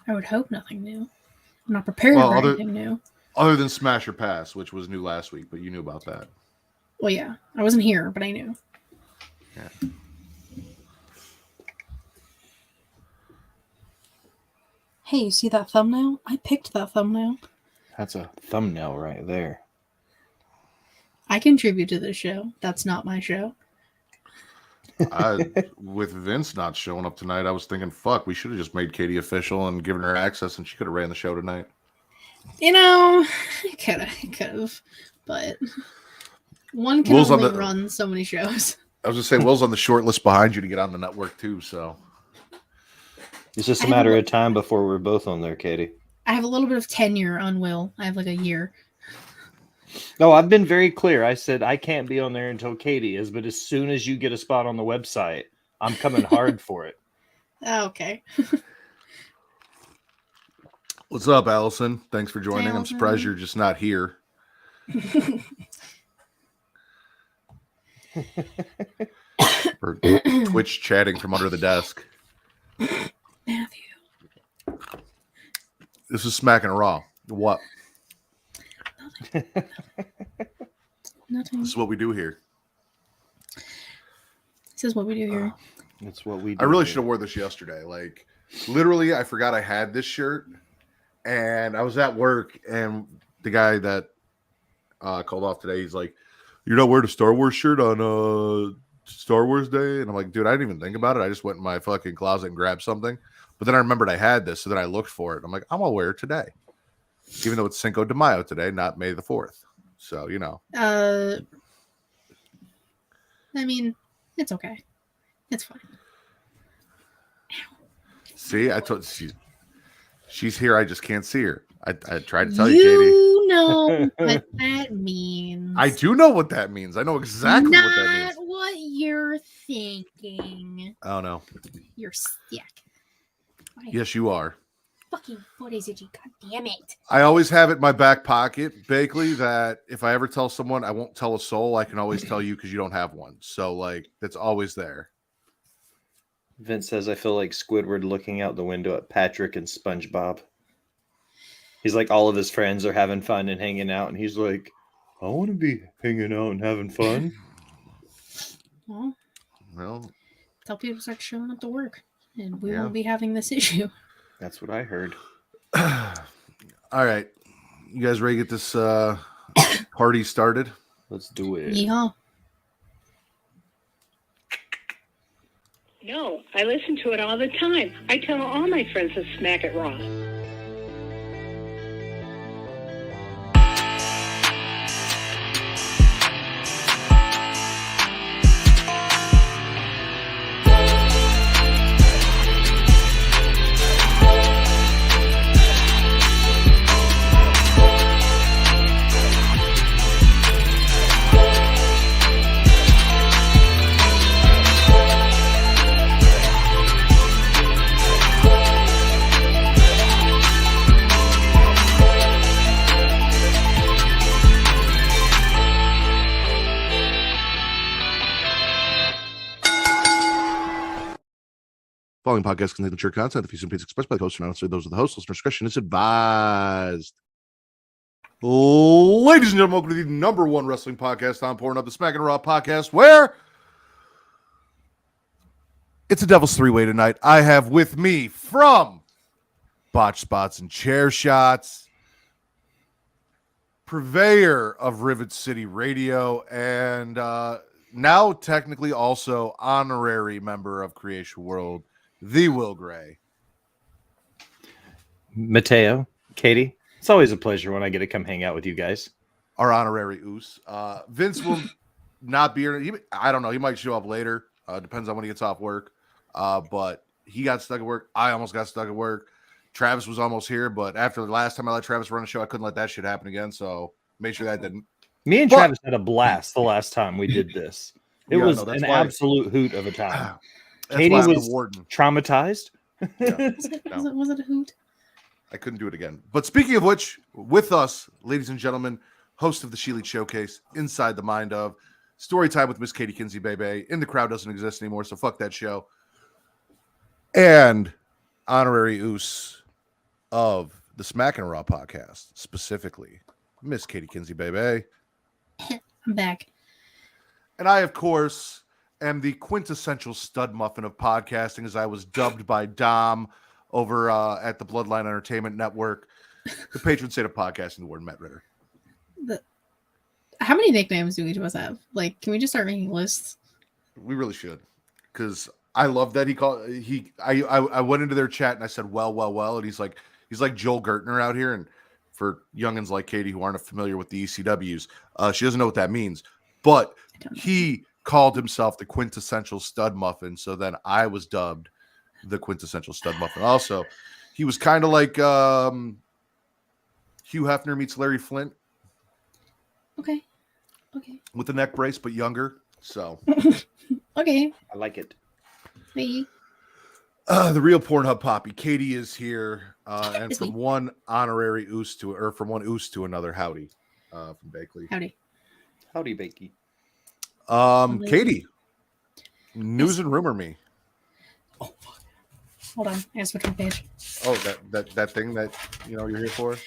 I would hope nothing new. I'm not prepared for anything new. Other than Smash or Pass, which was new last week, but you knew about that. Well, yeah. I wasn't here, but I knew. Yeah. Hey, you see that thumbnail? I picked that thumbnail. That's a thumbnail right there. I contribute to this show. That's not my show. With Vince not showing up tonight, I was thinking, fuck, we should have just made Katie official and given her access, and she could have ran the show tonight. You know, I could have, but one can only run so many shows. I was going to say, Will's on the short list behind you to get on the network, too, so. It's just a matter of time before we're both on there, Katie. I have a little bit of tenure on Will. I have like a year. No, I've been very clear. I said I can't be on there until Katie is, but as soon as you get a spot on the website, I'm coming hard for it. Okay. What's up, Allison? Thanks for joining. Hey, I'm surprised you're just not here. Or Twitch chatting from under the desk. Matthew. This is Smackin It Raw. What? Nothing. This is what we do here. This is what we do here. It's what we do. I really should have wore this yesterday. Like, literally, I forgot I had this shirt. And I was at work, and the guy that called off today, he's like, "You're not wearing a Star Wars shirt on Star Wars Day?" And I'm like, dude, I didn't even think about it. I just went in my fucking closet and grabbed something. But then I remembered I had this, so then I looked for it. I'm like, I'm going to wear it today. Even though it's Cinco de Mayo today, not May the 4th. So, you know. I mean, it's okay. It's fine. See, I told she's here. I just can't see her. I tried to tell you, Katie. You know what that means. I do know what that means. I know exactly what that means. Not what you're thinking. Oh, no. You're sick. Yes, you are. Fucking what is it, you goddamn it. I always have it in my back pocket, Bakley, that if I ever tell someone I won't tell a soul, I can always tell you because you don't have one. So, like, that's always there. Vince says, I feel like Squidward looking out the window at Patrick and SpongeBob. He's like, all of his friends are having fun and hanging out, and he's like, I want to be hanging out and having fun. Well, tell people to start showing up to work, and we won't be having this issue. That's what I heard. All right. You guys ready to get this party started? Let's do it. Yeah. No, I listen to it all the time. I tell all my friends to Smack It Raw. Following podcast contains mature content. The views and opinions expressed by the host are not necessarily those of the host. Listener discretion is advised. Ladies and gentlemen, welcome to the number one wrestling podcast on Pornhub, the Smackin It Raw Podcast, where it's a Devil's Three-Way tonight. I have with me from Botch Spots and Chair Shots, purveyor of Rivet City Radio, and now technically also honorary member of Creation World, the Will Gray. Mateo, Katie, it's always a pleasure when I get to come hang out with you guys. Our honorary Oos. Vince will not be here. I don't know. He might show up later. Depends on when he gets off work. But he got stuck at work. I almost got stuck at work. Travis was almost here, but after the last time I let Travis run a show, I couldn't let that shit happen again. So make sure that didn't. Me and Travis had a blast the last time we did this. It was an absolute hoot of a time. Katie was Warden. Traumatized. Yeah. Was it a hoot? I couldn't do it again. But speaking of which, with us, ladies and gentlemen, host of the She-Lead Showcase, Inside the Mind of, Story Time with Miss Katie Kinzy, baby. In the Crowd doesn't exist anymore, so fuck that show. And honorary Oos, of the Smackin It Raw Podcast, specifically Miss Katie Kinzy, baby. I'm back. And I, of course, am the quintessential stud muffin of podcasting, as I was dubbed by Dom over at the Bloodline Entertainment Network, the patron saint of podcasting, the Warden Matt Ritter. How many nicknames do each of us have? Like, can we just start making lists? We really should, because I love that I went into their chat and I said, well, and he's like Joel Gertner out here. And for youngins like Katie who aren't familiar with the ECWs, she doesn't know what that means. But he called himself the quintessential stud muffin, so then I was dubbed the quintessential stud muffin. Also, he was kind of like Hugh Hefner meets Larry Flint. Okay. With the neck brace, but younger. So. Okay. I like it. Me. The real Pornhub Poppy. Katie is here, and from one honorary oos from one oos to another, howdy, from Bakley. Howdy, Bakey. Katie, news and rumor me. Oh, fuck. Hold on, I gotta switch my page. Oh, that thing that you're here for.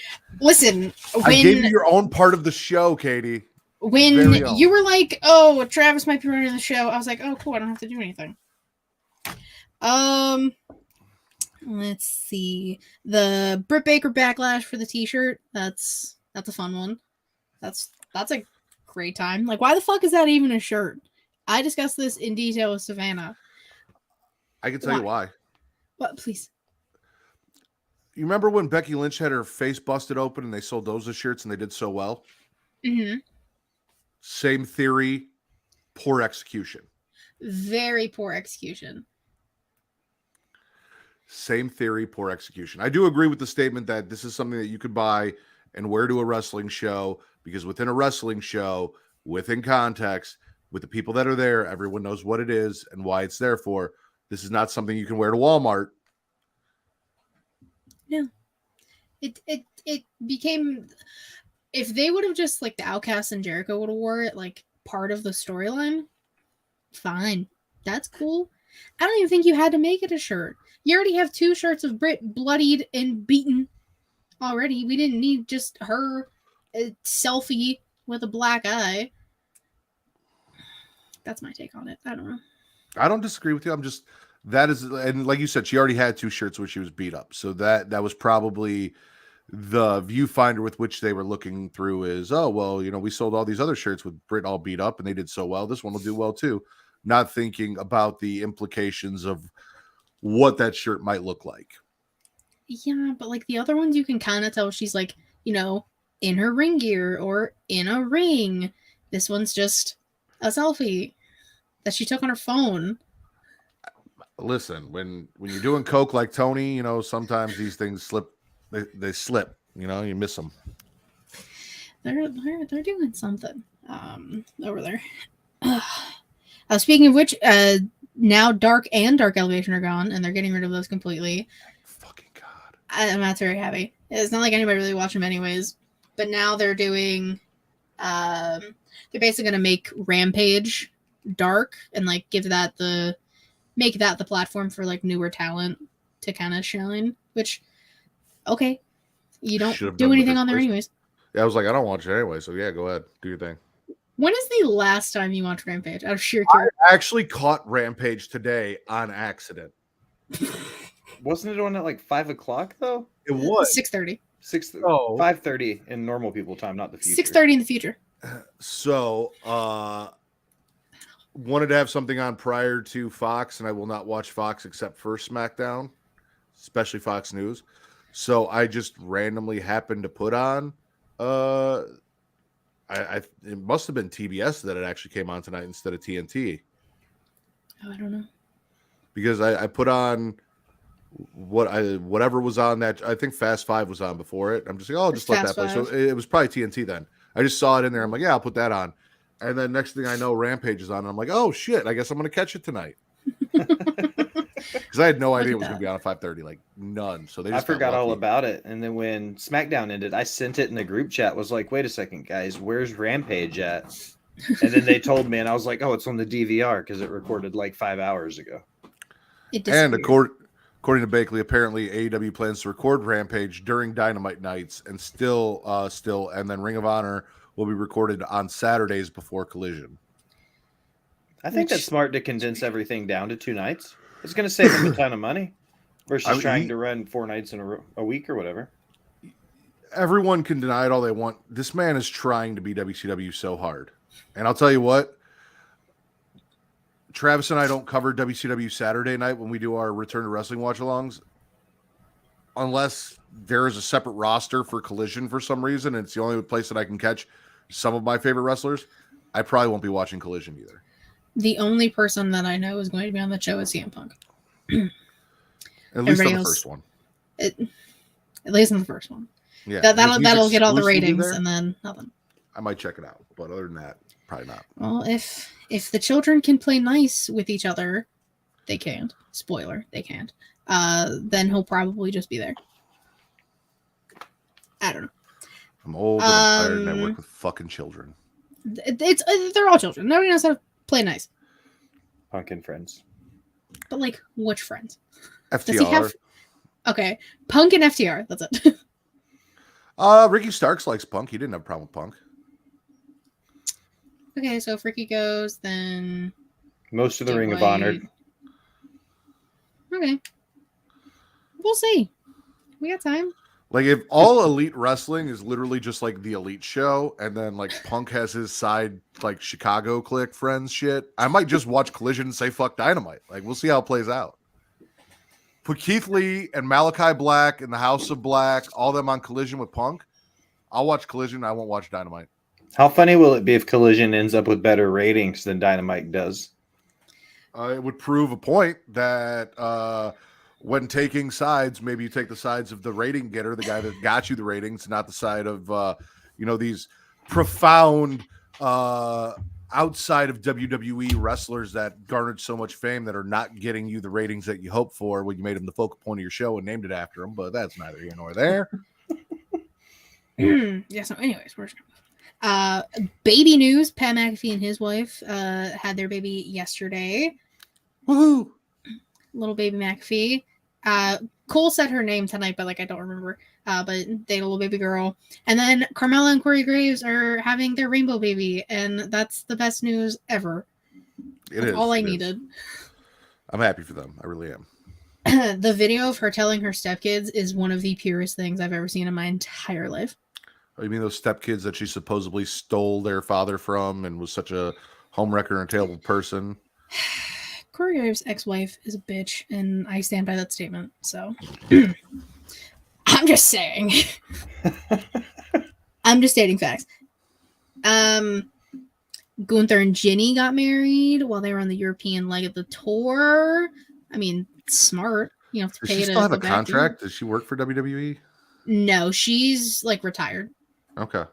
Listen, I gave you your own part of the show, Katie. When you were like, "Oh, Travis might be running the show," I was like, "Oh, cool, I don't have to do anything." Let's see. The Britt Baker backlash for the T-shirt. That's a fun one. That's a great time. Like, why the fuck is that even a shirt? I discussed this in detail with Savannah. I can tell you why. What, please? You remember when Becky Lynch had her face busted open and they sold those as shirts and they did so well? Mm-hmm. Same theory, poor execution. Very poor execution. Same theory, poor execution. I do agree with the statement that this is something that you could buy and wear to a wrestling show, because within a wrestling show, within context, with the people that are there, everyone knows what it is and why it's there for. This is not something you can wear to Walmart. No. It became... If they would have just, like, the Outcasts and Jericho would have wore it, like, part of the storyline, fine. That's cool. I don't even think you had to make it a shirt. You already have 2 shirts of Britt bloodied and beaten already. We didn't need just her selfie with a black eye. That's my take on it. I don't know. I don't disagree with you. And like you said, she already had 2 shirts where she was beat up. So that was probably the viewfinder with which they were looking through is, oh, well, we sold all these other shirts with Britt all beat up and they did so well. This one will do well too. Not thinking about the implications of what that shirt might look like. Yeah, but like the other ones, you can kind of tell she's like, in her ring gear or in a ring. This one's just a selfie that she took on her phone. Listen, when you're doing coke like Tony, sometimes these things slip. They slip. You miss them. They're doing something over there. Speaking of which, now Dark and Dark Elevation are gone, and they're getting rid of those completely. Fucking God. I'm not very happy. It's not like anybody really watched them anyways. But now they're doing... they're basically going to make Rampage dark and like make that the platform for like newer talent to kind of shine, which, okay, you don't do anything on there anyways. Yeah, I was like, I don't watch it anyway, so yeah, go ahead, do your thing. When is the last time you watched Rampage? Out of sheer curiosity. I actually caught Rampage today on accident. Wasn't it on at like 5 o'clock though? It was 6:30. 5:30 in normal people time, not the future. 6:30 in the future. So, wanted to have something on prior to Fox, and I will not watch Fox except for SmackDown, especially Fox News. So I just randomly happened to put on. It must have been TBS that it actually came on tonight instead of TNT. Oh, I don't know. Because I put on whatever was on that. I think Fast 5 was on before it. I'm just like, just let that play. So it was probably TNT then. I just saw it in there. I'm like, yeah, I'll put that on. And then next thing I know, Rampage is on. And I'm like, oh shit, I guess I'm gonna catch it tonight. Because I had no idea it was gonna be on at 5:30, like none. So I forgot all about it. And then when SmackDown ended, I sent it in the group chat. Was like, wait a second, guys, where's Rampage at? And then they told me, and I was like, oh, it's on the DVR because it recorded like 5 hours ago. And According to Bakley, apparently AEW plans to record Rampage during Dynamite nights, and and then Ring of Honor will be recorded on Saturdays before Collision. I think that's smart to condense everything down to 2 nights. It's going to save them a ton of money versus trying to run 4 nights in a week or whatever. Everyone can deny it all they want. This man is trying to be WCW so hard. And I'll tell you what, Travis and I don't cover WCW Saturday night when we do our Return to Wrestling watch-alongs unless there is a separate roster for Collision for some reason, and it's the only place that I can catch some of my favorite wrestlers. I probably won't be watching Collision either. The only person that I know is going to be on the show is CM Punk. At least on the first one. At least on the first one. Yeah, that'll get all the ratings and then nothing. I might check it out, but other than that, probably not. Well, if the children can play nice with each other, they can't. Spoiler, they can't. Then he'll probably just be there. I don't know. I'm old and I'm tired and I work with fucking children. They're all children. Nobody knows how to play nice. Punk and friends. But like, which friends? FTR. Does he have... Okay, Punk and FTR. That's it. Ricky Starks likes Punk. He didn't have a problem with Punk. Okay, so if Ricky goes, then most of the Ring of Honor. Okay, we'll see. We got time. Like, if all Elite Wrestling is literally just like the Elite show, and then like Punk has his side like Chicago clique friends shit, I might just watch Collision and say fuck Dynamite. Like, we'll see how it plays out. Put Keith Lee and Malachi Black and the House of Black, all them on Collision with Punk. I'll watch Collision. I won't watch Dynamite. How funny will it be if Collision ends up with better ratings than Dynamite does? It would prove a point that when taking sides, maybe you take the sides of the rating getter, the guy that got you the ratings, not the side of these profound outside of WWE wrestlers that garnered so much fame that are not getting you the ratings that you hoped for when you made them the focal point of your show and named it after them. But that's neither here nor there. Yeah. So, anyways, we're baby news. Pat McAfee and his wife had their baby yesterday. Woohoo! Little baby McAfee. Cole said her name tonight, but like I don't remember. But they had a little baby girl. And then Carmella and Corey Graves are having their rainbow baby, and that's the best news ever. That's all I needed. I'm happy for them. I really am. The video of her telling her stepkids is one of the purest things I've ever seen in my entire life. Oh, you mean those stepkids that she supposedly stole their father from and was such a homewrecker and a terrible person? Corey Graves' ex-wife is a bitch, and I stand by that statement. So, I'm just saying. I'm just stating facts. Gunther and Ginny got married while they were on the European leg of the tour. I mean, smart. You have to Does pay she to still have go a back contract? Does she work for WWE? No, she's like retired. Okay.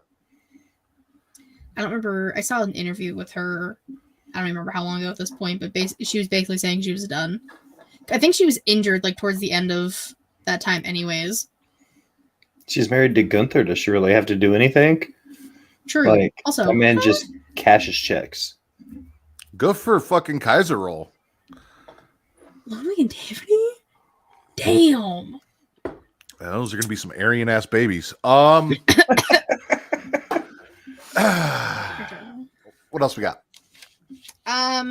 I don't remember. I saw an interview with her. I don't remember how long ago at this point, but she was basically saying she was done. I think she was injured like towards the end of that time anyways. She's married to Gunther. Does she really have to do anything? True. Like, also, that man just cashes checks. Go for fucking Kaiser roll. Louie and Tiffany? Damn. Those are going to be some Aryan ass babies. What else we got? I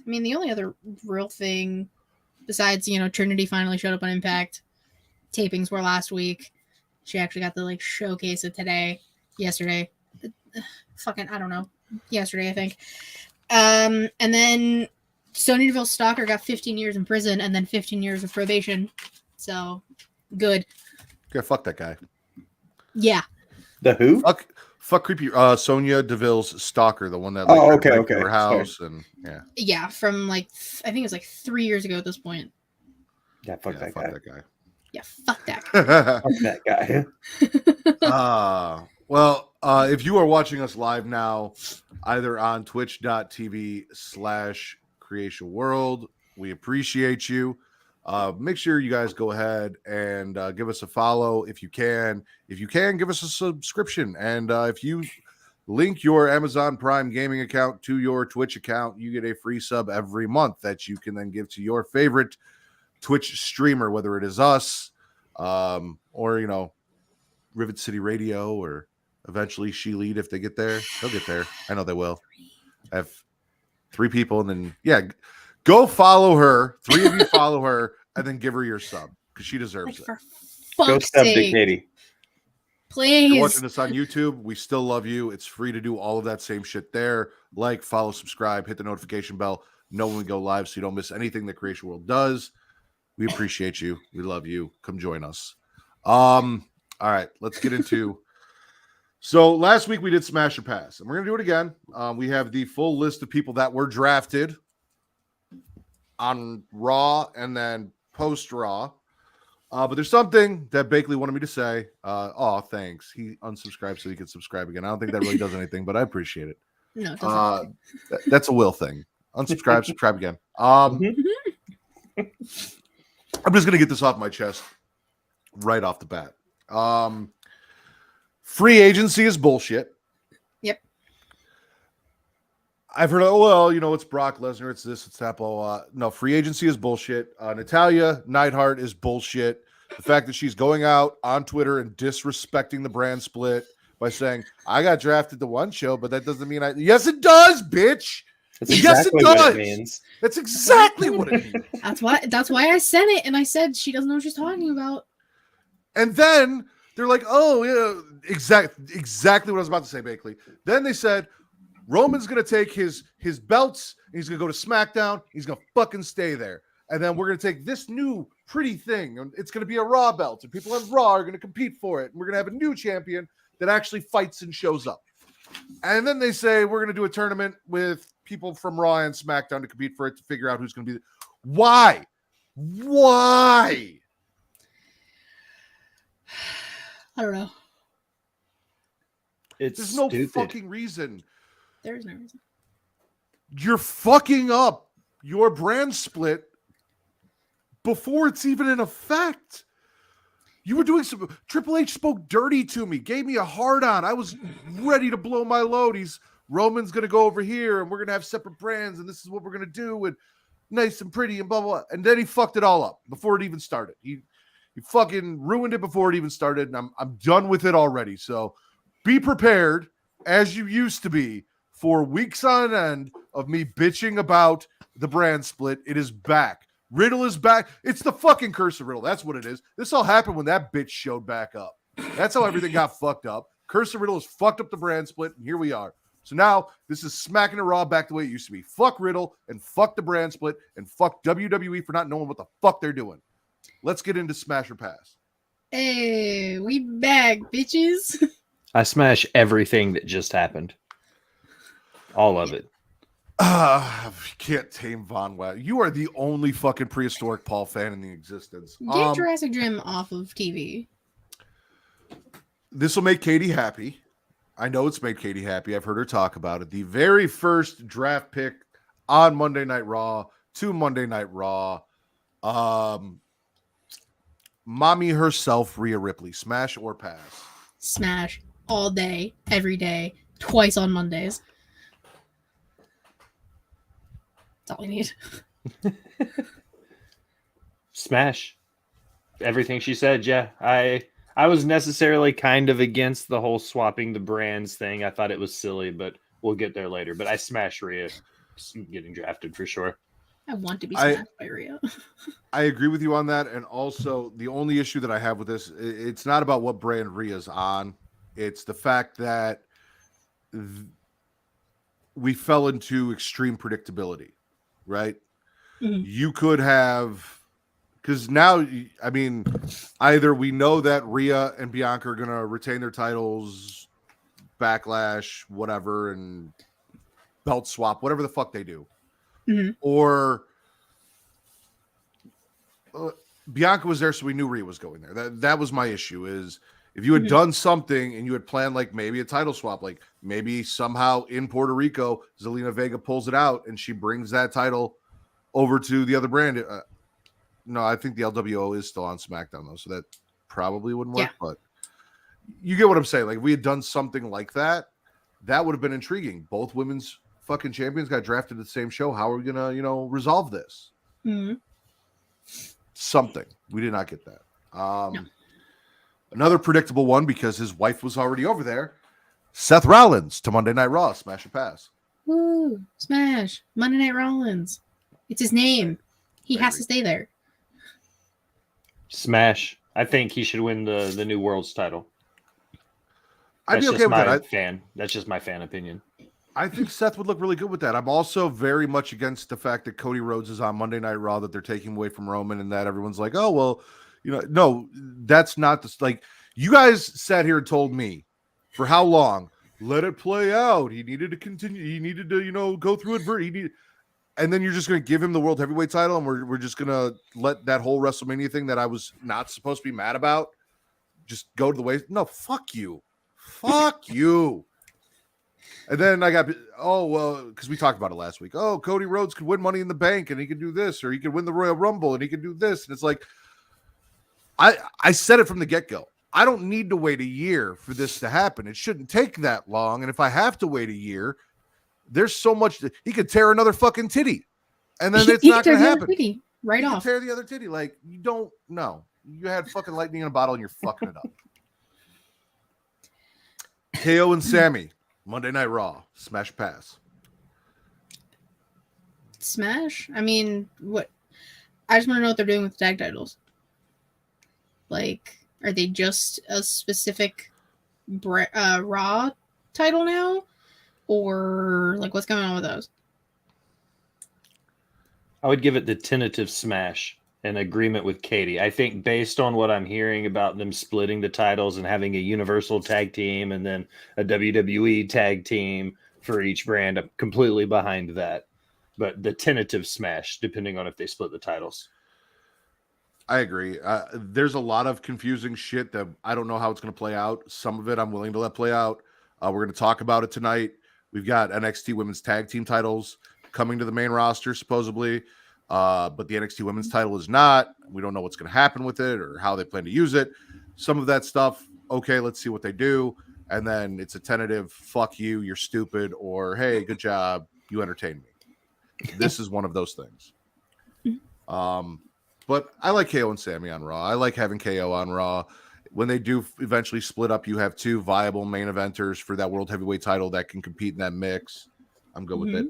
mean, the only other real thing besides, Trinity finally showed up on Impact. Tapings were last week. She actually got the showcase of yesterday. Fucking, I don't know. Yesterday, I think. And then Sonya Deville Stalker got 15 years in prison and then 15 years of probation. So, good. Yeah, fuck that guy. Yeah. The who? Fuck creepy. Sonya Deville's stalker, the one that okay. her house. Sorry. And yeah, from I think it was 3 years ago at this point. Yeah, fuck that guy. Yeah, fuck that guy. Fuck that guy. Well, if you are watching us live now, either on twitch.tv/Creation World, we appreciate you. Make sure you guys go ahead and give us a follow if you can. If you can, give us a subscription. And if you link your Amazon Prime gaming account to your Twitch account. You get a free sub every month that you can then give to your favorite Twitch streamer, whether it is us, or, you know, Rivet City Radio, or eventually She Lead if they get there. They'll get there. I know they will. I have 3 people, and then, yeah, go follow her. 3 of you follow her, and then give her your sub, because she deserves it. For Go fuck's sub to sake. Katie. If you're Please. watching this on YouTube, we still love you. It's free to do all of that same shit there. Like, follow, subscribe, hit the notification bell. Know when we go live so you don't miss anything that Creation World does. We appreciate you. We love you. Come join us. All right, let's get into. So last week we did Smash or Pass, and we're gonna do it again. We have the full list of people that were drafted on Raw and then post Raw. But there's something that Bakley wanted me to say. Oh, thanks. He unsubscribed so he could subscribe again. I don't think that really does anything, but I appreciate it. No, it doesn't. That's a will thing. Unsubscribe, subscribe again. I'm just gonna get this off my chest right off the bat. Free agency is bullshit. Yep. I've heard, oh, well, you know, it's Brock Lesnar, it's this, it's that, blah, blah. No, free agency is bullshit. Natalya Neidhart is bullshit. The fact that she's going out on Twitter and disrespecting the brand split by saying, I got drafted to one show, but that doesn't mean I. Yes, it does, bitch. That's Yes, it exactly what does. it means. That's exactly what it means. That's why I said it, and I said she doesn't know what she's talking about. And then they're like, oh, yeah, exactly what I was about to say, Bakley. Then they said, Roman's going to take his belts, and he's going to go to SmackDown. He's going to fucking stay there. And then we're going to take this new pretty thing, and it's going to be a Raw belt, and people on Raw are going to compete for it. And we're going to have a new champion that actually fights and shows up. And then they say, we're going to do a tournament with people from Raw and SmackDown to compete for it, to figure out who's going to be. Why? I don't know. It's There's no stupid. fucking reason. There is no reason. You're fucking up your brand split before it's even in effect. You were doing some. Triple H spoke dirty to me, gave me a hard on. I was ready to blow my load. Roman's going to go over here, and we're going to have separate brands, and this is what we're going to do, and nice and pretty, and blah, blah, blah. And then he fucked it all up before it even started. He fucking ruined it before it even started, and I'm done with it already. So be prepared, as you used to be, for weeks on end of me bitching about the brand split. It is back. Riddle is back. It's the fucking curse of Riddle. That's what it is. This all happened when that bitch showed back up. That's how everything got fucked up. Curse of Riddle has fucked up the brand split, and here we are. So now this is Smackin It Raw back the way it used to be. Fuck Riddle and fuck the brand split and fuck WWE for not knowing what the fuck they're doing. Let's get into Smash or Pass. Hey, we back, bitches. I smash everything that just happened. All of it. Can't tame Von Wow. You are the only fucking prehistoric Paul fan in the existence. Get Jurassic Gym off of TV. This will make Katie happy. I know it's made Katie happy. I've heard her talk about it. The very first draft pick on Monday Night Raw to Monday Night Raw. Mommy herself, Rhea Ripley. Smash or pass? Smash all day, every day, twice on Mondays. That's all we need. Smash. Everything she said, yeah. I was necessarily kind of against the whole swapping the brands thing. I thought it was silly, but we'll get there later. But I smash Rhea getting drafted for sure. I want to be smashed by Rhea. I agree with you on that. And also, the only issue that I have with this, it's not about what brand Rhea's on. It's the fact that we fell into extreme predictability, right? Mhm. You could have, because now, I mean, either we know that Rhea and Bianca are going to retain their titles, Backlash, whatever, and belt swap, whatever the fuck they do. Mhm. Or Bianca was there, so we knew Rhea was going there. That was my issue, is if you had done something and you had planned like maybe a title swap, like maybe somehow in Puerto Rico, Zelina Vega pulls it out and she brings that title over to the other brand. No, I think the LWO is still on SmackDown though, so that probably wouldn't work. Yeah. But you get what I'm saying. Like, if we had done something like that, that would have been intriguing. Both women's fucking champions got drafted to the same show. How are we gonna, resolve this? Mm-hmm. Something. We did not get that. No. Another predictable one because his wife was already over there. Seth Rollins to Monday Night Raw, smash or pass. Woo! Smash! Monday Night Rollins. It's his name. He has to stay there. Smash. I think he should win the new world's title. I'd be okay with that. That's just my fan opinion. I think Seth would look really good with that. I'm also very much against the fact that Cody Rhodes is on Monday Night Raw, that they're taking away from Roman, and that everyone's like, oh, well, no, that's not the, like, you guys sat here and told me for how long, let it play out. He needed to continue. He needed to, go through it. And then you're just going to give him the world heavyweight title, and we're just going to let that whole WrestleMania thing that I was not supposed to be mad about just go to the waste. No, fuck you. Fuck you. And then I got, because we talked about it last week. Oh, Cody Rhodes could win Money in the Bank, and he could do this, or he could win the Royal Rumble, and he could do this. And it's like, I said it from the get-go. I don't need to wait a year for this to happen. It shouldn't take that long. And if I have to wait a year, there's so much that he could tear another fucking titty, and then it's not going to happen. Right off. Tear the other titty. Like, you don't know. You had fucking lightning in a bottle, and you're fucking it up. KO and Sammy, Monday Night Raw, smash pass. Smash? I mean, what? I just want to know what they're doing with the tag titles. Like, are they just a specific Raw title now? Or, like, what's going on with those? I would give it the tentative smash, an agreement with Katie. I think based on what I'm hearing about them splitting the titles and having a Universal tag team and then a WWE tag team for each brand, I'm completely behind that. But the tentative smash, depending on if they split the titles. I agree. There's a lot of confusing shit that I don't know how it's going to play out. Some of it I'm willing to let play out. We're going to talk about it tonight. We've got NXT Women's Tag Team titles coming to the main roster, supposedly. But the NXT Women's title is not. We don't know what's going to happen with it or how they plan to use it. Some of that stuff, okay, let's see what they do. And then it's a tentative, fuck you, you're stupid, or hey, good job, you entertained me. This is one of those things. But I like KO and Sammy on Raw. I like having KO on Raw. When they do eventually split up, you have two viable main eventers for that World Heavyweight title that can compete in that mix. I'm good with it.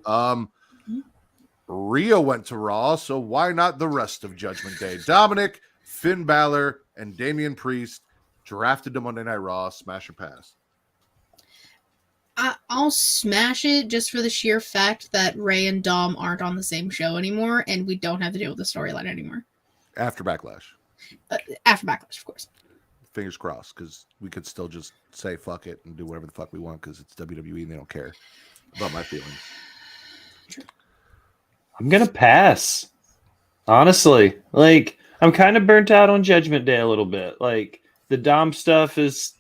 Rhea went to Raw, so why not the rest of Judgment Day? Dominic, Finn Balor, and Damian Priest drafted to Monday Night Raw. Smash or pass? I'll smash it just for the sheer fact that Ray and Dom aren't on the same show anymore, and we don't have to deal with the storyline anymore. After Backlash. After Backlash, of course. Fingers crossed, because we could still just say fuck it and do whatever the fuck we want, because it's WWE and they don't care about my feelings. True. I'm going to pass. Honestly. Like, I'm kind of burnt out on Judgment Day a little bit. Like, the Dom stuff is...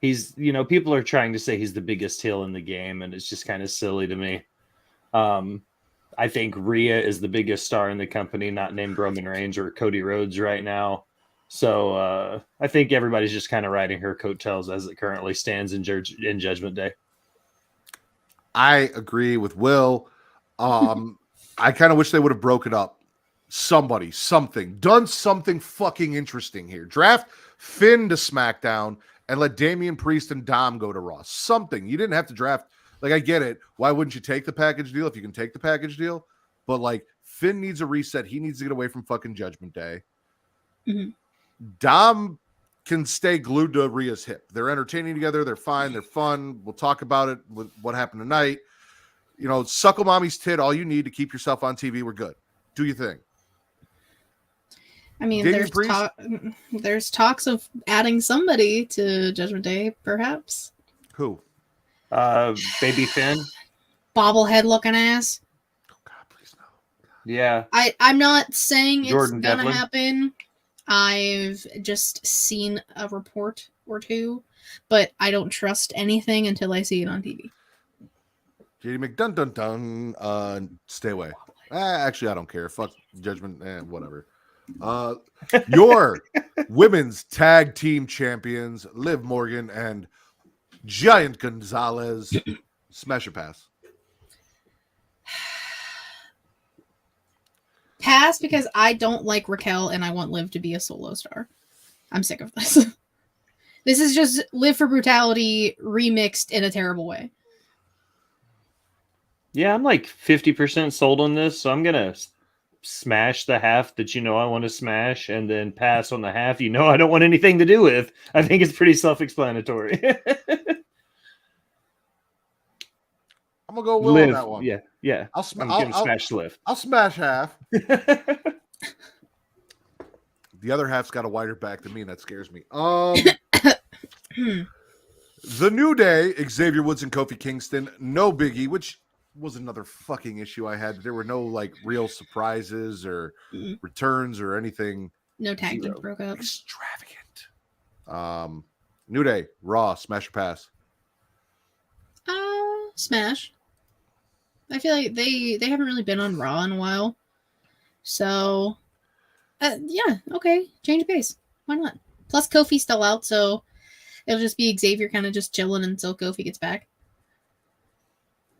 people are trying to say he's the biggest heel in the game, and it's just kind of silly to me. I think Rhea is the biggest star in the company, not named Roman Reigns or Cody Rhodes right now. So I think everybody's just kind of riding her coattails as it currently stands in Judgment Day. I agree with Will. I kind of wish they would have broke it up. Done something fucking interesting here. Draft Finn to SmackDown and let Damian Priest and Dom go to Raw. Something. You didn't have to draft. Like, I get it. Why wouldn't you take the package deal if you can take the package deal? But, like, Finn needs a reset. He needs to get away from fucking Judgment Day. Mm-hmm. Dom can stay glued to Rhea's hip. They're entertaining together. They're fine. They're fun. We'll talk about it with what happened tonight. Suckle mommy's tit. All you need to keep yourself on TV. We're good. Do your thing. I mean, there's talks of adding somebody to Judgment Day, perhaps. Who? Baby Finn. Bobblehead looking ass. Oh God, please no. Yeah. I'm not saying Jordan it's gonna Devlin. happen. I've just seen a report or two, but I don't trust anything until I see it on TV. JD McDun. Stay away. Actually, I don't care. Fuck Judgment. Whatever. Your women's tag team champions, Liv Morgan and Giant Gonzalez, smash or pass? Pass, because I don't like Raquel and I want Liv to be a solo star. I'm sick of this. This is just Live for Brutality remixed in a terrible way. Yeah, I'm like 50% sold on this, so I'm gonna smash the half that I want to smash, and then pass on the half I don't want anything to do with. I think it's pretty self-explanatory. I'm gonna go Will Liv, on that one. yeah. I'm gonna smash Liv. I'll smash half. The other half's got a wider back than me, and that scares me. The New Day, Xavier Woods and Kofi Kingston, no biggie, which was another fucking issue I had. There were no like real surprises or returns or anything. No tag teams broke up. Extravagant. New Day, Raw, smash or pass? Smash. I feel like they haven't really been on Raw in a while. So, yeah, okay. Change of pace. Why not? Plus, Kofi's still out, so it'll just be Xavier kind of just chilling until Kofi gets back.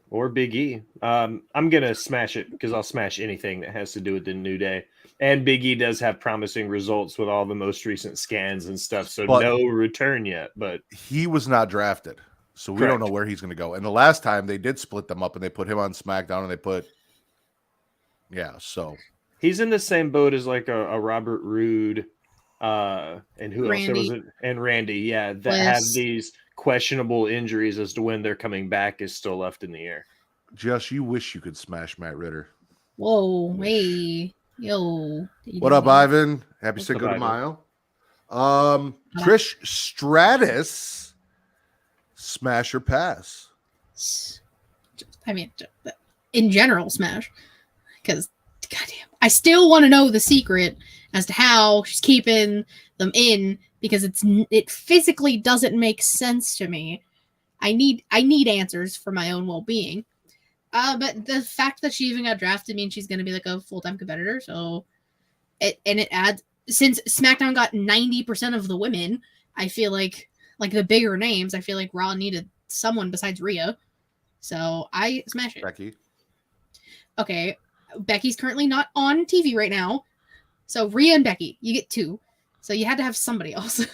Or Big E. I'm going to smash it because I'll smash anything that has to do with the New Day. And Big E does have promising results with all the most recent scans and stuff, so no return yet. But he was not drafted, so we don't know where he's going to go. And the last time they did split them up and they put him on SmackDown and they put... Yeah, so... He's in the same boat as like a Robert Roode and who else? There was and Randy, yeah, that have these questionable injuries as to when they're coming back is still left in the air. Just you wish you could smash Matt Ritter. Whoa, hey, yo. What up, Ivan? Happy Cinco de Mayo. Trish Stratus, smash or pass? I mean, in general, smash. Because, goddamn, I still want to know the secret as to how she's keeping them in, because it physically doesn't make sense to me. I need answers for my own well-being. But the fact that she even got drafted means she's going to be like a full-time competitor. So it adds, since SmackDown got 90% of the women, I feel like the bigger names, I feel like Raw needed someone besides Rhea. So I smash it. Becky. Okay. Becky's currently not on TV right now. So Rhea and Becky, you get two. So you had to have somebody else.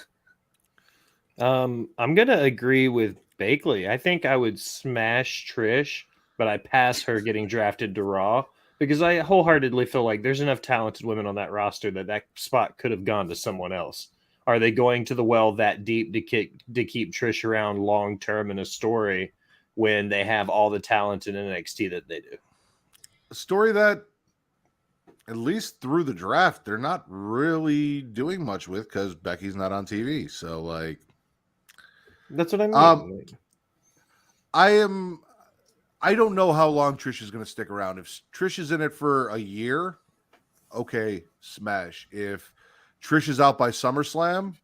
I'm going to agree with Bakley. I think I would smash Trish, but I pass her getting drafted to Raw because I wholeheartedly feel like there's enough talented women on that roster that spot could have gone to someone else. Are they going to the well that deep to keep Trish around long term in a story when they have all the talent in NXT that they do? A story that, at least through the draft, they're not really doing much with because Becky's not on TV. So, like, that's what I mean. I don't know how long Trish is going to stick around. If Trish is in it for a year, okay, smash. If Trish is out by SummerSlam,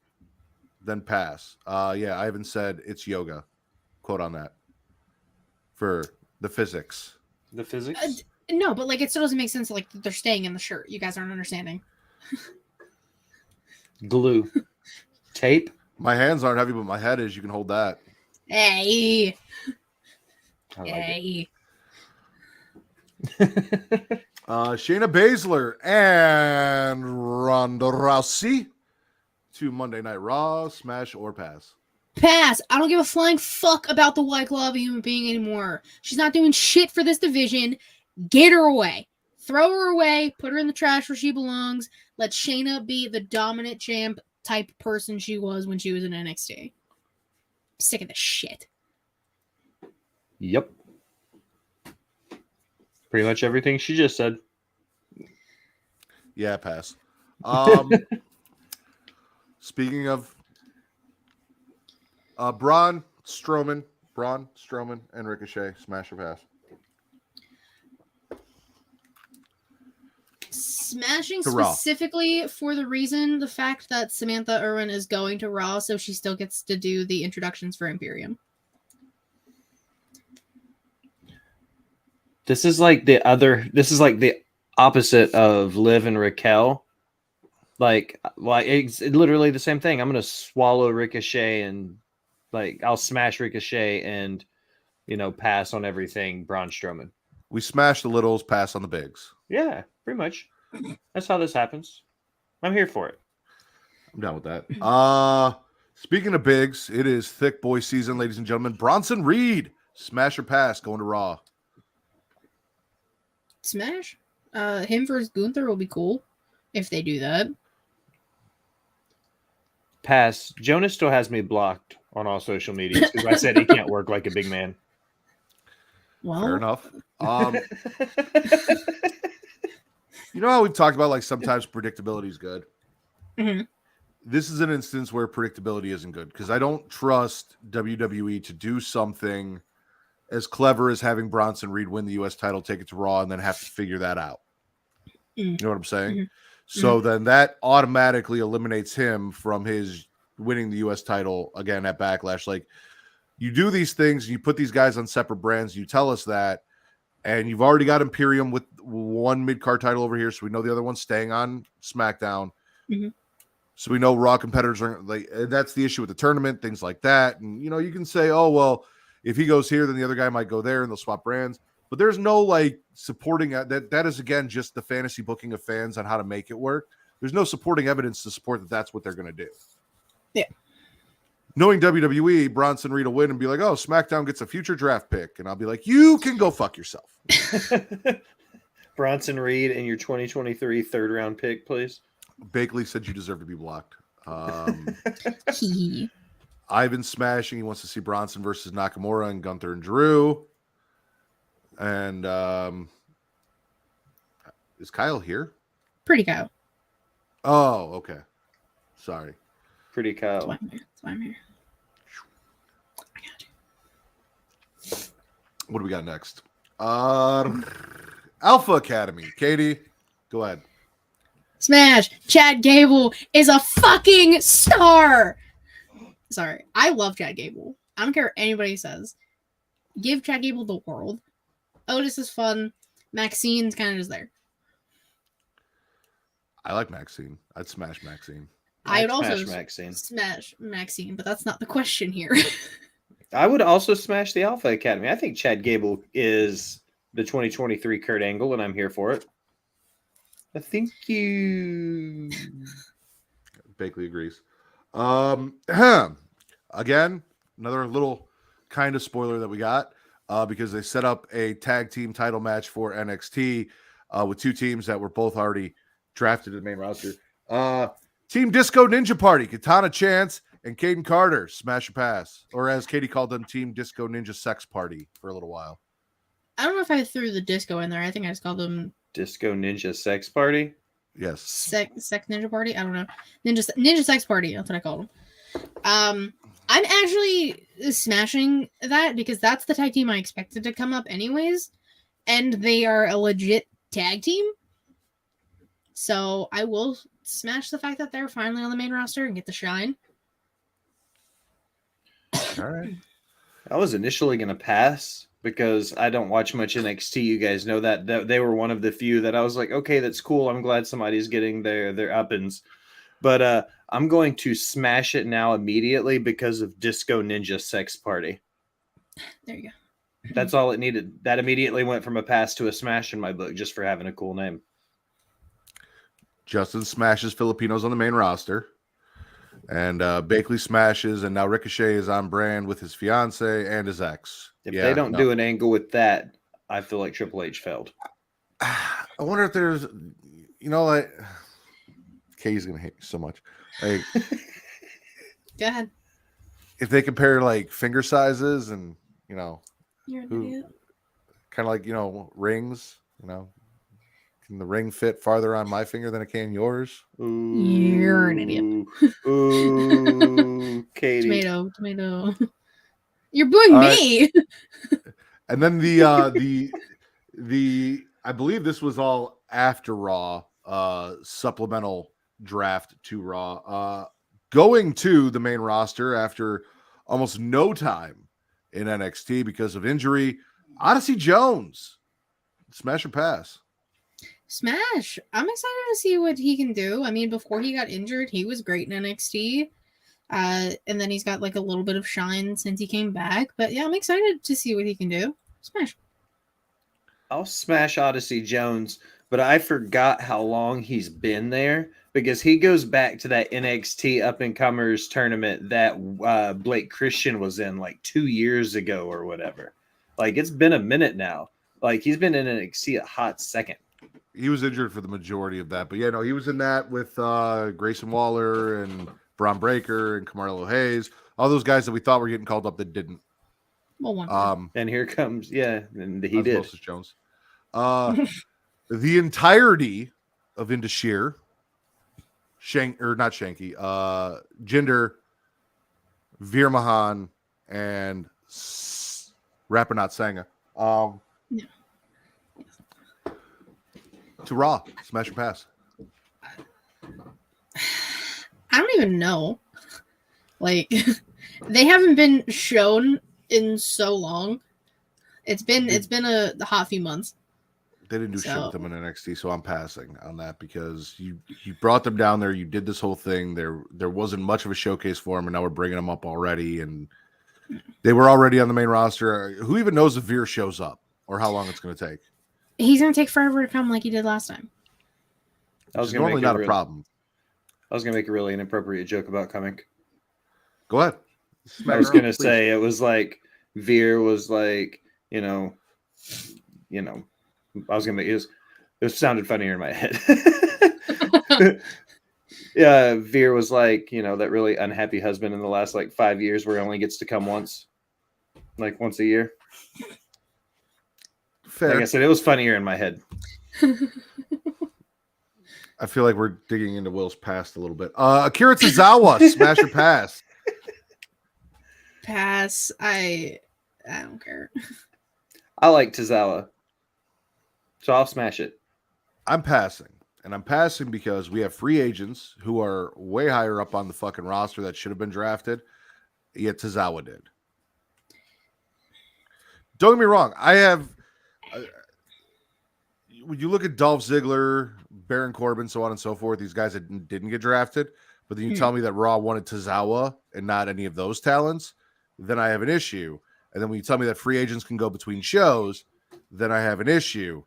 then pass. Yeah, Ivan said it's yoga. Quote on that for the physics. The physics? No, but like it still doesn't make sense. Like they're staying in the shirt. You guys aren't understanding. Glue, tape. My hands aren't heavy, but my head is. You can hold that. Hey. Hey. Shayna Baszler and Ronda Rousey to Monday Night Raw, smash or pass? Pass. I don't give a flying fuck about the White Glove human being anymore. She's not doing shit for this division. Get her away. Throw her away. Put her in the trash where she belongs. Let Shayna be the dominant champ type person she was when she was in NXT. Sick of this shit. Yep. Pretty much everything she just said. Yeah, pass. Speaking of Braun Strowman, and Ricochet, smash or pass? Smashing To Raw. specifically for the fact that Samantha Irwin is going to Raw, so she still gets to do the introductions for Imperium. This is like the opposite of Liv and Raquel. Like it's literally the same thing. I'm going to swallow Ricochet and Like I'll smash Ricochet and pass on everything Braun Strowman. We smash the littles, pass on the bigs. Yeah, pretty much. That's how this happens. I'm here for it. I'm down with that. Speaking of bigs, it is thick boy season, ladies and gentlemen. Bronson Reed, smash or pass, going to Raw. Smash. Him versus Gunther will be cool if they do that. Pass. Jonas still has me blocked on all social media because I said he can't work like a big man. Well, Fair enough. You know how we've talked about like sometimes predictability is good. Mm-hmm. This is an instance where predictability isn't good because I don't trust WWE to do something as clever as having Bronson Reed win the U.S. title, take it to Raw, and then have to figure that out. Mm-hmm. You know what I'm saying? Mm-hmm. So then that automatically eliminates him from his winning the U.S. title again at Backlash. Like, you do these things, you put these guys on separate brands, you tell us that, and you've already got Imperium with one mid-card title over here, so we know the other one's staying on SmackDown. Mm-hmm. So we know Raw competitors are like, that's the issue with the tournament, things like that. And you can say, oh well, if he goes here, then the other guy might go there, and they'll swap brands. But there's no like supporting that is again just the fantasy booking of fans on how to make it work. There's no supporting evidence to support that that's what they're going to do. Yeah. Knowing WWE, Bronson Reed will win and be like, oh, SmackDown gets a future draft pick. And I'll be like, you can go fuck yourself. Bronson Reed and your 2023 third round pick, please. Bakley said you deserve to be blocked. Ivan's smashing. He wants to see Bronson versus Nakamura and Gunther and Drew. And is Kyle here? Pretty Kyle. Oh, okay. Sorry. Pretty Kyle. That's why I'm here. I got you. What do we got next? Alpha Academy. Katie, go ahead. Smash! Chad Gable is a fucking star! Sorry. I love Chad Gable. I don't care what anybody says. Give Chad Gable the world. Otis is fun. Maxine's kind of just there. I like Maxine. I'd smash Maxine. I would also Maxine. smash Maxine, but that's not the question here. I would also smash the Alpha Academy. I think Chad Gable is the 2023 Kurt Angle, and I'm here for it. Thank you. Bakley agrees. Again, another little kind of spoiler that we got because they set up a tag team title match for NXT with two teams that were both already drafted to the main roster. Team Disco Ninja Party, Katana Chance and Caden Carter, smash or pass. Or as Katie called them, Team Disco Ninja Sex Party for a little while. I don't know if I threw the disco in there. I think I just called them Disco Ninja Sex Party? Yes. Sex Ninja Party? I don't know. Ninja Sex Party. That's what I called them. I'm actually smashing that because that's the tag team I expected to come up anyways. And they are a legit tag team. So I will smash the fact that they're finally on the main roster and get the shine. All right. I was initially going to pass because I don't watch much NXT. You guys know that they were one of the few that I was like, okay, that's cool. I'm glad somebody's getting their uppins. But I'm going to smash it now immediately because of Disco Ninja Sex Party. There you go. That's all it needed. That immediately went from a pass to a smash in my book just for having a cool name. Justin smashes Filipinos on the main roster. And Bakley smashes, and now Ricochet is on brand with his fiance and his ex. If they don't do an angle with that, I feel like Triple H failed. I wonder if there's, like, Kay's going to hate me so much. Like, Go ahead. if they compare, like, finger sizes and, You're an idiot. kind of like, rings, can the ring fit farther on my finger than it can yours? Ooh, You're an idiot. Ooh, Katie. Tomato. You're booing me. And then the I believe this was all after Raw, supplemental draft to Raw, going to the main roster after almost no time in NXT because of injury. Odyssey Jones, smash or pass? Smash. I'm excited to see what he can do. I mean, before he got injured, he was great in NXT. And then he's got like a little bit of shine since he came back. But yeah, I'm excited to see what he can do. Smash. I'll smash Odyssey Jones, but I forgot how long he's been there because he goes back to that NXT up and comers tournament that Blake Christian was in like 2 years ago or whatever. Like it's been a minute now. Like he's been in NXT a hot second. He was injured for the majority of that, but yeah, no, he was in that with Grayson Waller and Braun Breaker and Carmelo Hayes, all those guys that we thought were getting called up that didn't. Well, one. And here comes, and he did. Moses Jones. The entirety of Indashir, not Shanky, Jinder, Veer Mahan, and Rapanath Sangha. Yeah. To Raw, smash or pass. I don't even know. Like, they haven't been shown in so long. It's been a hot few months. They didn't do shit with them in NXT, so I'm passing on that because you brought them down there. You did this whole thing. There wasn't much of a showcase for them, and now we're bringing them up already. And they were already on the main roster. Who even knows if Veer shows up or how long it's going to take? He's going to take forever to come like he did last time. It's normally not a problem. I was going to make a really inappropriate joke about coming. Go ahead. I was going to say it was like Veer was like, you know, I was going to make it sounded funnier in my head. Yeah, Veer was like, that really unhappy husband in the last like 5 years where he only gets to come once a year. Fair. Like I said, it was funnier in my head. I feel like we're digging into Will's past a little bit. Akira Tozawa, smash or pass? Pass. I don't care. I like Tozawa, so I'll smash it. I'm passing. And I'm passing because we have free agents who are way higher up on the fucking roster that should have been drafted, yet Tozawa did. Don't get me wrong. I have... when you look at Dolph Ziggler, Baron Corbin, so on and so forth, these guys that didn't get drafted, but then you tell me that Raw wanted Tozawa and not any of those talents, then I have an issue. And then when you tell me that free agents can go between shows, then I have an issue.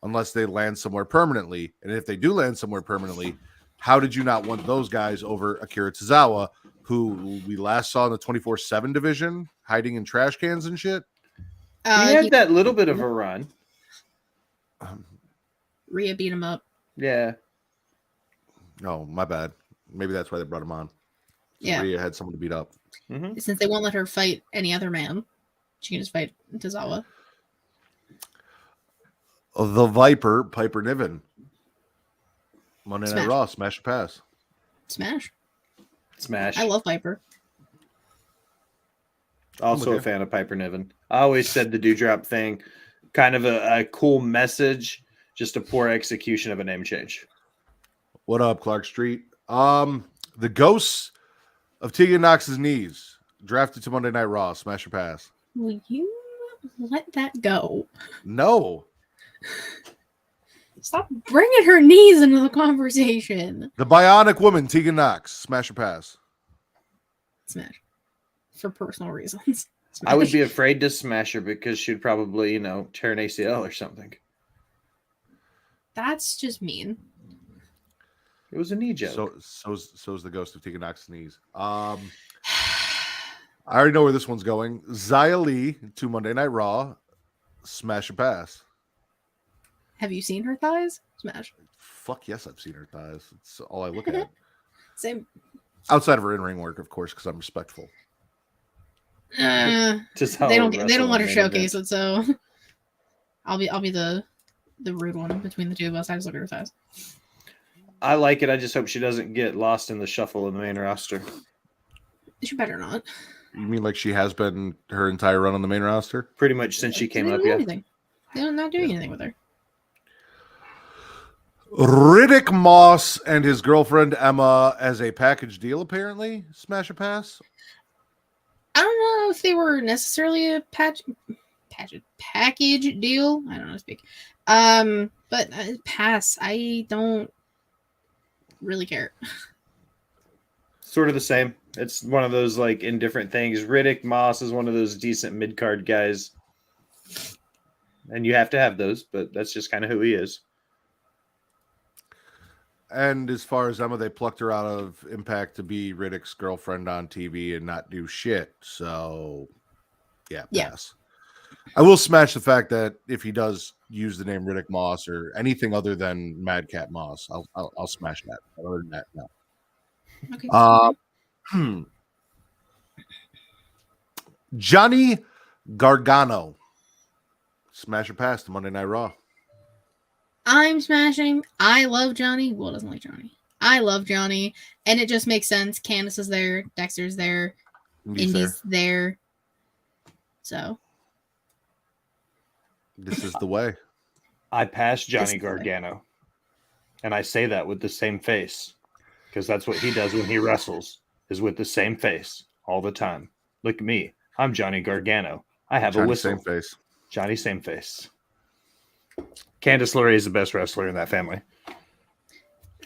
Unless they land somewhere permanently. And if they do land somewhere permanently, how did you not want those guys over Akira Tozawa, who we last saw in the 24/7 division, hiding in trash cans and shit? He had that little bit of a run. Rhea beat him up. Yeah. No, my bad. Maybe that's why they brought him on. Yeah. Rhea had someone to beat up. Mm-hmm. Since they won't let her fight any other man, she can just fight Tozawa. The Viper, Piper Niven. Monday Smash. Night Raw, smash or pass? Smash. Smash. I love Piper. Also Okay. a fan of Piper Niven. I always said the Dewdrop thing, kind of a cool message, just a poor execution of a name change. What up, Clark Street? The ghosts of Tegan Knox's knees, drafted to Monday Night Raw, smash or pass? Will you let that go? No. Stop bringing her knees into the conversation. The Bionic Woman, Tegan Knox, smash or pass? Smash. For personal reasons. Smash. I would be afraid to smash her because she'd probably, tear an ACL or something. That's just mean. It was a knee joke. So's the ghost of Tegan Knox's knees. I already know where this one's going. Xia Li to Monday Night Raw, smash or pass? Have you seen her thighs? Smash. Fuck yes, I've seen her thighs. It's all I look at. Same. Outside of her in-ring work, of course, because I'm respectful. Just how They don't wrestle let her main showcase event. it, so I'll be the rude one between the two of us. I just look at her thighs. I like it. I just hope she doesn't get lost in the shuffle of the main roster. She better not. You mean like she has been her entire run on the main roster? Pretty much since she came They up, don't do yeah. anything. They're not doing anything with her. Riddick Moss and his girlfriend Emma as a package deal, apparently. Smash or pass? I don't know if they were necessarily a package deal. I don't know how to speak. But pass. I don't really care. Sort of the same. It's one of those like indifferent things. Riddick Moss is one of those decent mid card guys, and you have to have those, but that's just kind of who he is. And as far as Emma, they plucked her out of Impact to be Riddick's girlfriend on TV and not do shit. So, yeah, pass. I will smash the fact that if he does use the name Riddick Moss or anything other than Madcap Moss, I'll smash that. Other than that, no. Okay. Johnny Gargano. Smash or pass to Monday Night Raw. I'm smashing. I love Johnny. Well, doesn't like Johnny. I love Johnny, and it just makes sense. Candace is there. Dexter's there. Indy's there. So this is the way. I passed Johnny Gargano, and I say that with the same face because that's what he does when he wrestles, is with the same face all the time. Look at me. I'm Johnny Gargano. I have a whistle. Same face. Johnny, same face. Candice LeRae is the best wrestler in that family.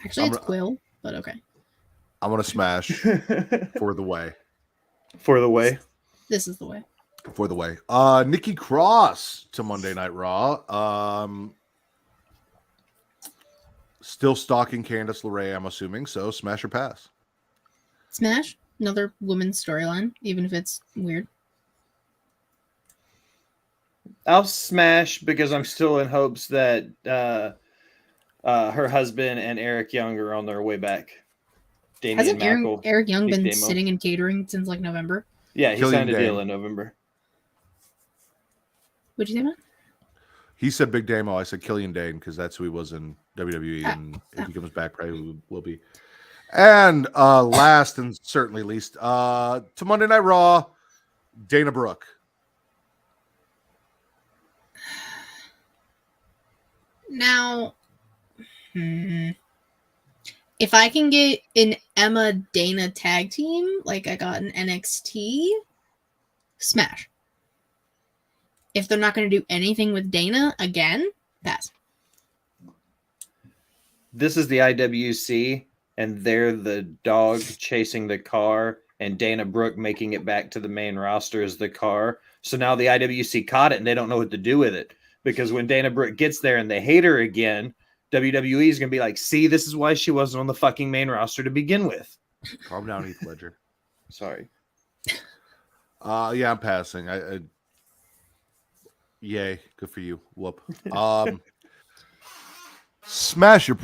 Actually, it's Quill, but okay. I'm going to smash for the way. For the way. This is the way. For the way. Nikki Cross to Monday Night Raw. Still stalking Candice LeRae, I'm assuming. So smash or pass? Smash. Another women's storyline, even if it's weird. I'll smash because I'm still in hopes that her husband and Eric Young are on their way back. Hasn't Eric Young been sitting in catering since like November? Yeah, he signed a deal in November. What'd you say, man? He said Big Damo. I said Killian Dane because that's who he was in WWE, and if he comes back, probably will be. And last and certainly least, to Monday Night Raw, Dana Brooke. Now, if I can get an Emma Dana tag team like I got in NXT, smash. If they're not going to do anything with Dana again, pass. This is the IWC, and they're the dog chasing the car, and Dana Brooke making it back to the main roster as the car. So now the IWC caught it, and they don't know what to do with it. Because when Dana Brooke gets there and they hate her again, WWE is going to be like, see, this is why she wasn't on the fucking main roster to begin with. Calm down, Heath Ledger. Sorry. Yeah, I'm passing. Yay, good for you. Whoop. Smash or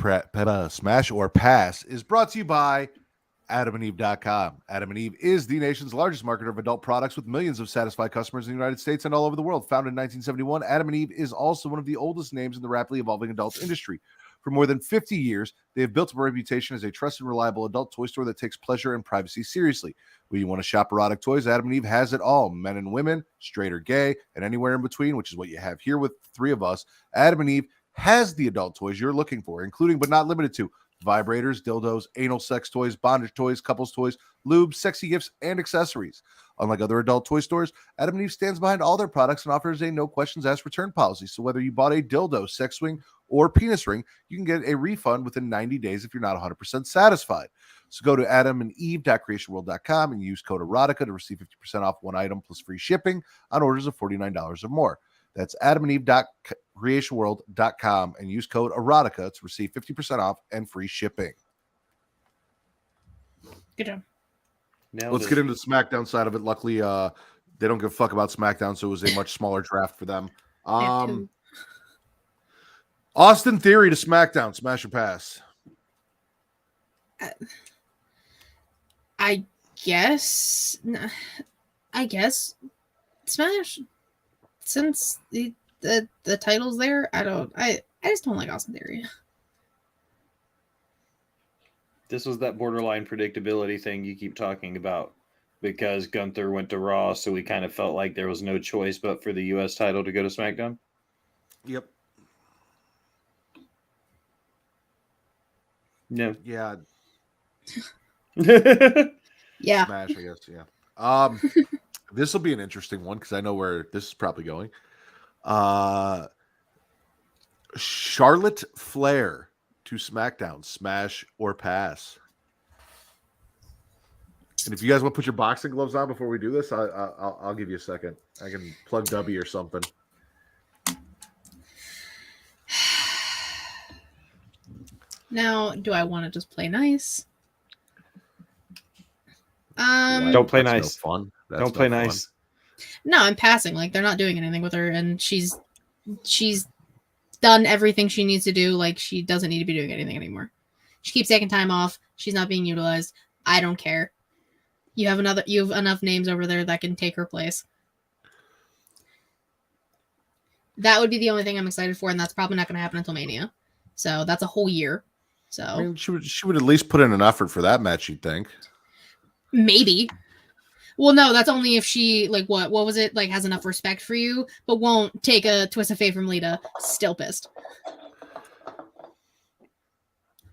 Pass is brought to you by AdamandEve.com. Adam and Eve is the nation's largest marketer of adult products with millions of satisfied customers in the United States and all over the world. Founded in 1971, Adam and Eve is also one of the oldest names in the rapidly evolving adult industry. For more than 50 years, they have built up a reputation as a trusted and reliable adult toy store that takes pleasure and privacy seriously. When you want to shop erotic toys, Adam and Eve has it all. Men and women, straight or gay, and anywhere in between, which is what you have here with three of us. Adam and Eve has the adult toys you're looking for, including but not limited to vibrators, dildos, anal sex toys, bondage toys, couples toys, lube, sexy gifts, and accessories. Unlike other adult toy stores, Adam and Eve stands behind all their products and offers a no questions asked return policy. So whether you bought a dildo, sex swing, or penis ring, you can get a refund within 90 days if you're not 100% satisfied. So go to adamandeve.creationworld.com and use code erotica to receive 50% off one item plus free shipping on orders of $49 or more. That's adamandeve.creationworld.com and use code erotica to receive 50% off and free shipping. Good job. Let's get into the SmackDown side of it. Luckily, they don't give a fuck about SmackDown, so it was a much smaller draft for them. Austin Theory to SmackDown, smash or pass? I guess smash. Since the title's there, I just don't like Austin Theory. This was that borderline predictability thing you keep talking about because Gunther went to Raw, so we kind of felt like there was no choice but for the U.S. title to go to SmackDown. Yep. No. Yeah. Yeah. Smash, I guess. Yeah. This will be an interesting one because I know where this is probably going. Charlotte Flair to SmackDown, smash or pass? And if you guys want to put your boxing gloves on before we do this, I'll give you a second. I can plug DUBBY or something. Now, do I want to just play nice? Don't play That's nice. No fun. That's Don't play no nice. Fun. No, I'm passing. Like, they're not doing anything with her, and she's done everything she needs to do. Like, she doesn't need to be doing anything anymore. She keeps taking time off. She's not being utilized. I don't care. You have enough names over there that can take her place. That would be the only thing I'm excited for, and that's probably not going to happen until Mania. So that's a whole year. So I mean, she would at least put in an effort for that match, you'd think. Maybe. Well, no, that's only if she, like, what was it? Like, has enough respect for you, but won't take a twist of fate from Lita. Still pissed.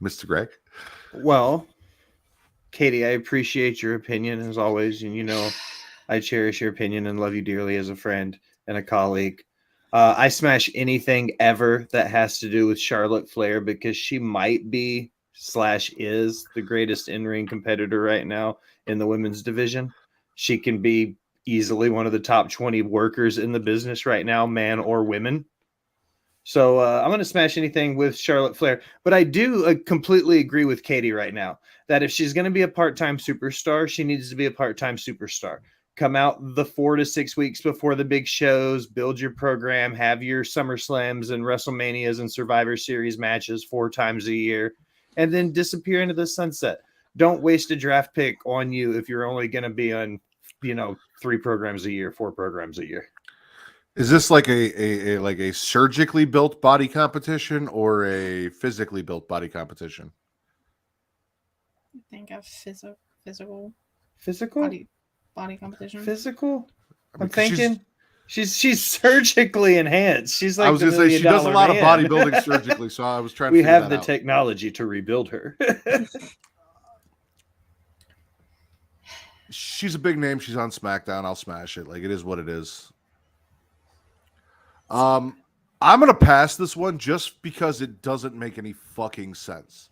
Mr. Greg? Well, Katie, I appreciate your opinion as always. And, you know, I cherish your opinion and love you dearly as a friend and a colleague. I smash anything ever that has to do with Charlotte Flair because she might be / is the greatest in-ring competitor right now in the women's division. She can be easily one of the top 20 workers in the business right now, man or women. So I'm going to smash anything with Charlotte Flair. But I do completely agree with Katie right now that if she's going to be a part-time superstar, she needs to be a part-time superstar. Come out the 4 to 6 weeks before the big shows, build your program, have your SummerSlams and WrestleManias and Survivor Series matches 4 times a year, and then disappear into the sunset. Don't waste a draft pick on you if you're only going to be on, 3 programs a year, 4 programs a year. Is this like a surgically built body competition or a physically built body competition? I think a physical body competition. Physical? I mean, I'm thinking she's surgically enhanced. She's like I was going to say she does a lot of bodybuilding surgically, so I was trying to we figure have that the out. technology to rebuild her. She's a big name. She's on SmackDown. I'll smash it. Like, it is what it is. I'm going to pass this one just because it doesn't make any fucking sense.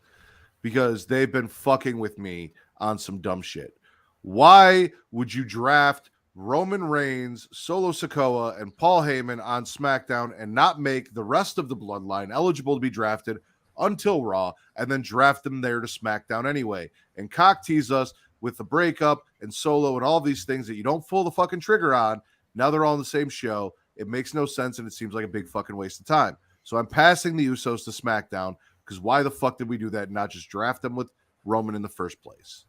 Because they've been fucking with me on some dumb shit. Why would you draft Roman Reigns, Solo Sikoa, and Paul Heyman on SmackDown and not make the rest of the bloodline eligible to be drafted until Raw and then draft them there to SmackDown anyway? And cock tease us with the breakup and Solo and all these things that you don't pull the fucking trigger on. Now they're all on the same show. It makes no sense, and it seems like a big fucking waste of time. So I'm passing the Usos to SmackDown because why the fuck did we do that and not just draft them with Roman in the first place?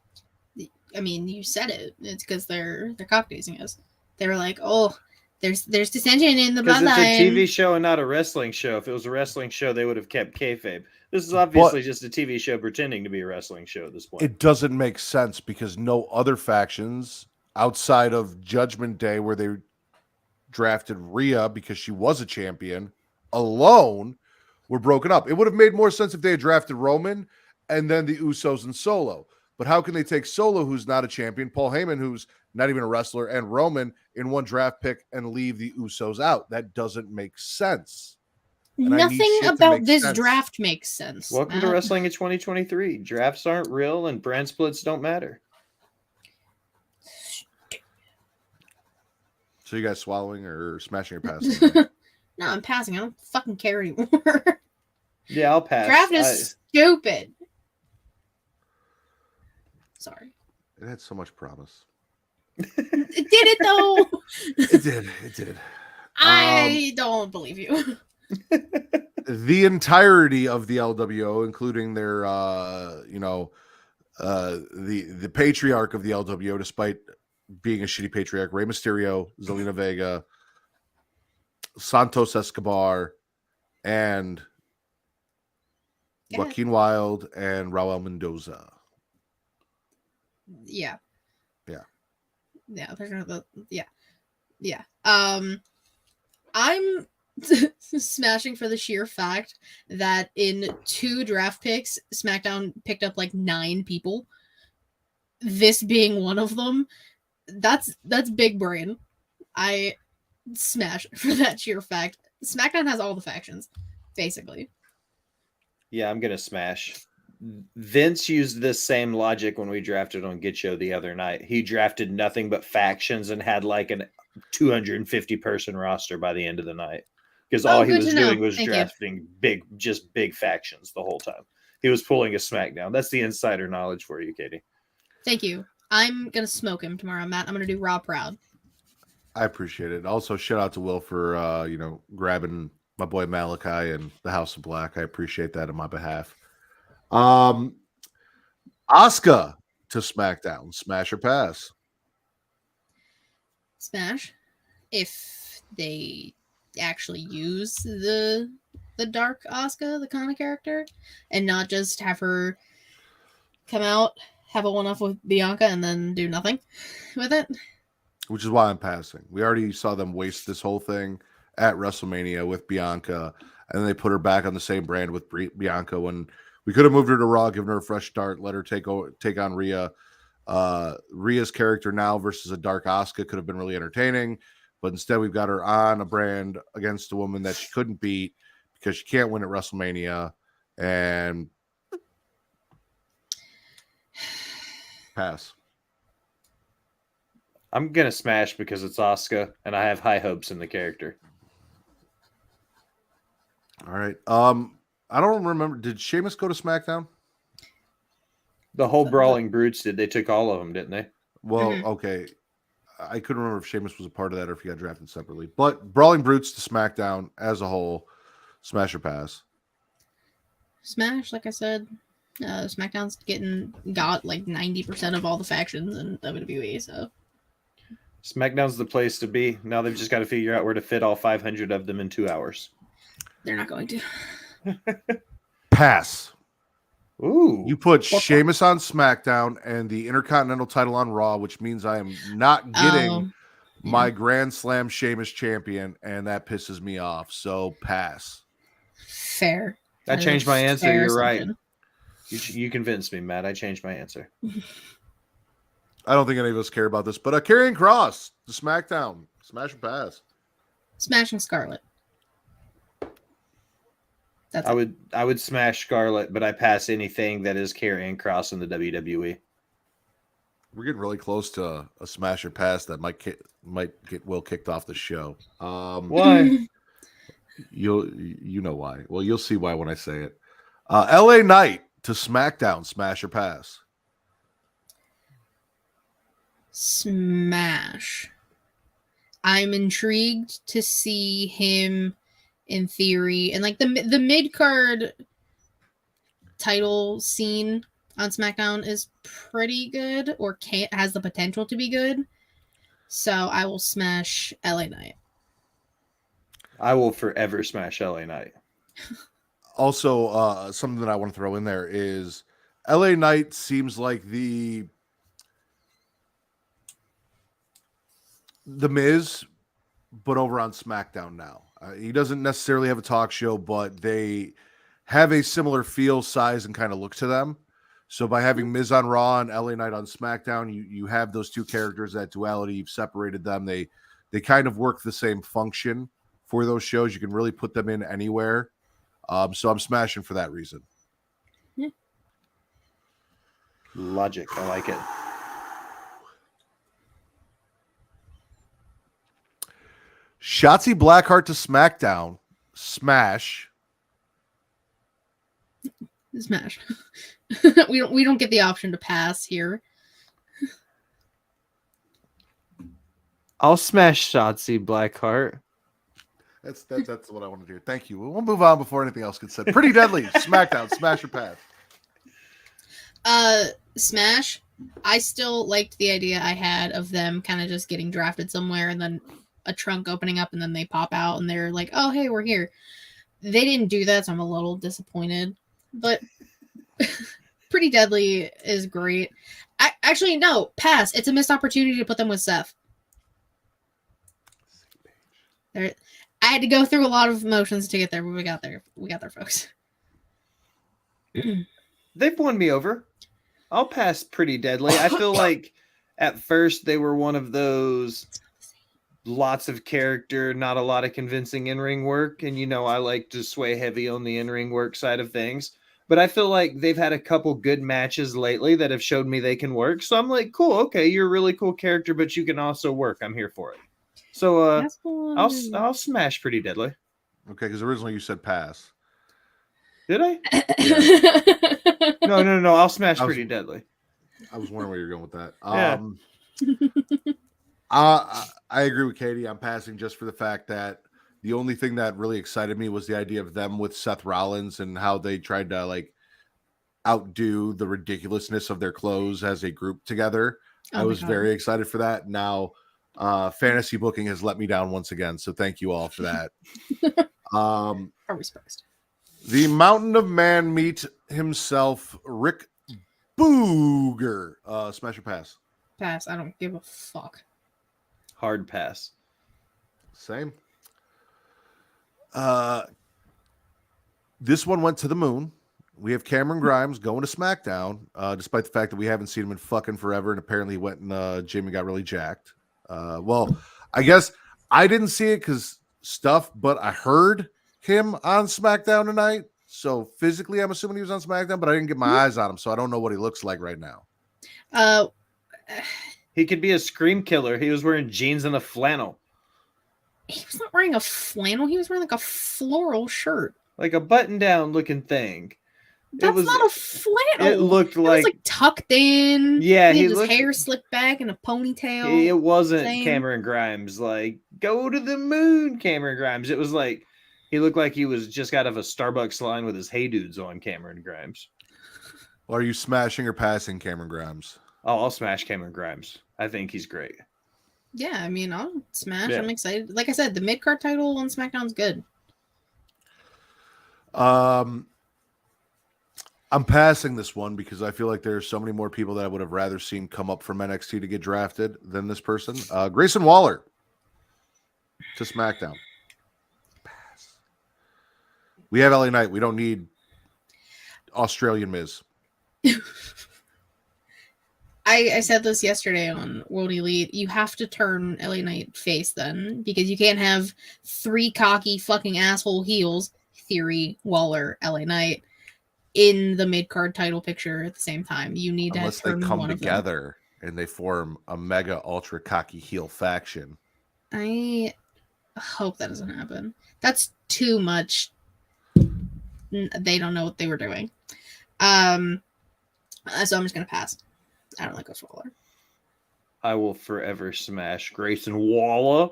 I mean, you said it. It's because they're cock teasing us. They were like, "Oh, there's dissension in the bloodline." Because it's a TV show and not a wrestling show. If it was a wrestling show, they would have kept kayfabe. This is obviously just a TV show pretending to be a wrestling show at this point. It doesn't make sense because no other factions outside of Judgment Day, where they drafted Rhea because she was a champion alone, were broken up. It would have made more sense if they had drafted Roman and then the Usos and Solo. But how can they take Solo, who's not a champion, Paul Heyman, who's not even a wrestler, and Roman in one draft pick and leave the Usos out? That doesn't make sense. Nothing about this draft makes sense. Welcome to Wrestling in 2023. Drafts aren't real and brand splits don't matter. So you guys swallowing or smashing or passing? No, I'm passing. I don't fucking care anymore. Yeah, I'll pass. Draft is stupid. Sorry. It had so much promise. It did it though. It did. I don't believe you. The entirety of the LWO, including their, the patriarch of the LWO, despite being a shitty patriarch, Rey Mysterio, Zelina Vega, Santos Escobar, and Joaquin Wilde and Raul Mendoza. Yeah. I'm smashing for the sheer fact that in 2 draft picks, SmackDown picked up like 9 people. This being one of them. That's big brain. I smash for that sheer fact. SmackDown has all the factions, basically. Yeah, I'm gonna smash. Vince used this same logic when we drafted on Get Show the other night. He drafted nothing but factions and had like an 250 person roster by the end of the night because all he good was to know. doing was Thank you. drafting big factions the whole time. He was pulling a SmackDown. That's the insider knowledge for you, Katie. Thank you. I'm gonna smoke him tomorrow, Matt. I'm gonna do Raw proud. I appreciate it. Also, shout out to Will for grabbing my boy Malachi and the House of Black. I appreciate that on my behalf. Asuka to SmackDown. Smash or pass? Smash. If they actually use the dark Asuka, the kind of character, and not just have her come out, have a one-off with Bianca, and then do nothing with it. Which is why I'm passing. We already saw them waste this whole thing at WrestleMania with Bianca, and then they put her back on the same brand with Bianca when we could have moved her to Raw, given her a fresh start, let her take on Rhea. Rhea's character now versus a dark Asuka could have been really entertaining, but instead we've got her on a brand against a woman that she couldn't beat because she can't win at WrestleMania, and pass. I'm going to smash because it's Asuka, and I have high hopes in the character. All right. I don't remember. Did Sheamus go to SmackDown? The whole Brawling Brutes did. They took all of them, didn't they? Well, okay. I couldn't remember if Sheamus was a part of that or if he got drafted separately. But Brawling Brutes to SmackDown as a whole, smash or pass? Smash, like I said. SmackDown's got like 90% of all the factions in WWE, so SmackDown's the place to be. Now they've just got to figure out where to fit all 500 of them in 2 hours. they're not going to. Pass. Ooh. You put Sheamus on SmackDown and the Intercontinental title on Raw, which means I am not getting my Grand Slam Sheamus champion, and that pisses me off. So pass. Fair. I changed my answer. Fair You're right. assumption. You convinced me, Matt. I changed my answer. I don't think any of us care about this, but Karrion Kross to SmackDown. Smash or pass? Smashing Scarlet. That's I would smash Scarlett, but I pass anything that is Karrion Kross in the WWE. We're getting really close to a smash or pass that might get Will kicked off the show. Why? You know why. Well, you'll see why when I say it. LA Knight to SmackDown. Smash or pass? Smash. I'm intrigued to see him in theory, and like the mid card title scene on SmackDown is pretty good, or has the potential to be good. So I will smash LA Knight. I will forever smash LA Knight. Also, something that I want to throw in there is LA Knight seems like the Miz, but over on SmackDown now. He doesn't necessarily have a talk show, but they have a similar feel, size, and kind of look to them. So by having Miz on Raw and LA Knight on SmackDown, you have those two characters, that duality. You've separated them. They kind of work the same function for those shows. You can really put them in anywhere. So I'm smashing for that reason. Yeah. Logic. I like it. Shotzi Blackheart to SmackDown. Smash. Smash. we don't get the option to pass here. I'll smash Shotzi Blackheart. That's what I want to do. Thank you. We'll move on before anything else gets said. Pretty Deadly. SmackDown. Smash or pass? Smash. I still liked the idea I had of them kind of just getting drafted somewhere and then a trunk opening up and then they pop out and they're like, oh, hey, we're here. They didn't do that, so I'm a little disappointed. But Pretty Deadly is great. Actually, no, pass. It's a missed opportunity to put them with Seth. I had to go through a lot of emotions to get there, but we got there. We got there, folks. They've won me over. I'll pass Pretty Deadly. I feel like at first they were one of those lots of character, not a lot of convincing in-ring work. And, I like to sway heavy on the in-ring work side of things. But I feel like they've had a couple good matches lately that have showed me they can work. So I'm like, cool, okay, you're a really cool character, but you can also work. I'm here for it. So That's cool. I'll smash Pretty Deadly. Okay, because originally you said pass. Did I? Yeah. No. I'll smash I was- Pretty Deadly. I was wondering where you're going with that. Yeah. I agree with Katie. I'm passing just for the fact that the only thing that really excited me was the idea of them with Seth Rollins and how they tried to like outdo the ridiculousness of their clothes as a group together. Oh I my was God. very excited for that. Now, fantasy booking has let me down once again. So thank you all for that. Are we surprised? The Mountain of Man meet himself, Rick Booger. Smash or pass? Pass. I don't give a fuck. Hard pass. Same. This one went to the moon. We have Cameron Grimes going to SmackDown, despite the fact that we haven't seen him in fucking forever, and apparently he went and Jamie got really jacked. Well, I guess I didn't see it because stuff, but I heard him on SmackDown tonight. So physically, I'm assuming he was on SmackDown, but I didn't get my eyes on him, so I don't know what he looks like right now. He could be a scream killer. He was wearing jeans and a flannel. He was not wearing a flannel. He was wearing like a floral shirt. Like a button-down looking thing. That's not a flannel. It looked It was like like tucked in. Yeah, he he had his looked- hair slicked back in a ponytail. it wasn't Same. Cameron Grimes. Like, go to the moon, Cameron Grimes. It was like he looked like he was just out of a Starbucks line with his Hey Dudes on. Cameron Grimes. Are you smashing or passing Cameron Grimes? Oh, I'll smash Cameron Grimes. I think he's great. Yeah, I mean, I'll smash. Yeah. I'm excited. Like I said, the mid-card title on SmackDown's good. I'm passing this one because I feel like there's so many more people that I would have rather seen come up from NXT to get drafted than this person. Grayson Waller to SmackDown. Pass. We have LA Knight. We don't need Australian Miz. I said this yesterday on World Elite. You have to turn LA Knight face then, because you can't have three cocky fucking asshole heels, Theory, Waller, LA Knight, in the mid-card title picture at the same time. You need Unless to they turn come one together and they form a mega ultra cocky heel faction. of them. I hope that doesn't happen. That's too much. They don't know what they were doing. So I'm just gonna pass. I don't like Ghost Waller. I will forever smash Grayson Waller.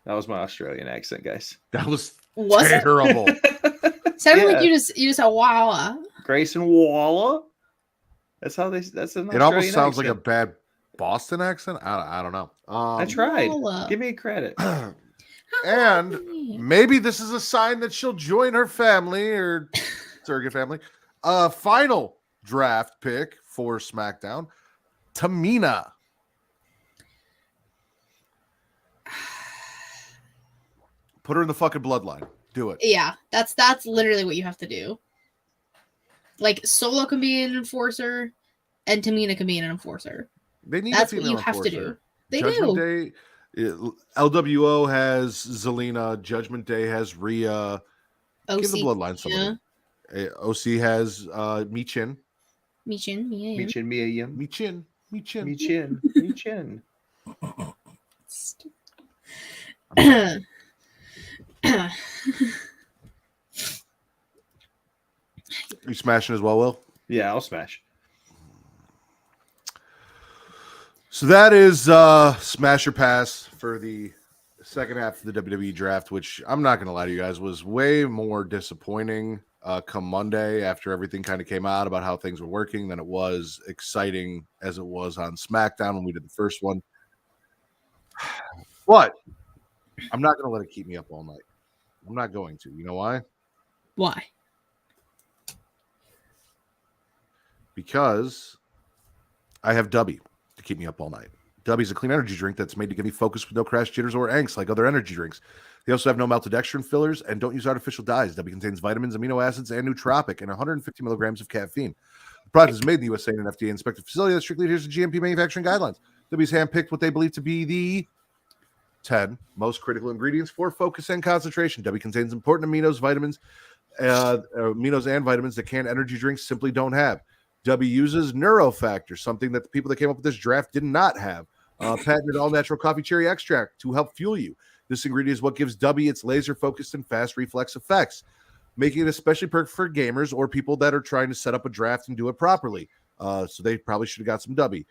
That was my Australian accent, guys. That was Was it? terrible. Sounded Yeah. like you just said wow. Grayson Waller. That's how they. That's an It almost Australian sounds like a accent. bad Boston accent. I don't know. I tried. Waller. Give me credit. And maybe this is a sign that she'll join her family or surrogate family. Final draft pick for SmackDown, Tamina. Put her in the fucking bloodline. Do it. Yeah, that's literally what you have to do. Like Solo can be an enforcer, and Tamina can be an enforcer. They need That's a what female you have to do. enforcer. They Judgment do. Day, LWO has Zelina. Judgment Day has Rhea. Give the OC, bloodline somebody. OC has Michin. Michin, yeah. Michin, Michin, Michin. Michin. Michin, Michin. You smashing as well, Will? Yeah, I'll smash. So that is Smash or Pass for the second half of the WWE draft, which I'm not going to lie to you guys was way more disappointing come Monday after everything kind of came out about how things were working than it was exciting as it was on SmackDown when we did the first one. But I'm not going to let it keep me up all night. I'm not going to. You know why? Why? Because I have DUBBY to keep me up all night. DUBBY is a clean energy drink that's made to give me focus with no crash, jitters, or angst like other energy drinks. They also have no maltodextrin fillers and don't use artificial dyes. DUBBY contains vitamins, amino acids, and nootropic, and 150 milligrams of caffeine. The product is made in the USA in an FDA-inspected facility that strictly adheres to GMP manufacturing guidelines. DUBBY's handpicked what they believe to be the 10 most critical ingredients for focus and concentration. DUBBY contains important aminos, vitamins, aminos and vitamins that canned energy drinks simply don't have. DUBBY uses Neurofactor, something that the people that came up with this draft did not have. Patented all-natural coffee cherry extract to help fuel you. This ingredient is what gives DUBBY its laser-focused and fast reflex effects, making it especially perfect for gamers or people that are trying to set up a draft and do it properly. So they probably should have got some DUBBY.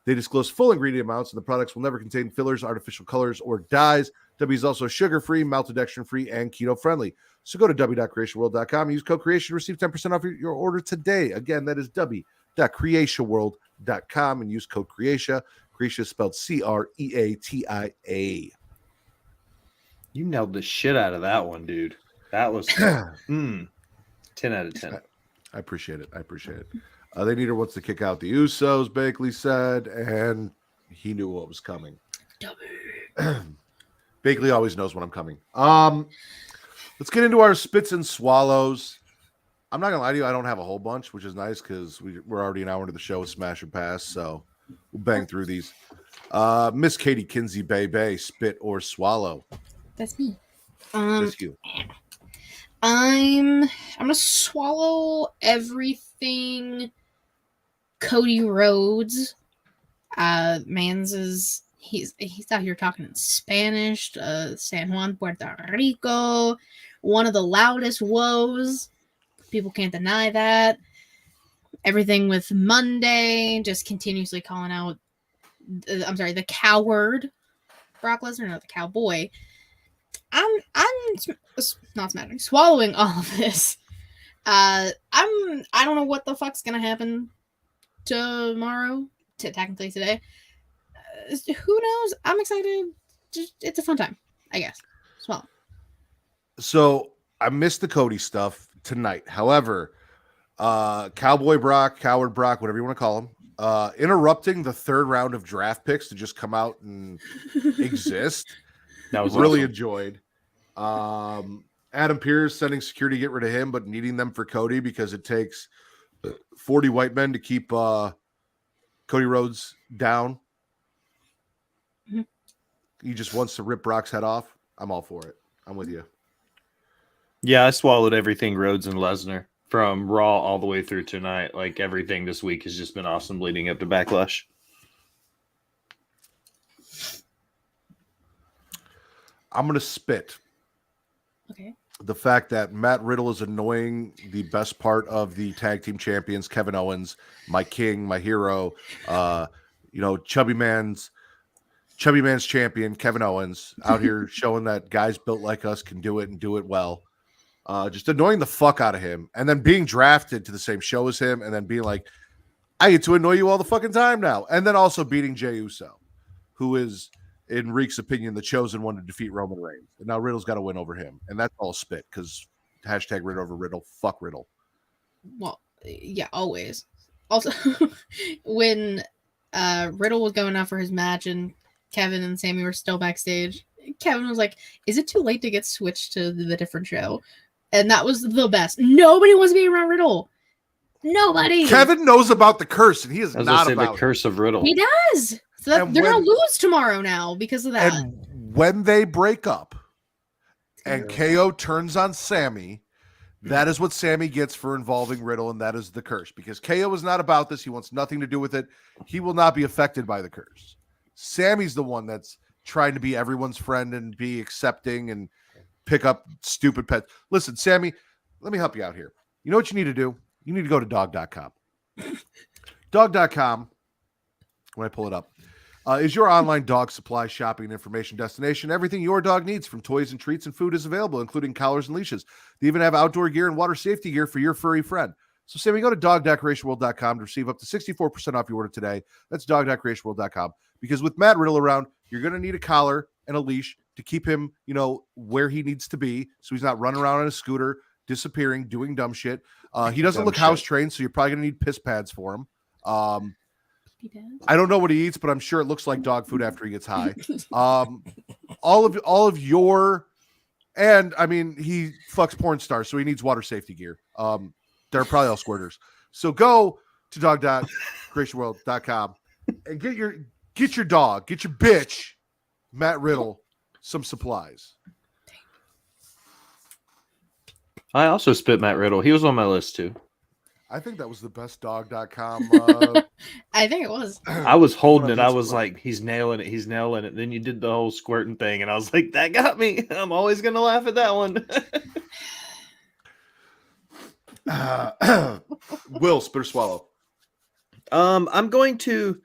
They disclose full ingredient amounts, and the products will never contain fillers, artificial colors, or dyes. DUBBY is also sugar-free, maltodextrin-free, and keto-friendly. So go to dubby.creationworld.com and use code CREATION to receive 10% off your order today. Again, that is dubby.creationworld.com and use code CREATIA. Creatia is spelled CREATIA. You nailed the shit out of that one, dude. That was 10 out of 10. I appreciate it. They need her wants to kick out the Usos, Bakley said, and he knew what was coming. Bakley always knows when I'm coming. Let's get into our spits and swallows. I'm not gonna lie to you, I don't have a whole bunch, which is nice because we're already an hour into the show with Smash or Pass, so we'll bang through these. Miss Katie Kinzy Bay, spit or swallow. That's me. That's you. I'm gonna swallow everything Cody Rhodes. He's out here talking in Spanish, San Juan, Puerto Rico, one of the loudest woes. People can't deny that. Everything with Monday, just continuously calling out the coward Brock Lesnar, not the cowboy. I'm not smattering, swallowing all of this. I don't know what the fuck's gonna happen tomorrow. Technically today. Who knows? I'm excited. It's a fun time, I guess. Swallow. So I missed the Cody stuff tonight. However, Cowboy Brock, Coward Brock, whatever you want to call him, interrupting the third round of draft picks to just come out and exist. That was really awesome. Enjoyed. Adam Pearce sending security to get rid of him, but needing them for Cody because it takes 40 white men to keep Cody Rhodes down. Mm-hmm. He just wants to rip Brock's head off. I'm all for it. I'm with you. Yeah, I swallowed everything Rhodes and Lesnar from Raw all the way through tonight. Like everything this week has just been awesome leading up to Backlash. I'm going to spit. Okay. The fact that Matt Riddle is annoying the best part of the tag team champions, Kevin Owens, my king, my hero, Chubby Man's champion, Kevin Owens, out here showing that guys built like us can do it and do it well. Just annoying the fuck out of him, and then being drafted to the same show as him, and then being like, I get to annoy you all the fucking time now. And then also beating Jey Uso, who is, in Reek's opinion, the chosen one to defeat Roman Reigns. And now Riddle's got to win over him. And that's all spit, because hashtag Riddle over Riddle. Fuck Riddle. Well, yeah, always. Also, when Riddle was going out for his match and Kevin and Sammy were still backstage, Kevin was like, is it too late to get switched to the different show? And that was the best. Nobody wants to be around Riddle. Nobody. Kevin knows about the curse, and he is not about the curse of Riddle. He does. So they're going to lose tomorrow now because of that. And when they break up and KO turns on Sammy, that is what Sammy gets for involving Riddle, and that is the curse. Because KO is not about this. He wants nothing to do with it. He will not be affected by the curse. Sammy's the one that's trying to be everyone's friend and be accepting and pick up stupid pets. Listen, Sammy, let me help you out here. You know what you need to do? You need to go to dog.com. Dog.com, when I pull it up, is your online dog supply shopping and information destination. Everything your dog needs, from toys and treats and food, is available, including collars and leashes. They even have outdoor gear and water safety gear for your furry friend. So, Sammy, go to dog.creationworld.com to receive up to 64% off your order today. That's dog.creationworld.com. Because with Matt Riddle around, you're going to need a collar and a leash to keep him, where he needs to be, so he's not running around on a scooter, disappearing, doing dumb shit. He doesn't look house trained, so you're probably going to need piss pads for him. I don't know what he eats, but I'm sure it looks like dog food after he gets high. All of your, and I mean, he fucks porn stars, so he needs water safety gear. They're probably all squirters. So go to dog.creationworld.com and get your dog, get your bitch, Matt Riddle, some supplies. I also spit Matt Riddle. He was on my list too. I think that was the best dog.com. I think it was. I was holding it. I Whatever was it's like, he's nailing it. He's nailing it. Then you did the whole squirting thing, and I was like, that got me. I'm always gonna laugh at that one. Will, spit or swallow? I'm going to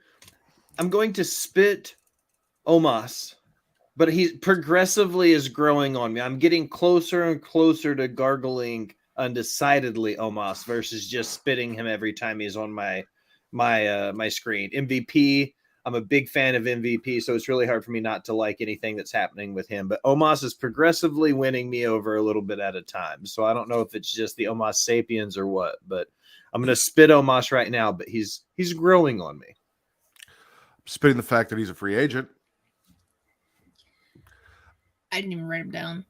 spit Omos, but he progressively is growing on me. I'm getting closer and closer to gargling undecidedly Omos versus just spitting him every time he's on my screen. MVP. I'm a big fan of MVP, so it's really hard for me not to like anything that's happening with him. But Omos is progressively winning me over a little bit at a time. So I don't know if it's just the Omos sapiens or what, but I'm going to spit Omos right now, but he's growing on me. Spitting the fact that he's a free agent. I didn't even write him down.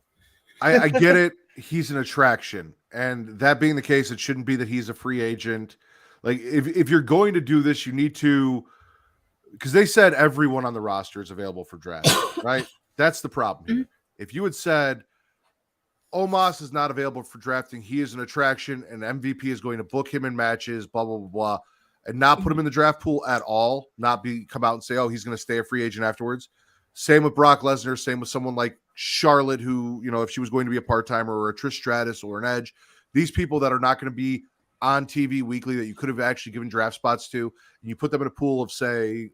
I get it. He's an attraction. And that being the case, it shouldn't be that he's a free agent. Like, if you're going to do this, you need to, because they said everyone on the roster is available for draft, right? That's the problem here. If you had said Omos is not available for drafting, he is an attraction, and MVP is going to book him in matches, blah, blah, blah, blah, and not put him in the draft pool at all, come out and say, oh, he's going to stay a free agent afterwards. Same with Brock Lesnar, same with someone like Charlotte, who, if she was going to be a part-timer, or a Trish Stratus or an Edge, these people that are not going to be on TV weekly that you could have actually given draft spots to, and you put them in a pool of, say,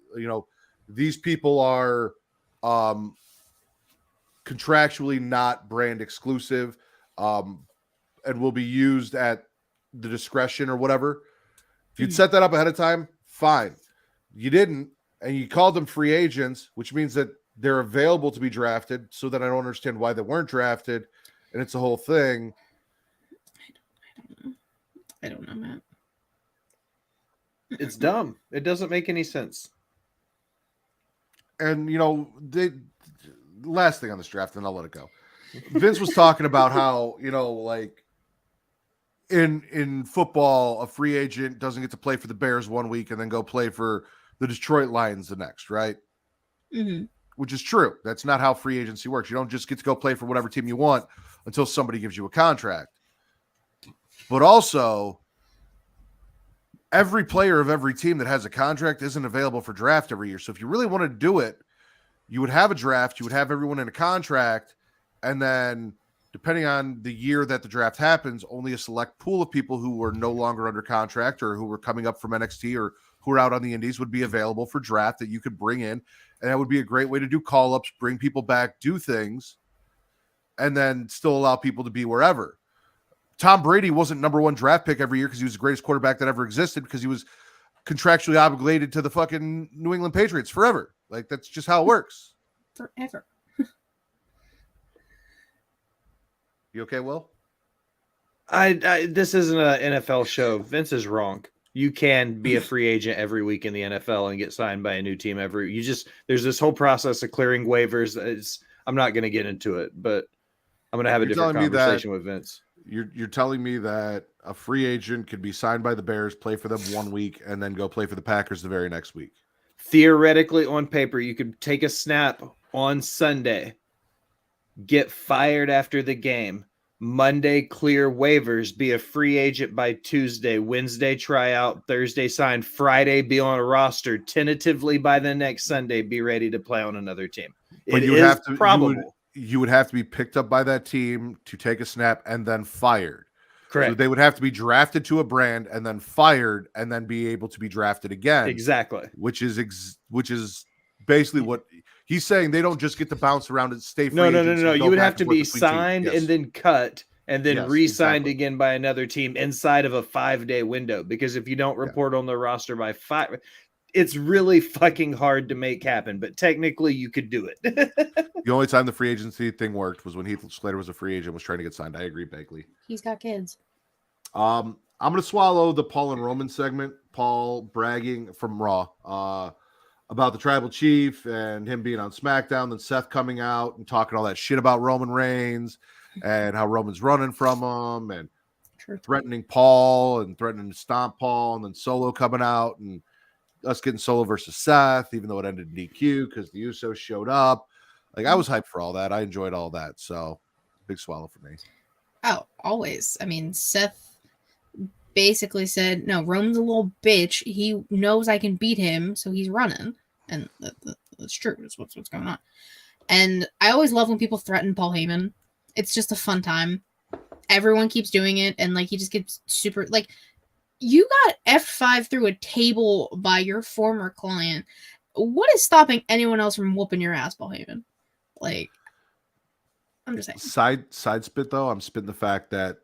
these people are contractually not brand exclusive and will be used at the discretion or whatever. If you'd set that up ahead of time, fine. You didn't, and you called them free agents, which means that they're available to be drafted, so that I don't understand why they weren't drafted, and it's a whole thing. I don't know, Matt. It's dumb. It doesn't make any sense. And, last thing on this draft, and I'll let it go. Vince was talking about how, like in football, a free agent doesn't get to play for the Bears one week and then go play for the Detroit Lions the next, right? Mm-hmm. Which is true. That's not how free agency works. You don't just get to go play for whatever team you want until somebody gives you a contract. But also, every player of every team that has a contract isn't available for draft every year. So if you really want to do it, you would have a draft, you would have everyone in a contract, and then depending on the year that the draft happens, only a select pool of people who were no longer under contract or who were coming up from NXT or who are out on the indies would be available for draft that you could bring in. And that would be a great way to do call-ups, bring people back, do things, and then still allow people to be wherever. Tom Brady wasn't number one draft pick every year because he was the greatest quarterback that ever existed, because he was contractually obligated to the fucking New England Patriots forever. Like, that's just how it works. Forever. You okay, Will? This isn't an NFL show. Vince is wrong. You can be a free agent every week in the NFL and get signed by a new team there's this whole process of clearing waivers. I'm not going to get into it, but I'm going to have a different conversation with Vince. You're telling me that a free agent could be signed by the Bears, play for them 1 week, and then go play for the Packers the very next week? Theoretically, on paper, you could take a snap on Sunday, get fired after the game, Monday clear waivers, be a free agent by Tuesday, Wednesday try out, Thursday sign, Friday be on a roster, tentatively by the next Sunday be ready to play on another team. But it is probable. You would have to be picked up by that team to take a snap and then fired. Correct. So they would have to be drafted to a brand and then fired and then be able to be drafted again. Exactly. Which is basically what he's saying. They don't just get to bounce around and stay free. No. You would have to be signed and then cut and then re-signed again by another team inside of a 5-day window. Because if you don't report on the roster by 5, it's really fucking hard to make happen. But technically, you could do it. The only time the free agency thing worked was when Heath Slater was a free agent, was trying to get signed. I agree, Bagley. He's got kids. I'm going to swallow the Paul and Roman segment. Paul bragging from Raw about the Tribal Chief and him being on SmackDown, then Seth coming out and talking all that shit about Roman Reigns and how Roman's running from him and threatening Paul and threatening to stomp Paul, and then Solo coming out and us getting Solo versus Seth, even though it ended in DQ because the Usos showed up. Like, I was hyped for all that. I enjoyed all that. So, big swallow for me. Oh, always. I mean, Seth basically said, no, Roman's a little bitch. He knows I can beat him, so he's running. And that's true. That's what's going on. And I always love when people threaten Paul Heyman. It's just a fun time. Everyone keeps doing it, and like he just gets super like you got F5 through a table by your former client. What is stopping anyone else from whooping your ass, Paul Heyman? Like, I'm just saying. Side spit though, I'm spitting the fact that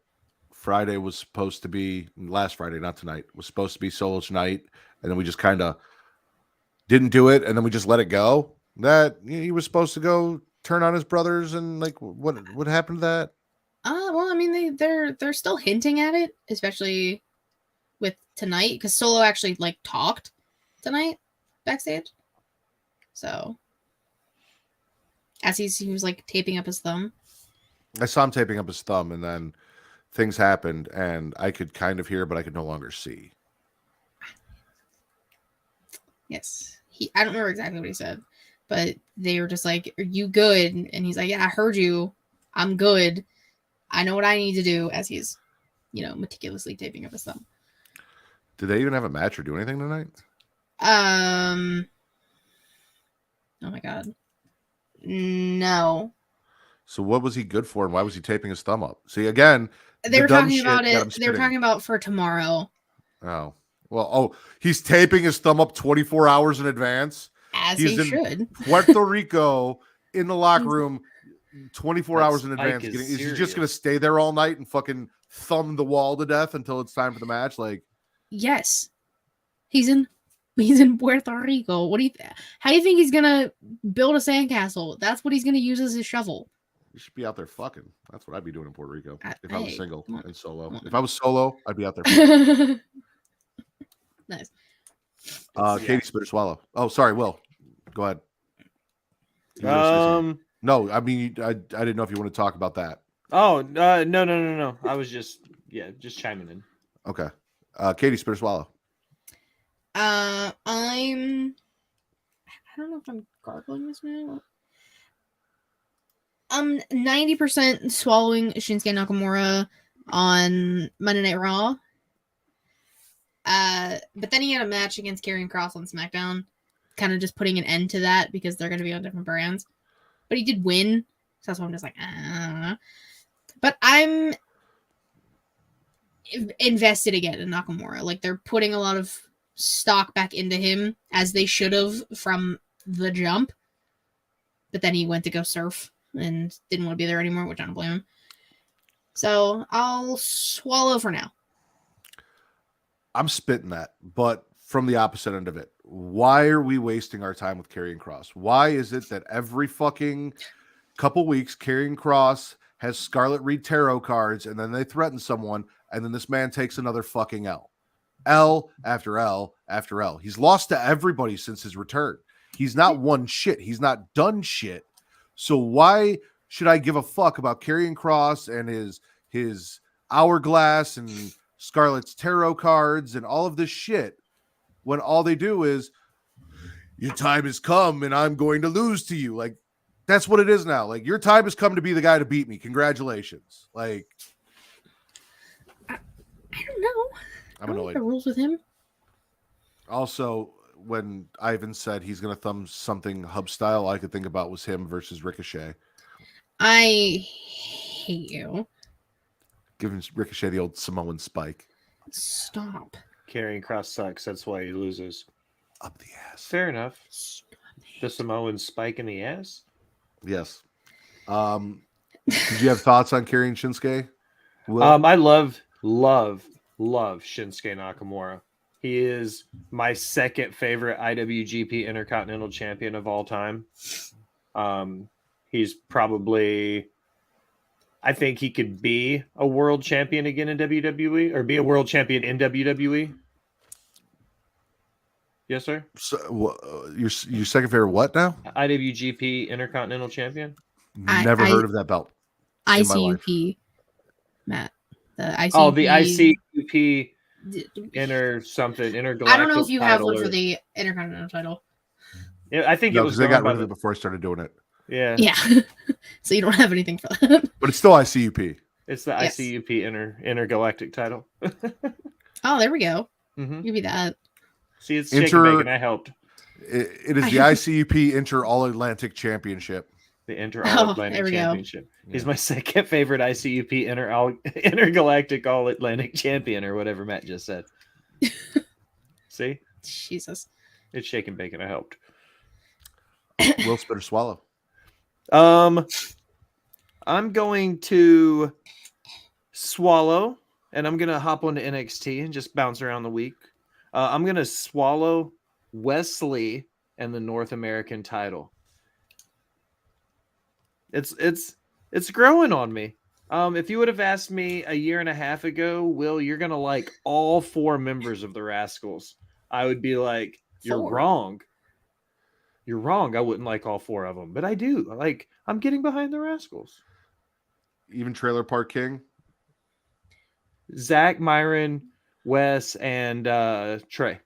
Friday was supposed to be last Friday, not tonight, was supposed to be Solo's night, and then we just kind of didn't do it, and then we just let it go. That he was supposed to go turn on his brothers, and like what happened to that? Well, I mean they're still hinting at it, especially with tonight, because Solo actually like talked tonight backstage. So as he was like taping up his thumb. I saw him taping up his thumb, and then things happened, and I could kind of hear, but I could no longer see. Yes. I don't remember exactly what he said, but they were just like, "Are you good?" And he's like, "Yeah, I heard you. I'm good. I know what I need to do," as he's, meticulously taping up his thumb. Did they even have a match or do anything tonight? Oh my god. No. So what was he good for, and why was he taping his thumb up? See, again, They were talking about it. They were talking about for tomorrow. Oh. Well, he's taping his thumb up 24 hours in advance. As he should. Puerto Rico in the locker room 24 hours in advance. Is he just going to stay there all night and fucking thumb the wall to death until it's time for the match? Like, yes. He's in Puerto Rico. How do you think he's going to build a sandcastle? That's what he's going to use as his shovel. You should be out there fucking. That's what I'd be doing in Puerto Rico if I was single and solo. On. If I was solo, I'd be out there. Nice. Katie, spit or swallow. Oh, sorry, Will. Go ahead. No, I mean, I didn't know if you want to talk about that. Oh, no. I was just chiming in. Okay. Katie, spit or swallow. I don't know if I'm gargling this now. I'm 90% swallowing Shinsuke Nakamura on Monday Night Raw. But then he had a match against Karrion Kross on SmackDown, kind of just putting an end to that because they're going to be on different brands. But he did win, so that's why I'm just like, But I'm invested again in Nakamura. Like, they're putting a lot of stock back into him, as they should have from the jump. But then he went to go surf and didn't want to be there anymore, which I don't blame him. So I'll swallow for now. I'm spitting that, but from the opposite end of it. Why are we wasting our time with Karrion Kross? Why is it that every fucking couple weeks Karrion Kross has Scarlet Reed tarot cards, and then they threaten someone, and then this man takes another fucking L? L after L after L. He's lost to everybody since his return. He's not won shit. He's not done shit. So why should I give a fuck about Karrion Kross and his hourglass and Scarlett's tarot cards and all of this shit when all they do is, your time has come and I'm going to lose to you? Like, that's what it is now. Like, your time has come to be the guy to beat me. Congratulations. Like, I don't know. I'm annoyed. The rules with him. Also, when Ivan said he's going to thumb something hub style, all I could think about was him versus Ricochet. I hate you. Giving Ricochet the old Samoan spike. Stop. Karrion Kross sucks. That's why he loses. Up the ass. Fair enough. The Samoan spike in the ass? Yes. Did you have thoughts on Karrion Shinsuke? Will? I love Shinsuke Nakamura. He is my second favorite IWGP Intercontinental Champion of all time. He's probably, I think he could be a world champion again in WWE, or be a world champion in WWE. Yes, sir. So, your second favorite what now? IWGP Intercontinental Champion. Never heard of that belt. ICUP, Matt. The ICUP. Oh, the ICUP intergalactic. I don't know if you have one for the Intercontinental title. Yeah, I think it was. They got rid of it before I started doing it. Yeah. Yeah. So you don't have anything for that. But it's still ICUP. It's the Yes. ICUP intergalactic title. Oh, there we go. Mm-hmm. Give me that. See, it's shaking bacon. I helped. It is the ICUP Inter All Atlantic Championship. The Inter All Atlantic there we go. Championship. He's my second favorite ICUP intergalactic All Atlantic champion, or whatever Matt just said. See? Jesus. It's shaking bacon. I helped. Will spit or swallow? I'm going to swallow, and I'm going to hop onto NXT and just bounce around the week. I'm going to swallow Wesley and the North American title. It's growing on me. If you would have asked me a year and a half ago, Will, you're going to like all 4 members of the Rascals, I would be like, you're 4? wrong. You're wrong. I wouldn't like all 4 of them, but I do. Like, I'm getting behind the Rascals. Even Trailer Park King? Zach, Myron, Wes, and Trey.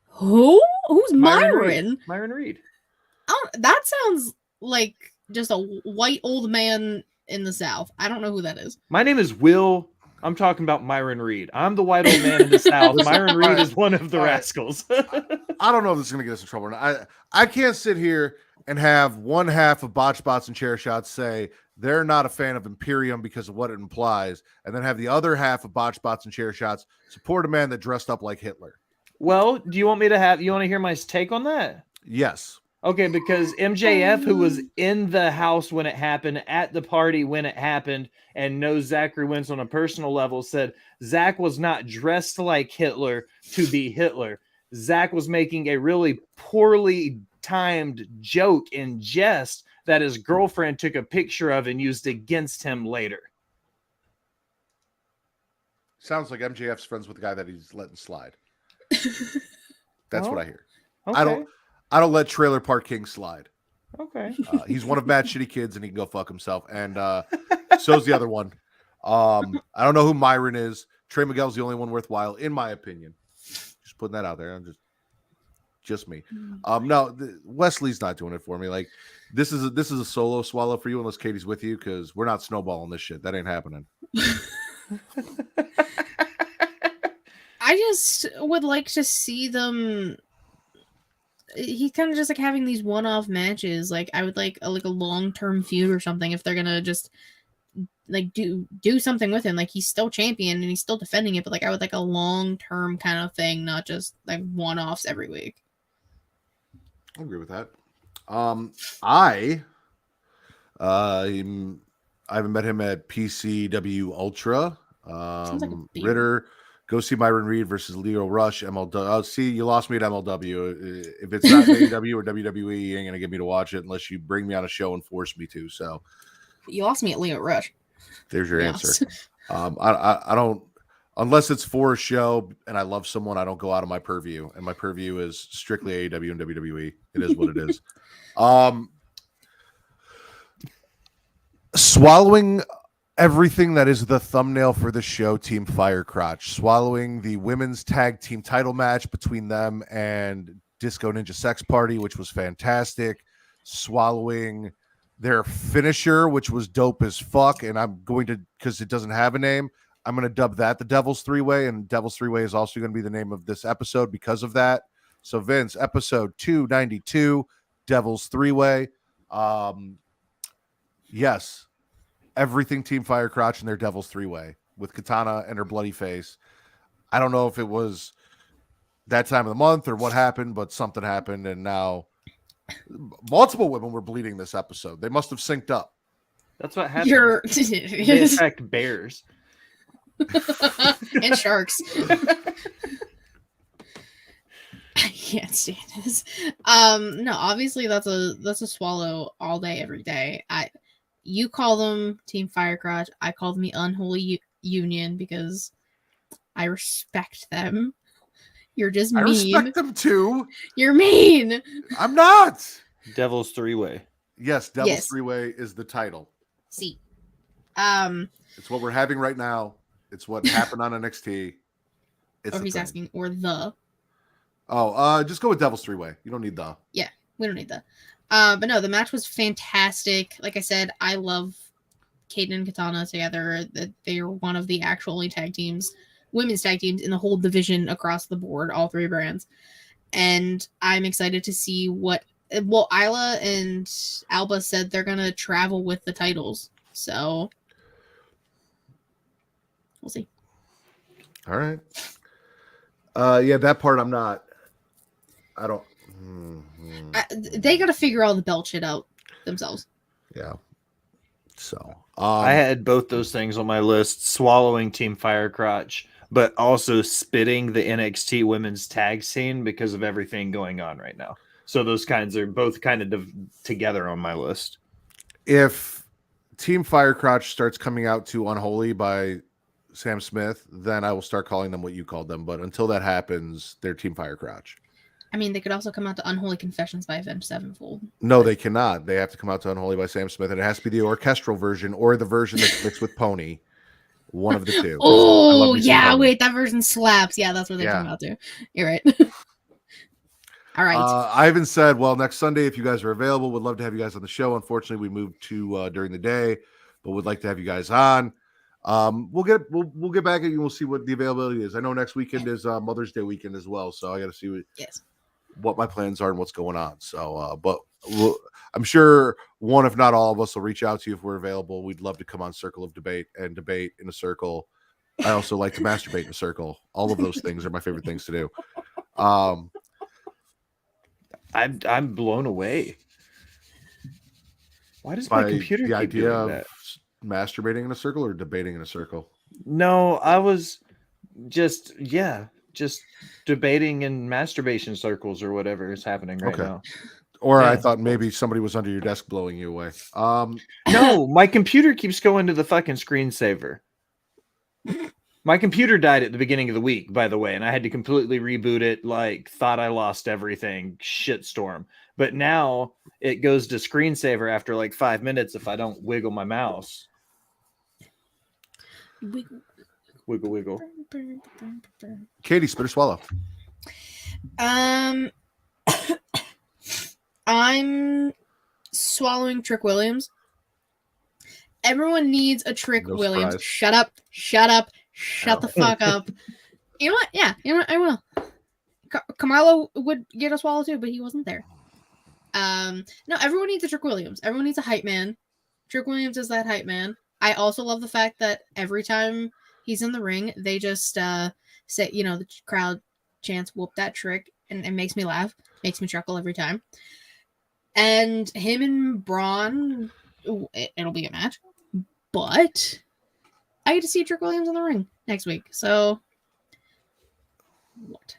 Who? Who's Myron Myron? Reed. Myron Reed. Oh, that sounds like just a white old man in the South. I don't know who that is. My name is Will. I'm talking about Myron Reed. I'm the white old man in the South. Myron Reed is one of the Rascals. I don't know if this is going to get us in trouble. I can't sit here and have one half of Botch Bots and Chair Shots say they're not a fan of Imperium because of what it implies, and then have the other half of Botch Bots and Chair Shots support a man that dressed up like Hitler. Well, do you want to hear my take on that? Yes. Okay, because MJF, who was in the house when it happened, at the party when it happened, and knows Zachary Wentz on a personal level, said Zach was not dressed like Hitler to be Hitler. Zach was making a really poorly timed joke in jest that his girlfriend took a picture of and used against him later. Sounds like MJF's friends with the guy that he's letting slide. That's what I hear. Okay. I don't let Trailer Park King slide. Okay. He's one of Matt's shitty kids, and he can go fuck himself. And so's the other one. I don't know who Myron is. Trey Miguel's the only one worthwhile, in my opinion. Just putting that out there. I'm just me. No, Wesley's not doing it for me. Like, this is a solo swallow for you, unless Katie's with you, because we're not snowballing this shit. That ain't happening. I just would like to see them. He's kind of just like having these one-off matches. Like, I would like a long-term feud or something if they're gonna just like do something with him. Like, he's still champion and he's still defending it, but like I would like a long-term kind of thing, not just like one-offs every week. I agree with that. I haven't met him at PCW Ultra. Sounds like a beer. Ritter, go see Myron Reed versus Leo Rush. MLW. Oh, see, you lost me at MLW. If it's not AEW or WWE, you ain't gonna get me to watch it unless you bring me on a show and force me to. So You lost me at Leo Rush. there's your Yes. answer. I don't, unless it's for a show and I love someone, I don't go out of my purview, and my purview is strictly AEW and WWE. It is what it is. Swallowing everything that is the thumbnail for the show, Team Firecrotch. Swallowing the women's tag team title match between them and Disco Ninja Sex Party, which was fantastic. Swallowing their finisher, which was dope as fuck. And I'm going to, because it doesn't have a name, I'm going to dub that the Devil's Three-Way. And Devil's Three-Way is also going to be the name of this episode because of that. So Vince, episode 292, Devil's Three-Way. Yes, everything Team Firecrotch and their Devil's Three-Way with Katana and her bloody face. I don't know if it was that time of the month or what happened, but something happened, and now multiple women were bleeding this episode. They must have synced up. That's what happened. They attacked bears. And sharks. I can't stand this. No, obviously that's a swallow all day, every day. You call them Team Firecrotch. I call them the Unholy Union because I respect them. You're just mean. I respect them too. You're mean. I'm not. Devil's Three-Way. Yes, Devil's Three-Way is the title. See. It's what we're having right now. It's what happened on NXT. It's or he's asking, or the. Oh, just go with Devil's Three-Way. You don't need the. Yeah, we don't need that. But no, the match was fantastic. Like I said, I love Kaden and Katana together. That they are one of the actual only women's tag teams in the whole division across the board, all 3 brands. And I'm excited to see what. Well, Isla and Alba said they're gonna travel with the titles, so we'll see. All right. Yeah, that part I'm not. I don't. They got to figure all the belt shit out themselves. Yeah. So I had both those things on my list: swallowing Team Firecrotch, but also spitting the NXT women's tag scene because of everything going on right now. So those kinds are both kind of together on my list. If Team Firecrotch starts coming out to Unholy by Sam Smith, then I will start calling them what you called them. But until that happens, they're Team Firecrotch. I mean, they could also come out to Unholy Confessions by Avenged Sevenfold. No, they cannot. They have to come out to Unholy by Sam Smith, and it has to be the orchestral version or the version that's mixed with Pony. One of the two. Oh, yeah. Wait, that version slaps. Yeah, that's what they come out to. You're right. All right. Ivan said, well, next Sunday, if you guys are available, would love to have you guys on the show. Unfortunately, we moved to during the day, but would like to have you guys on. We'll get back at you. We'll see what the availability is. I know next weekend is Mother's Day weekend as well, so I got to see what my plans are and what's going on. So, but I'm sure one, if not all of us, will reach out to you if we're available. We'd love to come on Circle of Debate and debate in a circle. I also like to masturbate in a circle. All of those things are my favorite things to do. I'm blown away. Why does my computer the keep idea doing of that? masturbating in a circle or debating in a circle? No, I was just debating in masturbation circles or whatever is happening right now. Or I thought maybe somebody was under your desk blowing you away. No, my computer keeps going to the fucking screensaver. My computer died at the beginning of the week, by the way, and I had to completely reboot it, like, thought I lost everything, shitstorm. But now it goes to screensaver after like 5 minutes if I don't wiggle my mouse. Wiggle, wiggle. Katie, spit or swallow? I'm swallowing Trick Williams. Everyone needs a Trick Williams. Surprise. Shut up. Shut the fuck up. You know what? Yeah, you know what? I will. Carmelo would get a swallow too, but he wasn't there. No, everyone needs a Trick Williams. Everyone needs a hype man. Trick Williams is that hype man. I also love the fact that every time he's in the ring, they just say, the crowd chants "whoop that trick," and it makes me laugh, makes me chuckle every time. And him and Braun, it'll be a match, but I get to see Trick Williams in the ring next week. So, what?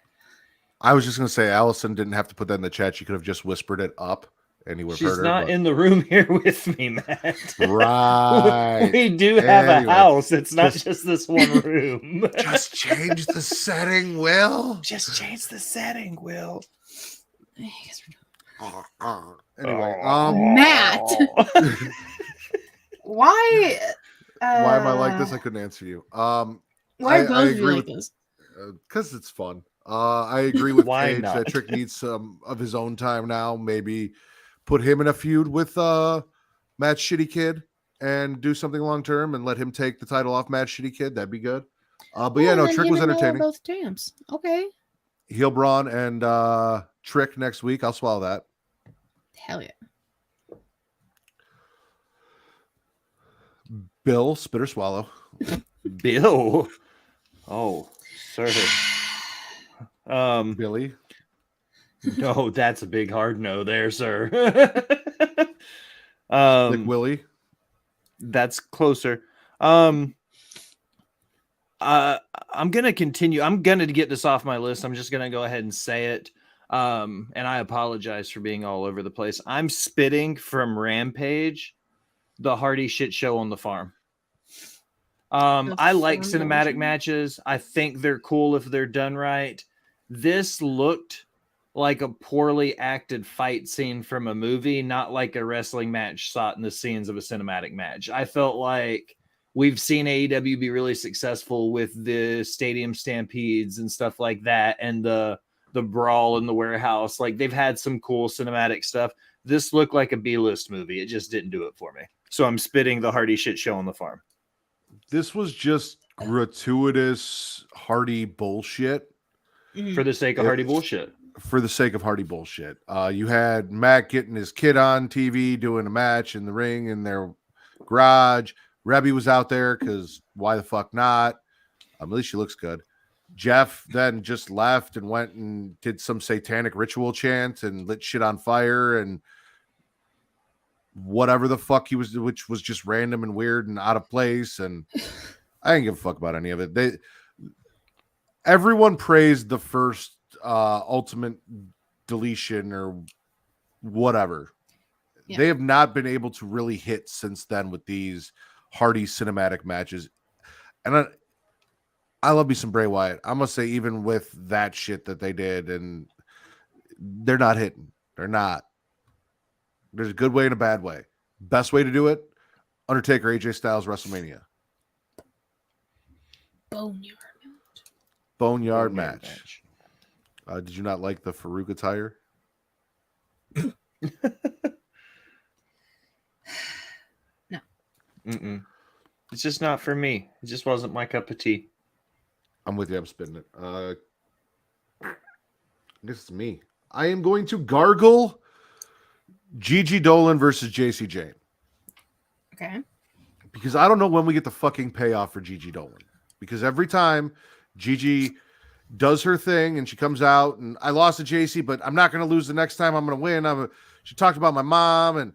I was just going to say, Allison didn't have to put that in the chat. She could have just whispered it up, and you would have heard her. She's not in the room here with me, Matt. Right. We do have a house. It's not just this one room. Just change the setting, Will. Just change the setting, Will. Anyway, Matt. Why? Why am I like this? I couldn't answer you. Why are both of you like this? Because it's fun. I agree with Why Paige not? that Trick needs some of his own time now. Maybe put him in a feud with Matt Shitty Kid and do something long term and let him take the title off Matt Shitty Kid. That'd be good. But yeah, no, Trick was entertaining. Both champs. Okay. Heel Braun and Trick next week. I'll swallow that. Hell yeah. Bill, spit or swallow? Bill. Oh, sir. Billy. No, that's a big hard no there, sir. Like Willie. That's closer. I'm gonna continue. I'm gonna get this off my list. I'm just gonna go ahead and say it. And I apologize for being all over the place. I'm spitting from Rampage, the Hardy shit show on the farm. I like cinematic matches. I think they're cool if they're done right. This looked like a poorly acted fight scene from a movie, not like a wrestling match shot in the scenes of a cinematic match. I felt like we've seen AEW be really successful with the stadium stampedes and stuff like that, and the brawl in the warehouse. Like, they've had some cool cinematic stuff. This looked like a B-list movie. It just didn't do it for me. So I'm spitting the Hardy shit show on the farm. This was just gratuitous Hardy bullshit For the sake of Hardy bullshit. for the sake of Hardy bullshit. You had Matt getting his kid on TV doing a match in the ring in their garage. Rebby was out there because why the fuck not? At least she looks good. Jeff then just left and went and did some satanic ritual chant and lit shit on fire and whatever the fuck he was, which was just random and weird and out of place. And I didn't give a fuck about any of it. Everyone praised the first ultimate deletion or whatever. Yeah. They have not been able to really hit since then with these Hardy cinematic matches. And I love me some Bray Wyatt. I must say, even with that shit that they did, and they're not hitting. They're not. There's a good way and a bad way. Best way to do it, Undertaker, AJ Styles, WrestleMania. Boneyard match. Did you not like the Farouk attire? No. Mm-mm. It's just not for me. It just wasn't my cup of tea. I'm with you. I'm spitting it. I guess it's me. I am going to gargle Gigi Dolan versus JC Jane. Okay. Because I don't know when we get the fucking payoff for Gigi Dolan. Because every time Gigi does her thing and she comes out and I lost to JC, but I'm not going to lose the next time. I'm going to win. She talked about my mom and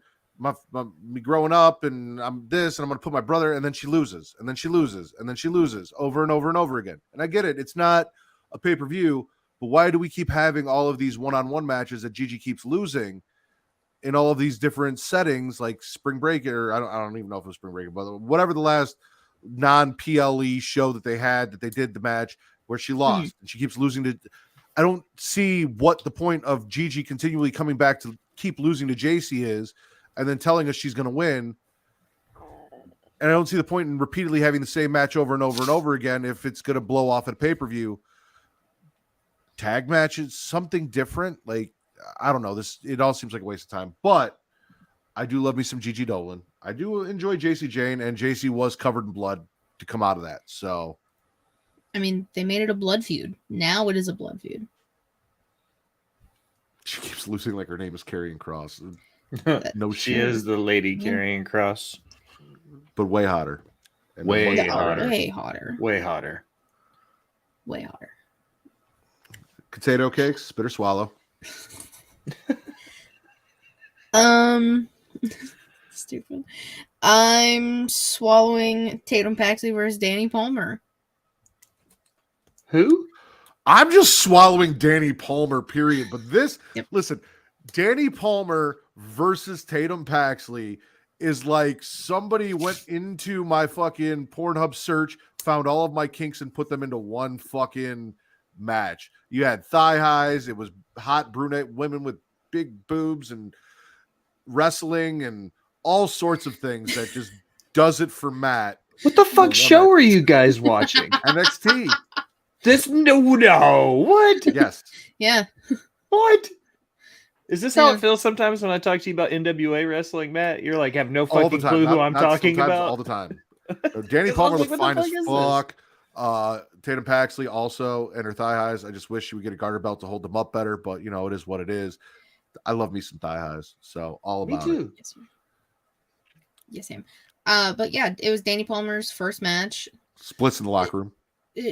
me growing up and I'm this and I'm going to put my brother, and then she loses and then she loses and then she loses over and over and over again. And I get it. It's not a pay-per-view, but why do we keep having all of these one-on-one matches that Gigi keeps losing in all of these different settings, like Spring Break, or I don't even know if it was Spring Break, but whatever the last non-PLE show that they had, that they did the match where she lost and she keeps losing to. I don't see what the point of Gigi continually coming back to keep losing to JC is, and then telling us she's going to win. And I don't see the point in repeatedly having the same match over and over and over again if it's going to blow off at a pay-per-view. Tag matches, something different. Like, I don't know. It all seems like a waste of time. But I do love me some Gigi Dolan. I do enjoy JC Jane, and JC was covered in blood to come out of that. So, I mean, they made it a blood feud. Now it is a blood feud. she keeps losing like her name is Karrion Kross. No, She is the lady carrying cross. but way hotter. And Way much hotter. Way hotter. Way hotter. Way hotter. Potato cakes, spit or swallow. Stupid. I'm swallowing Tatum Paxley versus Danny Palmer. Who? I'm just swallowing Danny Palmer, period. But this, Yep. listen, Danny Palmer versus Tatum Paxley is like somebody went into my fucking Pornhub search, found all of my kinks, and put them into one fucking match. You had thigh highs. It was hot brunette women with big boobs and wrestling and all sorts of things that just does it for Matt. What the fuck show are you guys watching? NXT. No. What? Yes. Yeah. What? Is this how Yeah. it feels sometimes when I talk to you about NWA wrestling, Matt? You're like, have no All the fucking time. clue who Not- I'm not talking sometimes, about? all the time. Danny I Palmer was looked like, what fine the as fuck is fuck. Tatum Paxley also, and her thigh highs. I just wish she would get a garter belt to hold them up better, but it is what it is. I love me some thigh highs, so all Me about too. Yes, ma'am. Yes, ma'am. But yeah, it was Danny Palmer's first match. it. Splits in the locker room.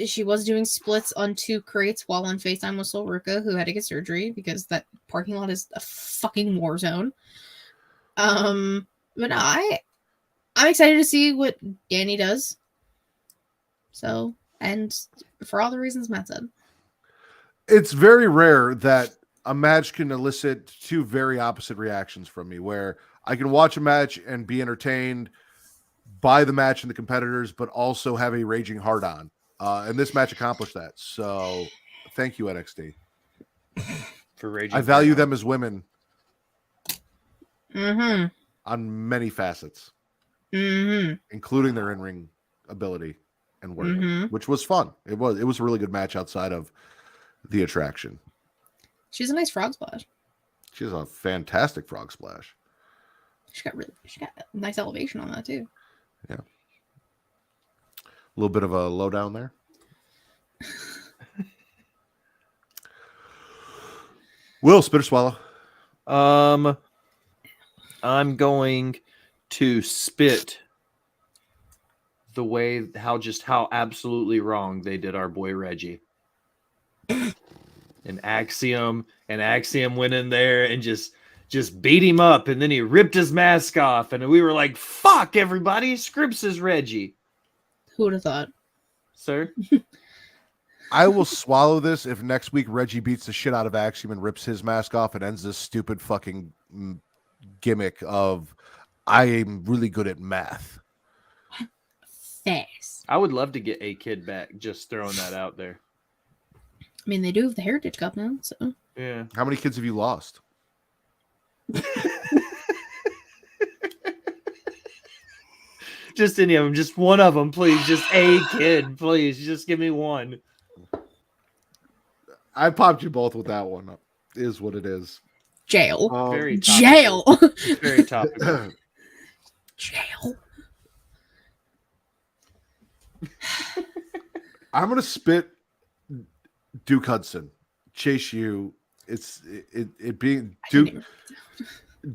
She was doing splits on 2 crates while on FaceTime with Sol Ruka, who had to get surgery because that parking lot is a fucking war zone. But no, I'm excited to see what Danny does. So, and for all the reasons Matt said. It's very rare that a match can elicit two very opposite reactions from me, where I can watch a match and be entertained by the match and the competitors, but also have a raging heart on. And this match accomplished that. So thank you, NXT. For raging I value Hard them as women Mm-hmm. on many facets, Mm-hmm. including their in-ring ability and work, Mhm. which was fun. It was a really good match outside of the attraction. She's a nice frog splash. She has a fantastic frog splash. She got a nice elevation on that too. Yeah. A little bit of a lowdown there. Will, spit or swallow? I'm going to spit the way how absolutely wrong they did our boy Reggie. And Axiom went in there and just beat him up, and then he ripped his mask off, and we were like, "Fuck everybody!" Scripps is Reggie. Who would have thought, sir? I will swallow this if next week Reggie beats the shit out of Axiom and rips his mask off and ends this stupid fucking gimmick of I am really good at math. Fast. I would love to get a kid back. Just throwing that out there. I mean, they do have the Heritage Cup now, so yeah. How many kids have you lost? Just any of them, just one of them, please. Just a kid, please. Just give me one. I popped you both with that one. It is what it is. Jail. Very Jail. Very topical. Jail. I'm gonna spit Duke Hudson. Chase you. It being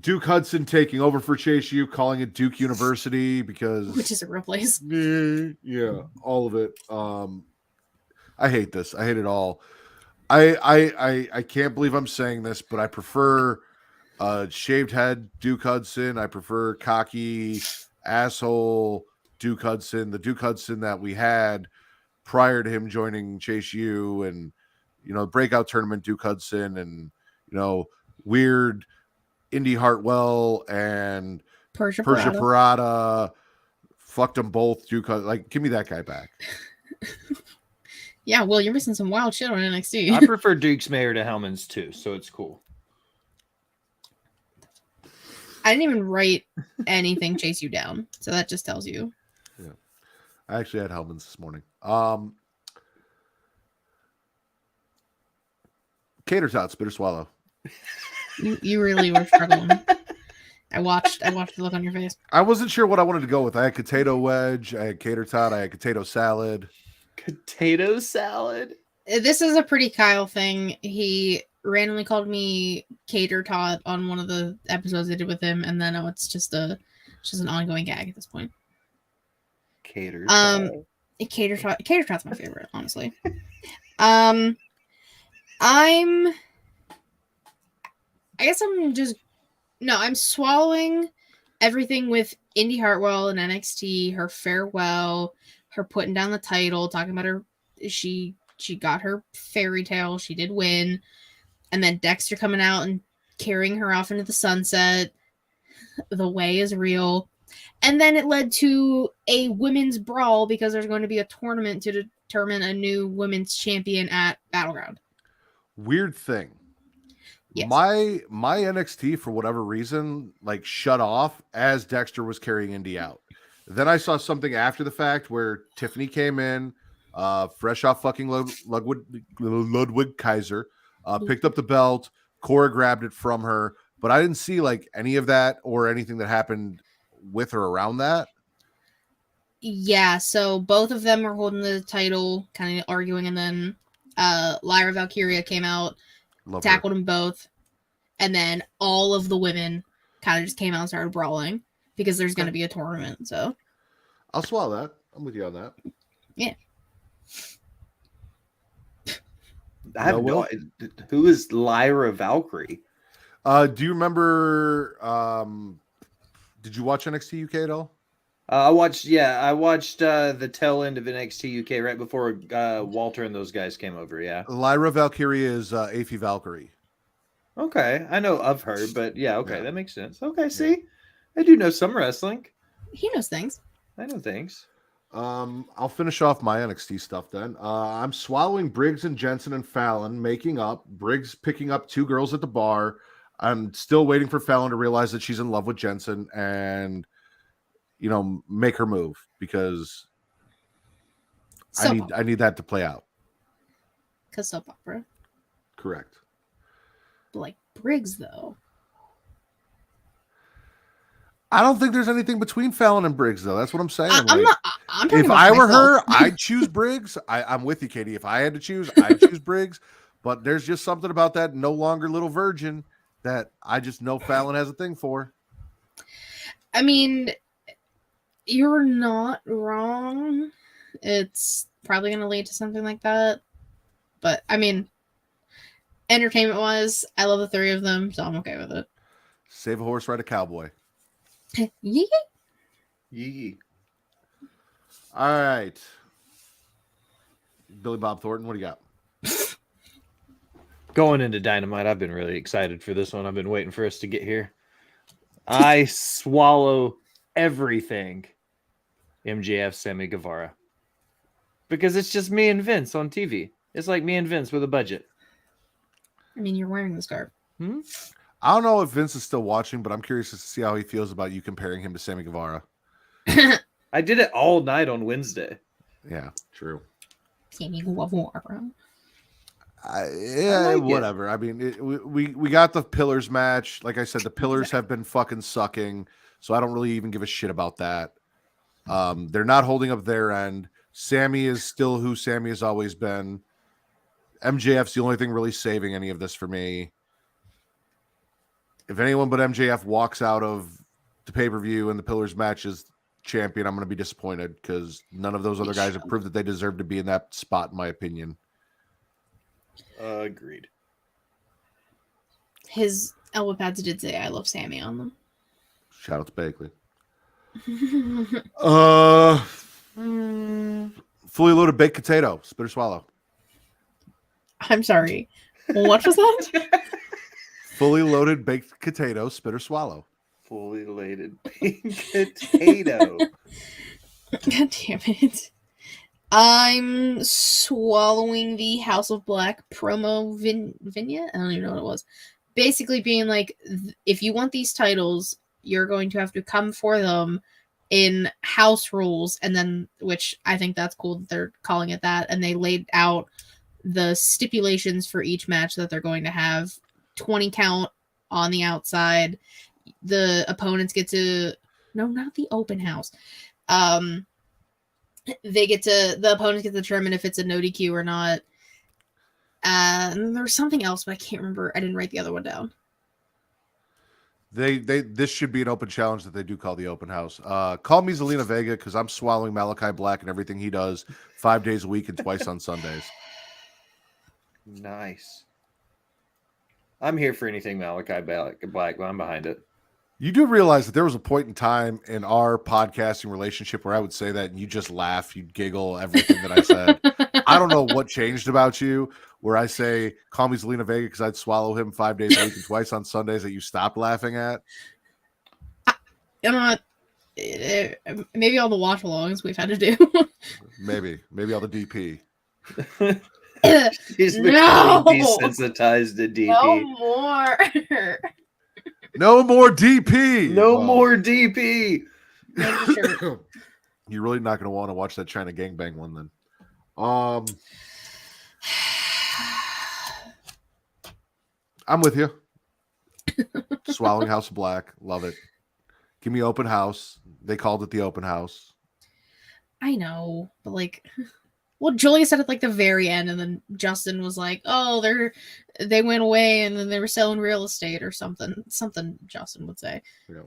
Duke Hudson taking over for Chase U, calling it Duke University because which is a real place. Yeah, all of it. I hate this. I hate it all. I can't believe I'm saying this, but I prefer shaved head Duke Hudson. I prefer cocky asshole Duke Hudson, the Duke Hudson that we had prior to him joining Chase U, and breakout tournament Duke Hudson, and weird Indy Hartwell and Persia Parada. Fucked them both. Duke, give me that guy back. Yeah, well, you're missing some wild shit on NXT. I prefer Duke's Mayor to Hellman's too, so it's cool. I didn't even write anything Chase you down, so that just tells you. Yeah, I actually had Hellman's this morning. Cater tot, spit or swallow. You really were struggling. I watched the look on your face. I wasn't sure what I wanted to go with. I had potato wedge, I had cater tot, I had potato salad. Potato salad? This is a pretty Kyle thing. He randomly called me cater tot on one of the episodes I did with him, and then it's just an ongoing gag at this point. Cater tot's my favorite, honestly. I'm swallowing everything with Indy Hartwell and NXT, her farewell, her putting down the title, talking about her, she got her fairy tale, she did win, and then Dexter coming out and carrying her off into the sunset. The way is real. And then it led to a women's brawl because there's going to be a tournament to determine a new women's champion at Battleground. Weird thing. Yes. My NXT, for whatever reason, shut off as Dexter was carrying Indy out. Then I saw something after the fact where Tiffany came in, fresh off fucking Ludwig Kaiser, picked up the belt, Cora grabbed it from her, but I didn't see any of that or anything that happened with her around that. Yeah, so both of them were holding the title, kind of arguing, and then Lyra Valkyria came out, tackled them both, and then all of the women kind of just came out and started brawling because there's going to be a tournament. So I'll swallow that. I'm with you on that. Yeah. I have no idea. Who is Lyra Valkyrie? Do you remember? Did you watch NXT UK at all? I watched the tail end of NXT UK right before Walter and those guys came over. Yeah. Lyra Valkyrie is Aphie Valkyrie. Okay, I know of her, but that makes sense. Okay, see, I do know some wrestling. He knows things. I know things. I'll finish off my NXT stuff then. I'm swallowing Briggs and Jensen and Fallon making up. Briggs picking up two girls at the bar. I'm still waiting for Fallon to realize that she's in love with Jensen and make her move because I need that to play out. Because soap opera. Correct. Like Briggs, though. I don't think there's anything between Fallon and Briggs, though. That's what I'm saying. I'm not. I'm talking If about I were myself. her, I'd choose Briggs. I'm with you, Katie. If I had to choose, I'd choose Briggs. But there's just something about that no longer little virgin that I just know Fallon has a thing for. I mean, you're not wrong. It's probably going to lead to something like that. But, I mean, entertainment-wise, I love the three of them, so I'm okay with it. Save a horse, ride a cowboy. Yee. Yee. All right. Billy Bob Thornton, what do you got? Going into Dynamite, I've been really excited for this one. I've been waiting for us to get here. I swallow everything MJF Sammy Guevara. Because it's just me and Vince on TV. It's like me and Vince with a budget. I mean, you're wearing the scarf. I don't know if Vince is still watching, but I'm curious to see how he feels about you comparing him to Sammy Guevara. I did it all night on Wednesday. Yeah, true. Sammy Guevara. Yeah, whatever. I mean, we got the Pillars match. Like I said, the Pillars have been fucking sucking, so I don't really even give a shit about that. They're not holding up their end. Sammy is still who Sammy has always been. MJF's the only thing really saving any of this for me. If anyone but MJF walks out of the pay-per-view and the Pillars match is champion, I'm going to be disappointed because none of those other guys have proved that they deserve to be in that spot, in my opinion. Agreed. His elbow pads did say I love Sammy on them. Shout out to Bakley. Fully loaded baked potato, spit or swallow. I'm sorry. What was that? Fully loaded baked potato, spit or swallow. Fully loaded baked potato. God damn it. I'm swallowing the House of Black promo vignette. I don't even know what it was. Basically being like, if you want these titles, you're going to have to come for them in house rules. And then, which I think that's cool that they're calling it that. And they laid out the stipulations for each match that they're going to have. 20 count on the outside. The opponents get to... No, not the open house. The opponents get to determine if it's a no DQ or not. And there's something else, but I can't remember. I didn't write the other one down. This should be an open challenge that they do call the open house. Call me Zelina Vega because I'm swallowing Malachi Black and everything he does 5 days a week and twice on Sundays. Nice. I'm here for anything Malachi Black. I'm behind it. You do realize that there was a point in time in our podcasting relationship where I would say that and you just laugh, you'd giggle, everything that I said. I don't know what changed about you where I say, call me Zelina Vega because I'd swallow him 5 days a week and twice on Sundays that you stopped laughing at. I'm not... maybe all the watch-alongs we've had to do. Maybe all the DP. He's No! desensitized to DP. No more. No more DP. No more DP. You're really not going to want to watch that China gangbang one then. I'm with you. Swallowing House of Black. Love it. Give me open house. They called it the open house. I know, but like... Well, Julia said at like the very end, and then Justin was like, "Oh, they went away, and then they were selling real estate or something." Something Justin would say. Yeah.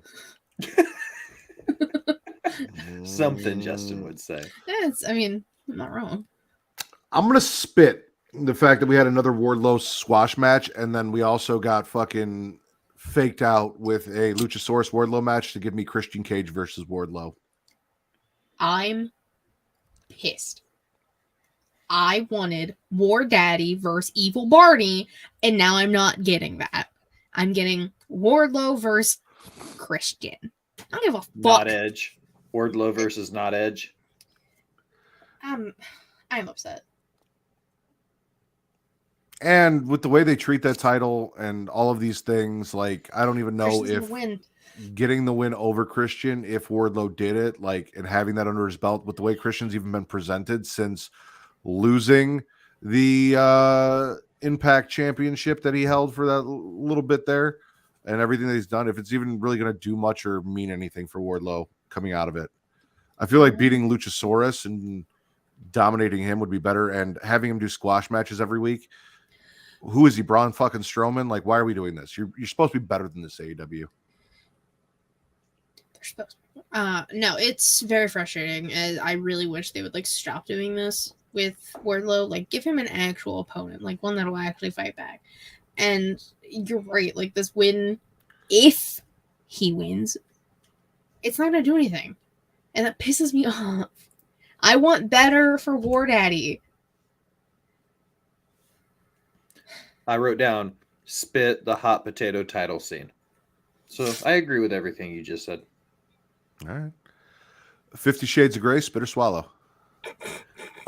Something Justin would say. Yeah, I mean, I'm not wrong. I'm gonna spit the fact that we had another Wardlow squash match, and then we also got fucking faked out with a Luchasaurus Wardlow match to give me Christian Cage versus Wardlow. I'm pissed. I wanted War Daddy versus Evil Barney, and now I'm not getting that. I'm getting Wardlow versus Christian. I don't give a fuck. Not Edge. Wardlow versus not Edge. I'm upset. And with the way they treat that title and all of these things, like I don't even know if getting the win over Christian, if Wardlow did it, like, and having that under his belt with the way Christian's even been presented since losing the Impact Championship that he held for that little bit there. and everything that he's done, if it's even really going to do much or mean anything for Wardlow coming out of it. I feel like beating Luchasaurus and dominating him would be better, and having him do squash matches every week. Who is he, Braun fucking Strowman? Like, why are we doing this? You're supposed to be better than this, AEW. They're supposed no, it's very frustrating. I really wish they would like stop doing this with Wardlow. Like, give him an actual opponent, like one that will actually fight back. And you're right, like this win, if he wins, it's not gonna do anything. And that pisses me off. I want better for War Daddy. I wrote down spit the hot potato title scene. So I agree with everything you just said. All right. 50 Shades of Grey, spit or swallow.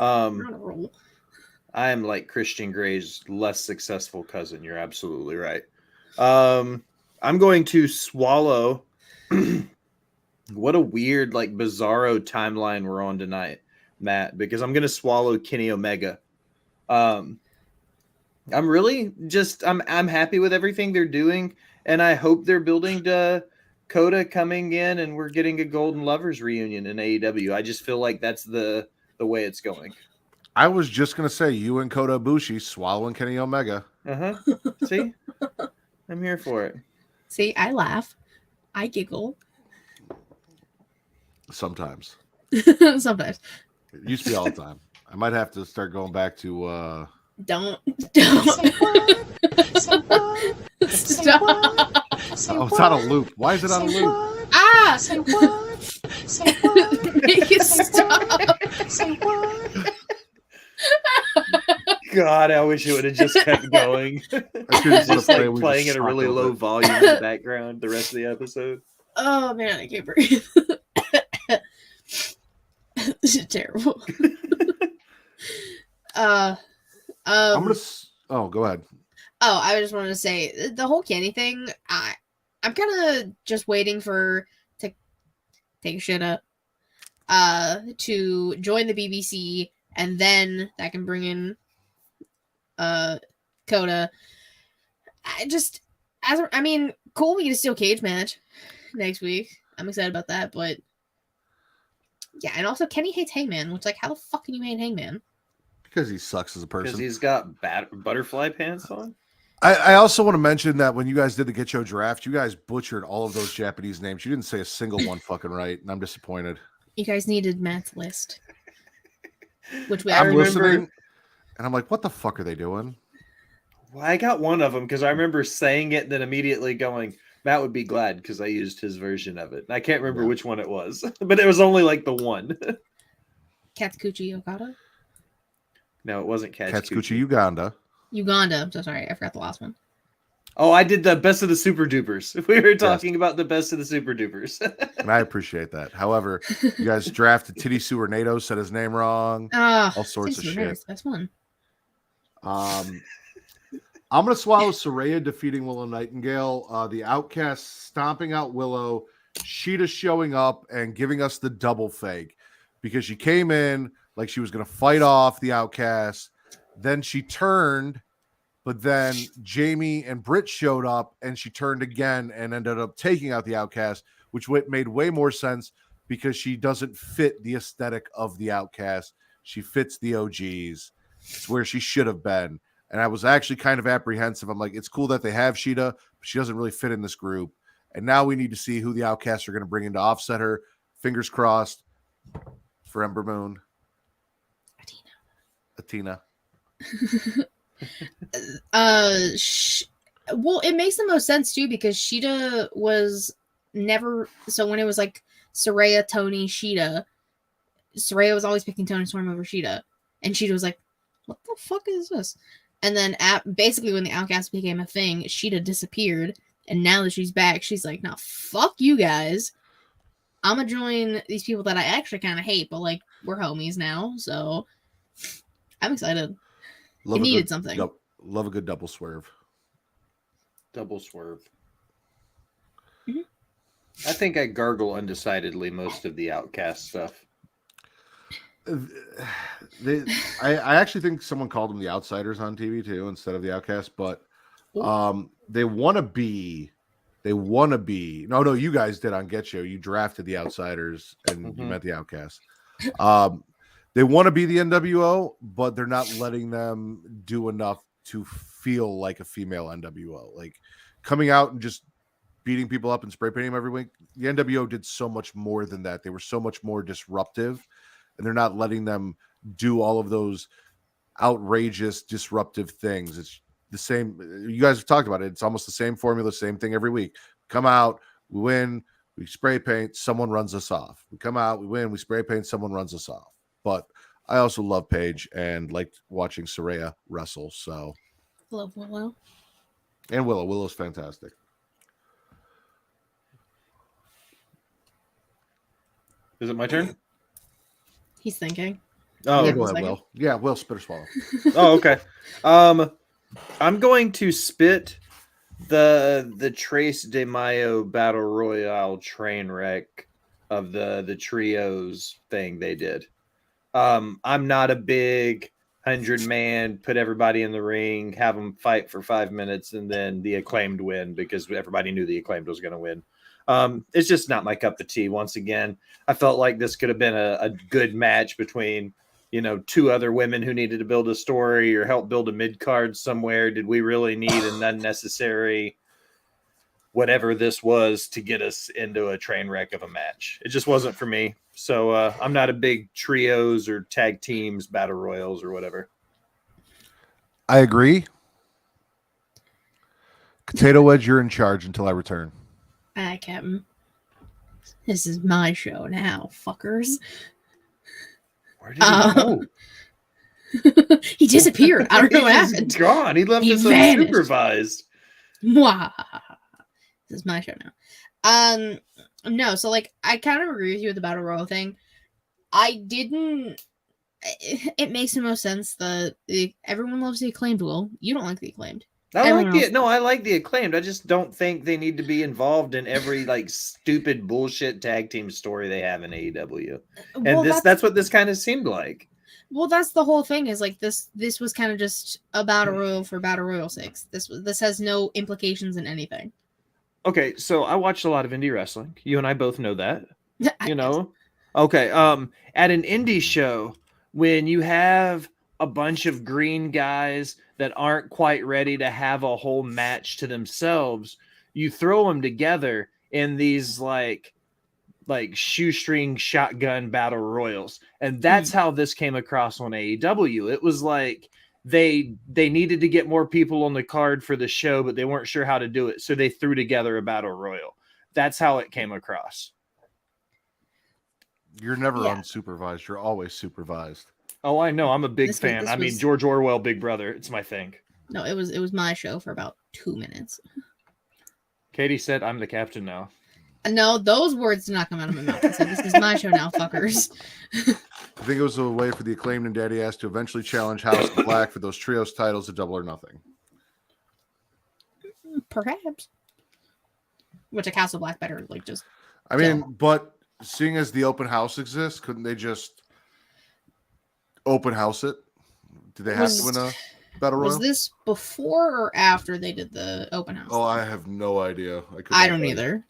We're on a roll. I am like Christian Grey's less successful cousin. You're absolutely right. I'm going to swallow. What a weird, like, bizarro timeline we're on tonight, Matt, because I'm going to swallow Kenny Omega. I'm really just, I'm happy with everything they're doing, and I hope they're building to Coda coming in and we're getting a Golden Lovers reunion in AEW. I just feel like that's the way it's going. I was just going to say, you and Kota Ibushi swallowing Kenny Omega. See? I'm here for it. See, I laugh. I giggle. Sometimes. Sometimes. It used to be all the time. I might have to start going back to... Don't. Stop. Oh, it's on a loop. Why is it on a loop? Ah! Say what? Say what? Make it stop. Say what? God, I wish it would have just kept going. It's Just like playing at a really low volume in the background the rest of the episode. Oh man, I can't breathe. This is terrible. I'm gonna. Oh, go ahead. Oh, I just wanted to say the whole Kenny thing. I'm kind of just waiting for to take shit up, to join the BBC, and then that can bring in, Coda. I mean, cool. We get a steel cage match next week. I'm excited about that, but yeah, and also Kenny hates Hangman, which, like, how the fuck can you hate Hangman? Because he sucks as a person. Because he's got butterfly pants on. I also want to mention that when you guys did the Get Show draft, you guys butchered all of those Japanese names. You didn't say a single one fucking right, and I'm disappointed. You guys needed Matt's list, which I'm remember. listening, and I'm like, what the fuck are they doing? Well, I got one of them because I remember saying it and then immediately going, Matt would be glad because I used his version of it. And I can't remember which one it was, but it was only like the one. Katsukuchi Okada? No, it wasn't Katsukuchi Uganda. Uganda. I'm so sorry. I forgot the last one. Oh, I did the best of the Super Dupers. We were talking about the best of the Super Dupers. And I appreciate that. However, you guys drafted Titty Suernado, said his name wrong. All sorts of shit. That's one. I'm going to swallow Saraya defeating Willow Nightingale. The Outcast stomping out Willow. Sheeta showing up and giving us the double fake. Because she came in like she was going to fight off the Outcast. Then she turned, but then Jamie and Britt showed up and she turned again and ended up taking out the Outcast, which made way more sense because she doesn't fit the aesthetic of the Outcast. She fits the OGs. It's where she should have been. And I was actually kind of apprehensive. I'm like, it's cool that they have Sheeta, but she doesn't really fit in this group. And now we need to see who the Outcasts are going to bring in to offset her. Fingers crossed for Ember Moon. Athena. Well, it makes the most sense too because Sheeta was never, so when it was like Saraya, Tony, Sheeta, Saraya was always picking Tony Storm over Sheeta, and Sheeta was like, what the fuck is this? And then basically when the Outcast became a thing, Sheeta disappeared, and now that she's back, she's like, nah, fuck you guys, I'm gonna join these people that I actually kind of hate, but like we're homies now, so I'm excited. It needed something. Love a good double swerve. Double swerve. Mm-hmm. I think I gargle undecidedly most of the Outcast stuff. I actually think someone called them the Outsiders on TV too instead of the Outcast, but they want to be they want to be. No, you guys did on Get You. You drafted the Outsiders and you met the Outcasts. They want to be the NWO, but they're not letting them do enough to feel like a female NWO. Like coming out and just beating people up and spray painting them every week. The NWO did so much more than that. They were so much more disruptive, and they're not letting them do all of those outrageous, disruptive things. It's the same. You guys have talked about it. It's almost the same formula, same thing every week. Come out, we win, we spray paint, someone runs us off. We come out, we win, we spray paint, someone runs us off. But I also love Paige and liked watching Saraya wrestle. So Love Willow. And Willow. Willow's fantastic. Is it my turn? He's thinking. Oh, yeah, go ahead, Will. Yeah, Will, spit or swallow. Oh, okay. I'm going to spit the Trace de Mayo Battle Royale train wreck of the trios thing they did. I'm not a big 100-man, put everybody in the ring, have them fight for 5 minutes, and then the Acclaimed win because everybody knew the Acclaimed was going to win. It's just not my cup of tea. Once again, I felt like this could have been a good match between, two other women who needed to build a story or help build a mid-card somewhere. Did we really need an unnecessary whatever this was to get us into a train wreck of a match? It just wasn't for me. So I'm not a big trios or tag teams, battle royals or whatever. I agree. Potato Wedge, you're in charge until I return. Hi, Captain. This is my show now, fuckers. Where did he go? He disappeared. I don't know what He's happened. gone. He left He us vanished. unsupervised. Mwah. This is my show now. No, so I kind of agree with you with the Battle Royal thing. It makes the most sense that everyone loves the Acclaimed. Will you don't like the Acclaimed? I like the Acclaimed. I just don't think they need to be involved in every stupid bullshit tag team story they have in AEW. And Well, that's what this kind of seemed like. Well, that's the whole thing. Is this was kind of just a Battle Royal for Battle Royal sakes. This has no implications in anything. Okay, so I watched a lot of indie wrestling. You and I both know that. I Okay. At an indie show, when you have a bunch of green guys that aren't quite ready to have a whole match to themselves, you throw them together in these like shoestring shotgun battle royals. And that's how this came across on AEW. It was like they needed to get more people on the card for the show, but they weren't sure how to do it. So they threw together a battle royal. That's how it came across. You're never unsupervised. You're always supervised. Oh, I know. I'm a big fan. I mean, George Orwell, Big Brother. It's my thing. No, it was my show for about 2 minutes. Katie said, "I'm the captain now." No, those words did not come out of my mouth. I said, "This is my show now, fuckers." I think it was a way for the Acclaimed and Daddy Ass to eventually challenge House of Black for those trios titles at Double or Nothing. Perhaps. Which a House of Black better just. I mean, but seeing as the open house exists, couldn't they just open house it? Do they have to win a battle royal? Was this before or after they did the open house? Oh, I have no idea. I don't either.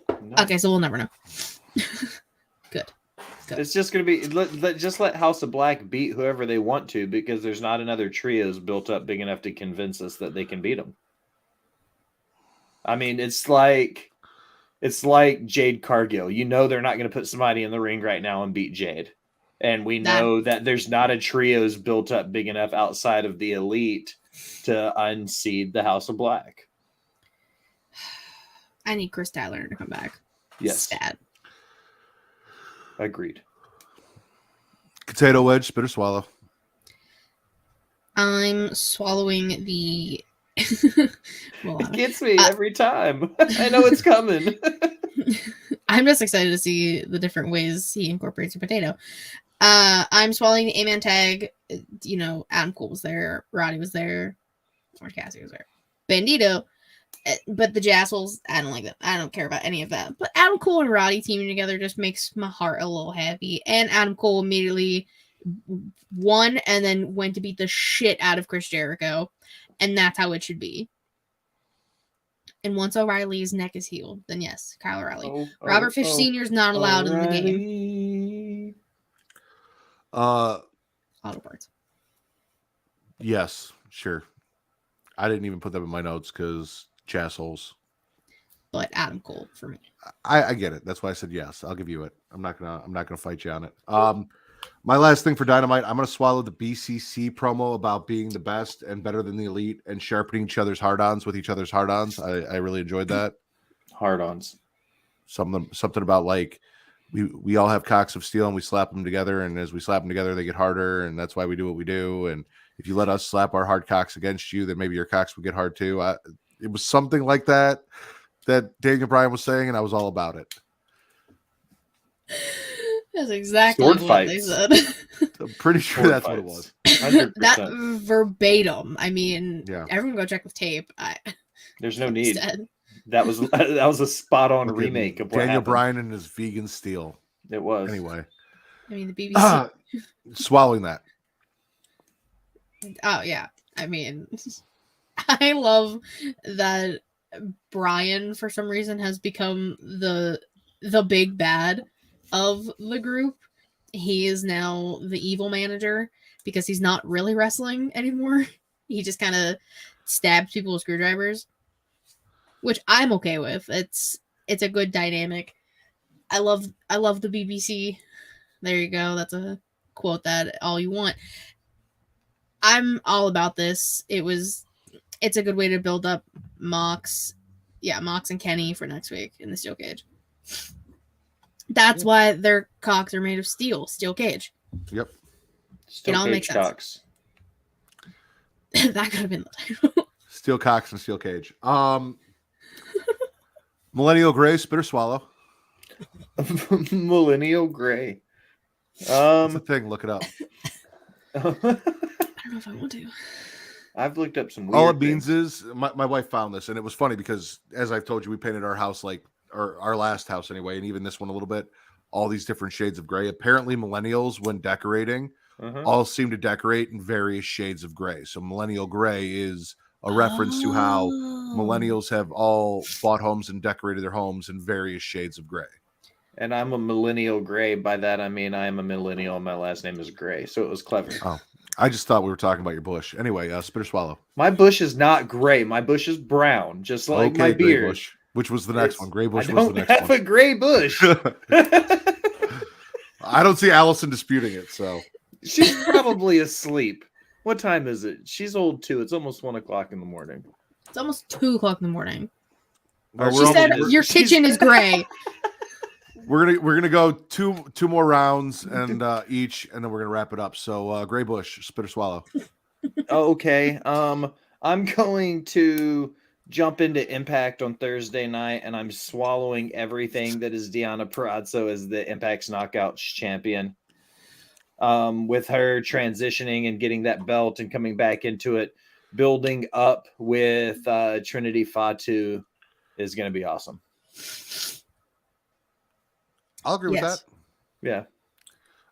No. Okay, so we'll never know. Good. It's just going to be just let House of Black beat whoever they want to, because there's not another trios built up big enough to convince us that they can beat them. I mean, it's like Jade Cargill. They're not going to put somebody in the ring right now and beat Jade. And we know that there's not a trios built up big enough outside of the Elite to unseed the House of Black. I need Chris Tyler to come back. Yes. Stat. Agreed. Potato Wedge, spit or swallow? I'm swallowing the... It gets me every time. I know it's coming. I'm just excited to see the different ways he incorporates a potato. I'm swallowing the A-Man tag. Adam Cole was there. Roddy was there. Orange Cassidy was there. Bandito. But the Jazzles, I don't like that. I don't care about any of that. But Adam Cole and Roddy teaming together just makes my heart a little happy. And Adam Cole immediately won and then went to beat the shit out of Chris Jericho. And that's how it should be. and once O'Reilly's neck is healed, then yes, Kyle O'Reilly. Oh, Robert Fish Sr. is not allowed in the game. game. Auto parts. Yes, sure. I didn't even put them in my notes because chassholes. But Adam Cole for me. I get it. That's why I said yes. I'll give you it. I'm not gonna fight you on it. My last thing for Dynamite, I'm gonna swallow the BCC promo about being the best and better than the elite and sharpening each other's hard-ons with each other's hard-ons. I really enjoyed that. Hard-ons. Something about like we all have cocks of steel and we slap them together, and as we slap them together, they get harder, and that's why we do what we do. And if you let us slap our hard cocks against you, then maybe your cocks will get hard too. It was something like that Daniel Bryan was saying, and I was all about it. That's exactly Sword what fights. they said. I'm pretty sure Sword that's fights. what it was. 100%. That verbatim. I mean, Yeah. everyone go check the tape. There's no need. Instead. That was a spot on Look at remake of what Daniel happened. Bryan and his vegan steel. It was. Anyway, I mean, the BBC. swallowing that. Oh yeah. I mean, I love that Brian for some reason has become the big bad of the group. He is now the evil manager because he's not really wrestling anymore. He just kind of stabs people with screwdrivers, which I'm okay with. It's a good dynamic. I love the BBC. There you go. That's a quote that all you want. I'm all about this. It's a good way to build up Mox and Kenny for next week in the steel cage. That's why their cocks are made of steel cage. Yep. Still It all cage makes sense. cocks. That could have been the title. Steel cocks and steel cage. Millennial Gray, spit or swallow. Millennial Gray. It's a thing. Look it up. I don't know if I want to. I've looked up some weird All it means things. is my wife found this, and it was funny because, as I've told you, we painted our house or our last house anyway, and even this one a little bit, all these different shades of gray. Apparently, millennials, when decorating, all seem to decorate in various shades of gray. So millennial gray is a reference to how millennials have all bought homes and decorated their homes in various shades of gray. And I'm a millennial Gray. By that, I mean I am a millennial and my last name is Gray. So it was clever. Oh, I just thought we were talking about your bush. Anyway, spit or swallow. My bush is not gray. My bush is brown, just like my Gray beard. Bush, which was the next one. Gray Bush I was the don't next have one. a gray bush. I don't see Allison disputing it, so She's probably asleep. What time is it? She's old too. It's almost 1 o'clock in the morning. It's almost 2 o'clock in the morning. Well, She said your kitchen is gray. we're gonna go two more rounds and each, and then we're gonna wrap it up. So Gray Bush, spit or swallow. Oh, okay. I'm going to jump into Impact on Thursday night, and I'm swallowing everything that is Deonna Purrazzo as the Impact's Knockouts champion. With her transitioning and getting that belt and coming back into it, building up with Trinity Fatu is going to be awesome. I'll agree with that. Yeah.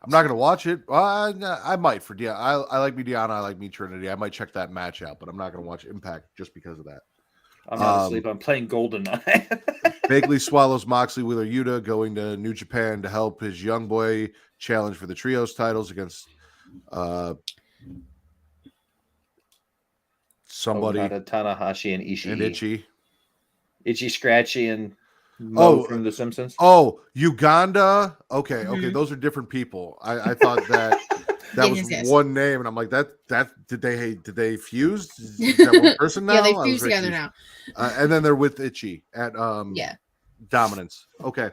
I'm not gonna watch it. I might for Deonna. I like me Deonna. I like me Trinity. I might check that match out, but I'm not gonna watch Impact just because of that. I'm not asleep. I'm playing GoldenEye. Bagley swallows Moxley Wheeler Yuta going to New Japan to help his young boy challenge for the trios titles against somebody Okada, Tanahashi, and Ishii. and Itchy. Itchy Scratchy and Mo from The Simpsons. Oh, Uganda. Okay, those are different people. I thought that was Yes. one name, and I'm like, that did they fuse? Is that one person now? Yeah, they I was fused very together confused. now. And then they're with Itchy at Dominance. Okay.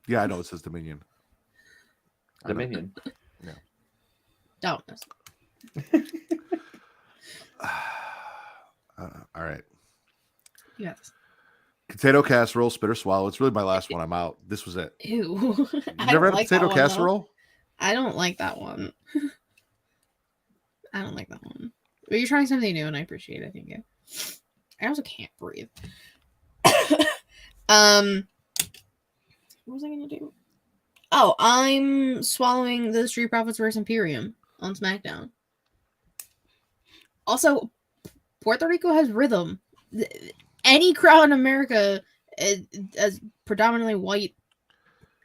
Yeah, I know it says Dominion. Dominion. Yeah. Don't. All right. You got this. Potato casserole, spit or swallow. It's really my last one. I'm out. This was it. Ew. You never had a potato casserole? I don't like that one. I don't like that one. But you're trying something new, and I appreciate it. I think. I also can't breathe. What was I gonna do? Oh, I'm swallowing the Street Profits vs Imperium on SmackDown. Also, Puerto Rico has rhythm. Any crowd in America, as predominantly white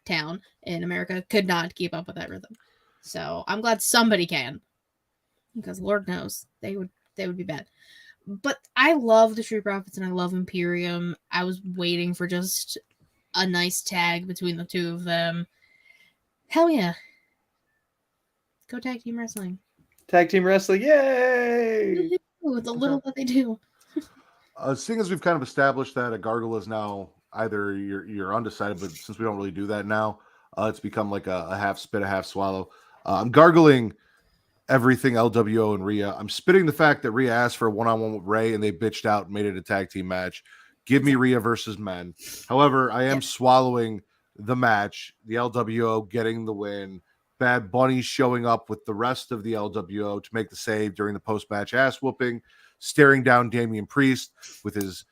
town in America, could not keep up with that rhythm. So I'm glad somebody can, because Lord knows they would be bad. But I love the Street Profits and I love Imperium. I was waiting for just a nice tag between the two of them. Hell yeah. Go tag team wrestling. Tag team wrestling, yay! With the little that they do. Seeing as we've kind of established that a gargle is now either you're undecided, but since we don't really do that now, it's become like a half spit, a half swallow. I'm gargling everything LWO and Rhea. I'm spitting the fact that Rhea asked for a one-on-one with Ray and they bitched out and made it a tag team match. Give me Rhea versus men. However, I am swallowing the match, the LWO getting the win, Bad Bunny showing up with the rest of the LWO to make the save during the post-match ass whooping, staring down Damian Priest with his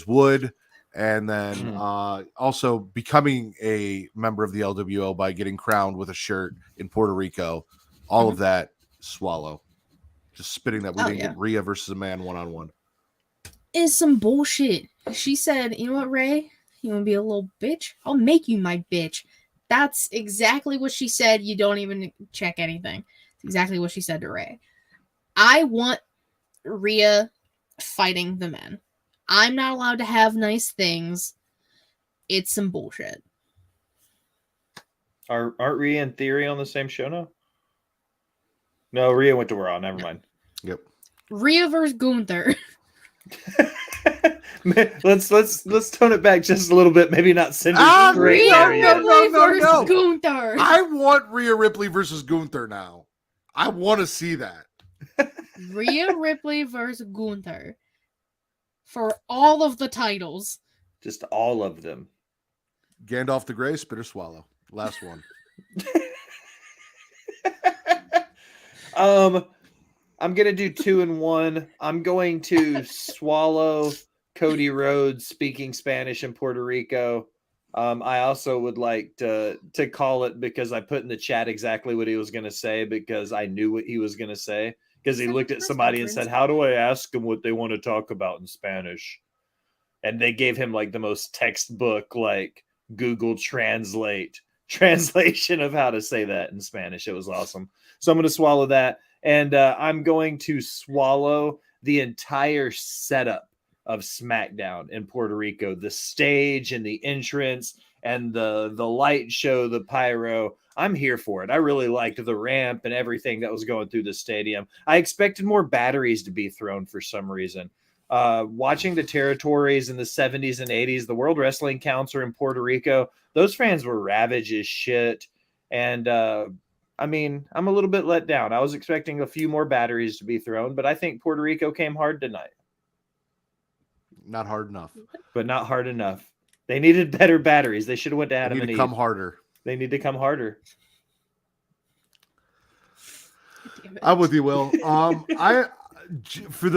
wood, and then also becoming a member of the LWO by getting crowned with a shirt in Puerto Rico. All of that swallow. Just spitting that we didn't get Rhea versus a man one-on-one. Is some bullshit. She said, you know what, Ray? You want to be a little bitch? I'll make you my bitch. That's exactly what she said. You don't even check anything. It's exactly what she said to Ray. I want Rhea fighting the men. I'm not allowed to have nice things. It's some bullshit. Aren't Rhea and Theory on the same show now? No, Rhea went to Raw. Never mind. Yep. Rhea versus Gunther. let's tone it back just a little bit. Maybe not send Ah, her straight Rhea there yet. Ripley versus no. Gunther. I want Rhea Ripley versus Gunther now. I want to see that. Rhea Ripley versus Gunther for all of the titles. Just all of them. Gandalf the Grey, spit or swallow. Last one. I'm gonna do 2 and 1. I'm going to swallow Cody Rhodes speaking Spanish in Puerto Rico. I also would like to call it because I put in the chat exactly what he was gonna say because I knew what he was gonna say because he looked at somebody and said, "How do I ask them what they want to talk about in Spanish?" And they gave him like the most textbook like Google translation of how to say that in Spanish. It was awesome. So I'm going to swallow that. And I'm going to swallow the entire setup of SmackDown in Puerto Rico, the stage and the entrance and the light show, the pyro. I'm here for it. I really liked the ramp and everything that was going through the stadium. I expected more batteries to be thrown for some reason. Watching the territories in the 70s and 80s, the World Wrestling Council in Puerto Rico, those fans were ravaged as shit. And I mean, I'm a little bit let down. I was expecting a few more batteries to be thrown, but I think Puerto Rico came hard tonight. Not hard enough. But not hard enough. They needed better batteries. They should have went to Adam and Eve. Come harder. They need to come harder. I'm with you, Will. For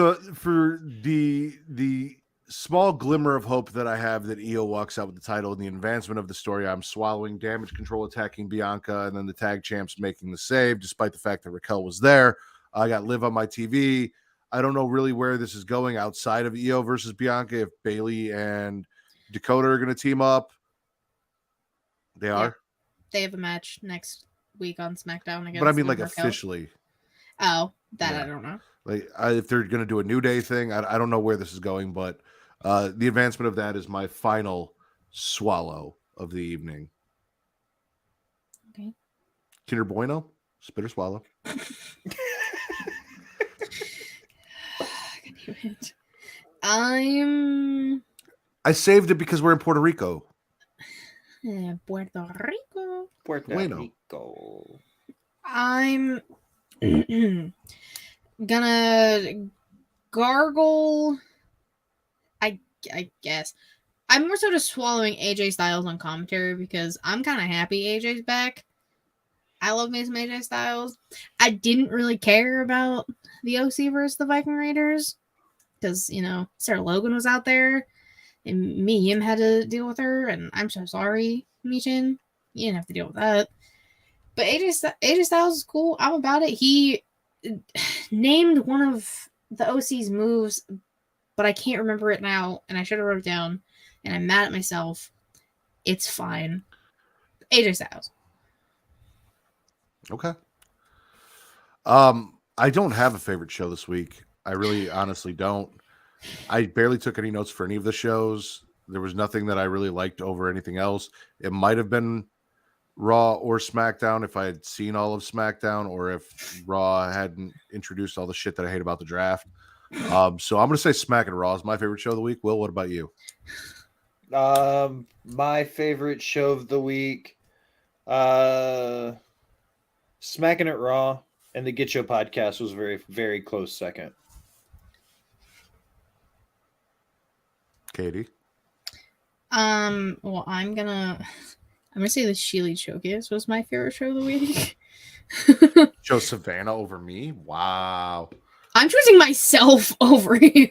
the small glimmer of hope that I have that Io walks out with the title and the advancement of the story, I'm swallowing Damage Control attacking Bianca and then the tag champs making the save, despite the fact that Raquel was there. I got Liv on my TV. I don't know really where this is going outside of Io versus Bianca. If Bailey and Dakota are going to team up, they are. They have a match next week on SmackDown against. But I mean, like Raquel. officially. Oh, that I don't know. Like if they're going to do a New Day thing, I don't know where this is going, but the advancement of that is my final swallow of the evening. Okay. Kinder Bueno, spit or swallow. I saved it because we're in Puerto Rico. Puerto Rico. Puerto Rico. I'm gonna gargle. I guess I'm more so just swallowing AJ Styles on commentary because I'm kind of happy AJ's back. I love me some AJ Styles. I didn't really care about the OC versus the Viking Raiders because, you know, Sarah Logan was out there and Miyim had to deal with her, and I'm so sorry, Michin. You didn't have to deal with that. But AJ Styles is cool. I'm about it. He named one of the OC's moves, but I can't remember it now, and I should have wrote it down, and I'm mad at myself. It's fine. AJ Styles. Okay. I don't have a favorite show this week. I really honestly don't. I barely took any notes for any of the shows. There was nothing that I really liked over anything else. It might have been Raw or SmackDown if I had seen all of SmackDown, or if Raw hadn't introduced all the shit that I hate about the draft. So I'm going to say Smackin' It Raw is my favorite show of the week. Will, what about you? My favorite show of the week, Smackin' It Raw, and the Get Yo podcast was very, very close second. Katie? Well, I'm gonna say the Sheely Showcase was my favorite show of the week. Joe Savannah over me? Wow. I'm choosing myself over you.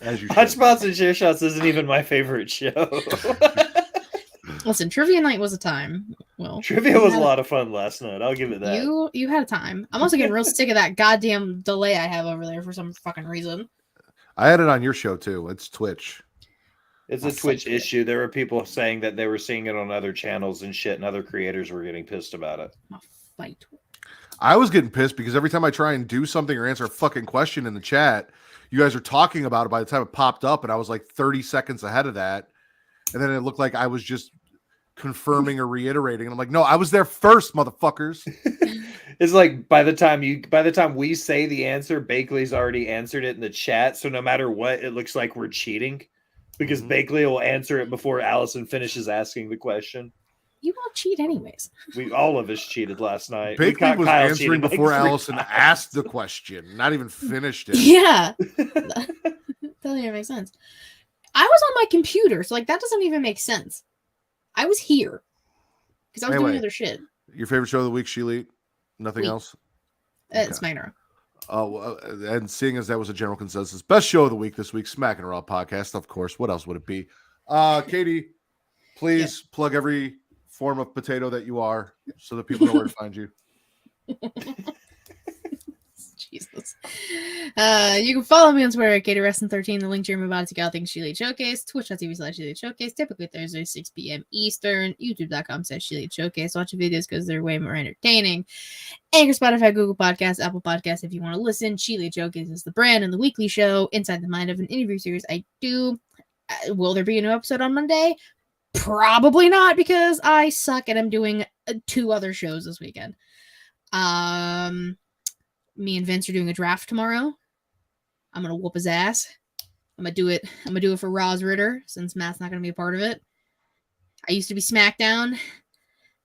As you Hot should. Spots and Share Shots isn't even my favorite show. Listen, trivia night was a time. Well, Trivia was a lot of fun last night. I'll give it that. You had a time. I'm also getting real sick of that goddamn delay I have over there for some fucking reason. I had it on your show too. It's Twitch. It's a Twitch issue. There were people saying that they were seeing it on other channels and shit, and other creators were getting pissed about it. I'm a fight. I was getting pissed because every time I try and do something or answer a fucking question in the chat, you guys are talking about it by the time it popped up, and I was like 30 seconds ahead of that. And then it looked like I was just confirming or reiterating. And I'm like, no, I was there first, motherfuckers. It's like by the time we say the answer, Bakley's already answered it in the chat. So no matter what, it looks like we're cheating because Bakley will answer it before Allison finishes asking the question. You all cheat anyways. All of us cheated last night. Bakley was Kyle answering cheating like before 3 Allison times. asked the question, not even finished it. Yeah. That doesn't even make sense. I was on my computer, so like that doesn't even make sense. I was here because I was doing Anyway. other shit. Your favorite show of the week, Sheely? Nothing Week. else? It's minor. And seeing as that was a general consensus, best show of the week this week, Smackin' It Raw podcast, of course. What else would it be? Katie, please plug every form of potato that you are so that people know where to find you. Jesus. You can follow me on Twitter at GatorWrestling13. The link to your about to go things Sheely Showcase, twitch.tv/Sheely Showcase, typically Thursday, 6 p.m. Eastern, youtube.com/Sheely Showcase. Watch the videos because they're way more entertaining. Anchor, Spotify, Google Podcasts, Apple Podcasts if you want to listen. Sheely Showcase is the brand and the weekly show inside the mind of an interview series I do. Will there be a new episode on Monday? Probably not because I suck and I'm doing 2 other shows this weekend. Me and Vince are doing a draft tomorrow. I'm gonna whoop his ass. I'm gonna do it for Roz Ritter since Matt's not gonna be a part of it. I used to be SmackDown.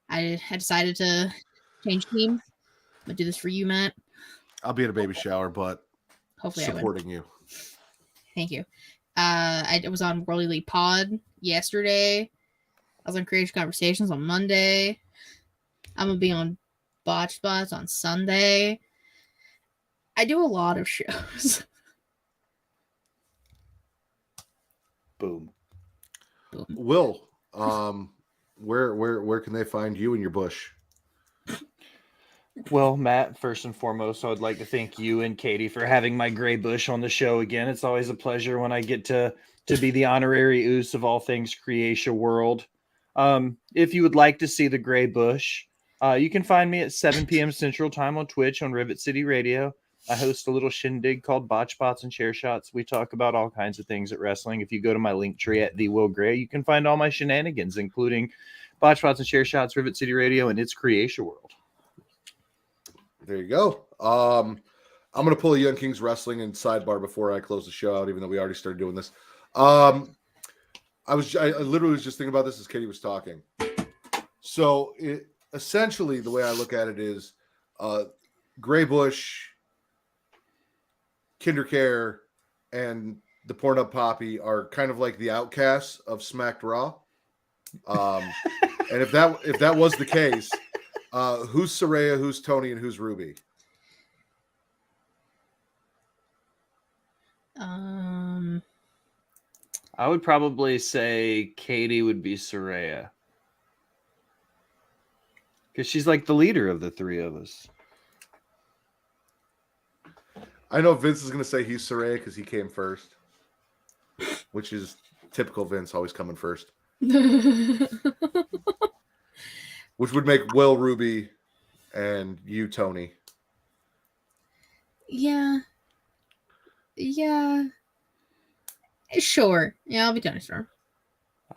I decided to change teams. I'm gonna do this for you, Matt. I'll be at a baby shower, but Hopefully I win. supporting you. Thank you. I was on World Elite Pod yesterday. I was on Creative Conversations on Monday. I'm gonna be on Botch Spots on Sunday. I do a lot of shows. Boom. Will, where can they find you in your bush? Well, Matt, first and foremost, I would like to thank you and Katie for having my gray bush on the show again. It's always a pleasure when I get to be the honorary oos of all things Creatia World. If you would like to see the gray bush, you can find me at 7 p.m. Central Time on Twitch on Rivet City Radio. I host a little shindig called Botch Spots and Share Shots. We talk about all kinds of things at wrestling. If you go to my link tree at The Will Gray, you can find all my shenanigans, including Botch Spots and Share Shots, Rivet City Radio, and its Creatia World. There you go. I'm going to pull a Young Kings Wrestling and sidebar before I close the show out, even though we already started doing this. I literally was just thinking about this as Katie was talking. So essentially the way I look at it is Gray Bush, Kindercare, and the Pornhub Poppy are kind of like the outcasts of Smacked Raw. And if that was the case, who's Saraya, who's Tony, and who's Ruby? I would probably say Katie would be Saraya. Because she's like the leader of the three of us. I know Vince is going to say he's Soraya because he came first, which is typical Vince, always coming first. Which would make Will Ruby and you Tony. Yeah. Sure. Yeah, I'll be Tony Storm.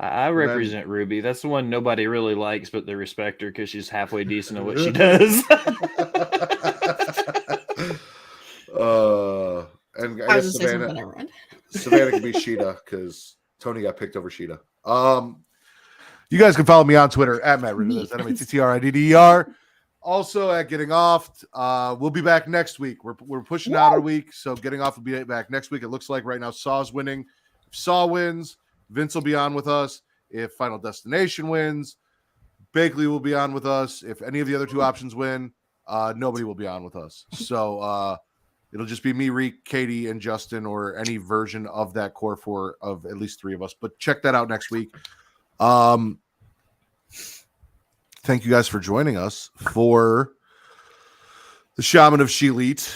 I represent Ruby. That's the one nobody really likes, but they respect her because she's halfway decent at what she does. And I I guess was just saying something, never mind. Savannah can be Sheeta because Tony got picked over Sheeta. You guys can follow me on Twitter at Matt Ritter. That's MATTRIDDER. Also at Getting Off. We'll be back next week. We're pushing out a week, so Getting Off will be back next week. It looks like right now Saw's winning. If Saw wins, Vince will be on with us. If Final Destination wins, Bakley will be on with us. If any of the other two options win, nobody will be on with us. So it'll just be me, Reek, Katie, and Justin, or any version of that core four of at least three of us. But check that out next week. Thank you guys for joining us for the Shaman of Sheelite,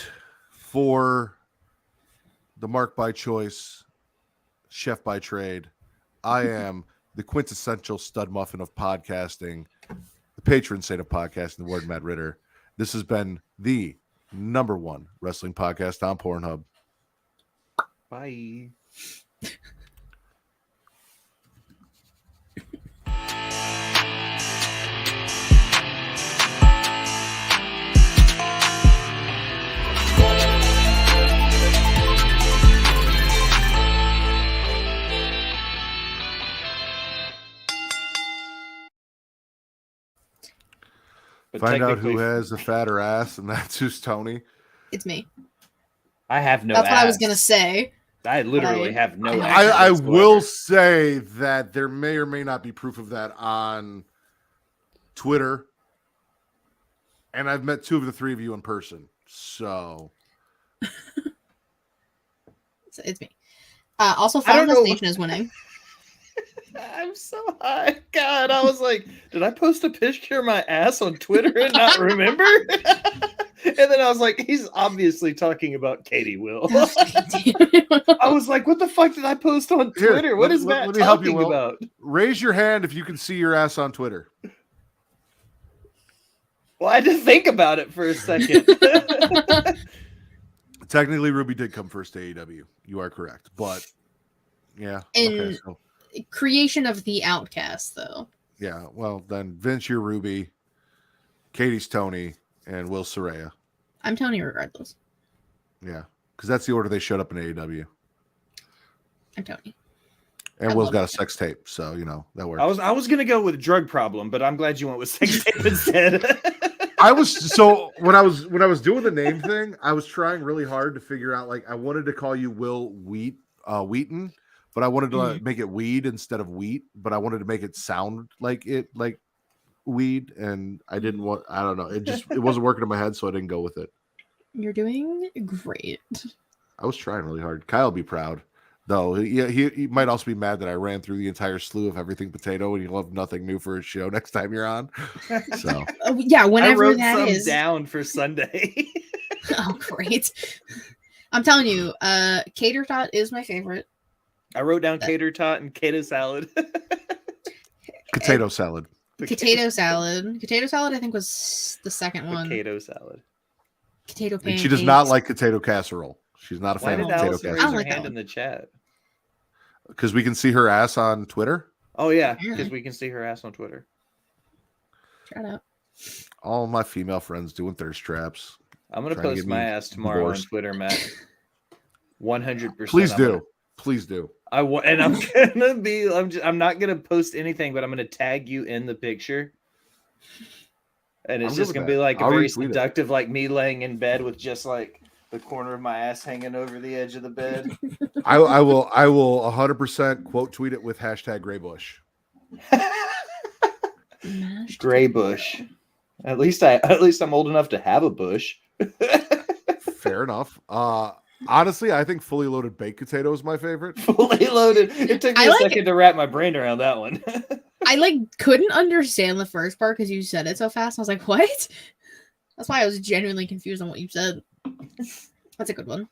for the Mark by Choice, Chef by Trade. I am the quintessential stud muffin of podcasting, the patron saint of podcasting, the Warden Matt Ritter. This has been the #1 wrestling podcast on Pornhub. Bye. But Find out who has the fatter ass, and that's who's Tony. It's me. I have no That's ass. what I was going to say. I literally have no ass. I whatsoever. will say that there may or may not be proof of that on Twitter. And I've met 2 of the 3 of you in person. So It's me. Also, Final Destination is winning. I'm so high. God, I was like, did I post a picture of my ass on Twitter and not remember? And then I was like, he's obviously talking about Katie Will. I was like, what the fuck did I post on Twitter? Here, what is Matt talking about? Raise your hand if you can see your ass on Twitter. Well, I had to think about it for a second. Technically, Ruby did come first to AEW. You are correct. But, yeah. In creation of the Outcast, though. Yeah, well, then Vince, you're Ruby. Katie's Tony. And Will Soraya. I'm Tony regardless. Yeah, because that's the order they showed up in AEW. I'm Tony. And Will's got a sex tape, so that works. I was gonna go with drug problem, but I'm glad you went with sex tape instead. When I was doing the name thing, I was trying really hard to figure out, like, I wanted to call you Will Wheaton, but I wanted to make it weed instead of wheat, but I wanted to make it sound like weed, and I don't know, it wasn't working in my head, so I didn't go with it. You're doing great. I was trying really hard. Kyle be proud, though. He might also be mad that I ran through the entire slew of everything potato, and he'll have nothing new for his show next time you're on. So yeah, whenever I wrote that some is down for Sunday. Oh, great! I'm telling you, Cater Tot is my favorite. I wrote down cater tot and potato salad. Potato salad. Potato salad. Potato salad, I think, was the second one. Potato salad. Potato pancakes. She does not like potato casserole. She's not a Why fan of did potato Allison raise casserole. her like that hand one. in the chat? Because we can see her ass on Twitter. Oh yeah, Apparently. because we can see her ass on Twitter. Shut up. All my female friends doing thirst traps. I'm gonna Trying to post get my me ass tomorrow divorced. on Twitter, Matt. 100%. Please do. Please do. And I'm gonna be. I'm not gonna post anything, but I'm gonna tag you in the picture. And it's I'm just good gonna with be that. like a I'll very retweet it. seductive, like me laying in bed with just like the corner of my ass hanging over the edge of the bed. I will 100% quote tweet it with hashtag Graybush. Gray bush. At least I'm old enough to have a bush. Fair enough. Honestly, I think fully loaded baked potato is my favorite. Fully loaded. It took me I a like second to wrap my brain around that one. I couldn't understand the first part because you said it so fast. I was like, what? That's why I was genuinely confused on what you said. That's a good one.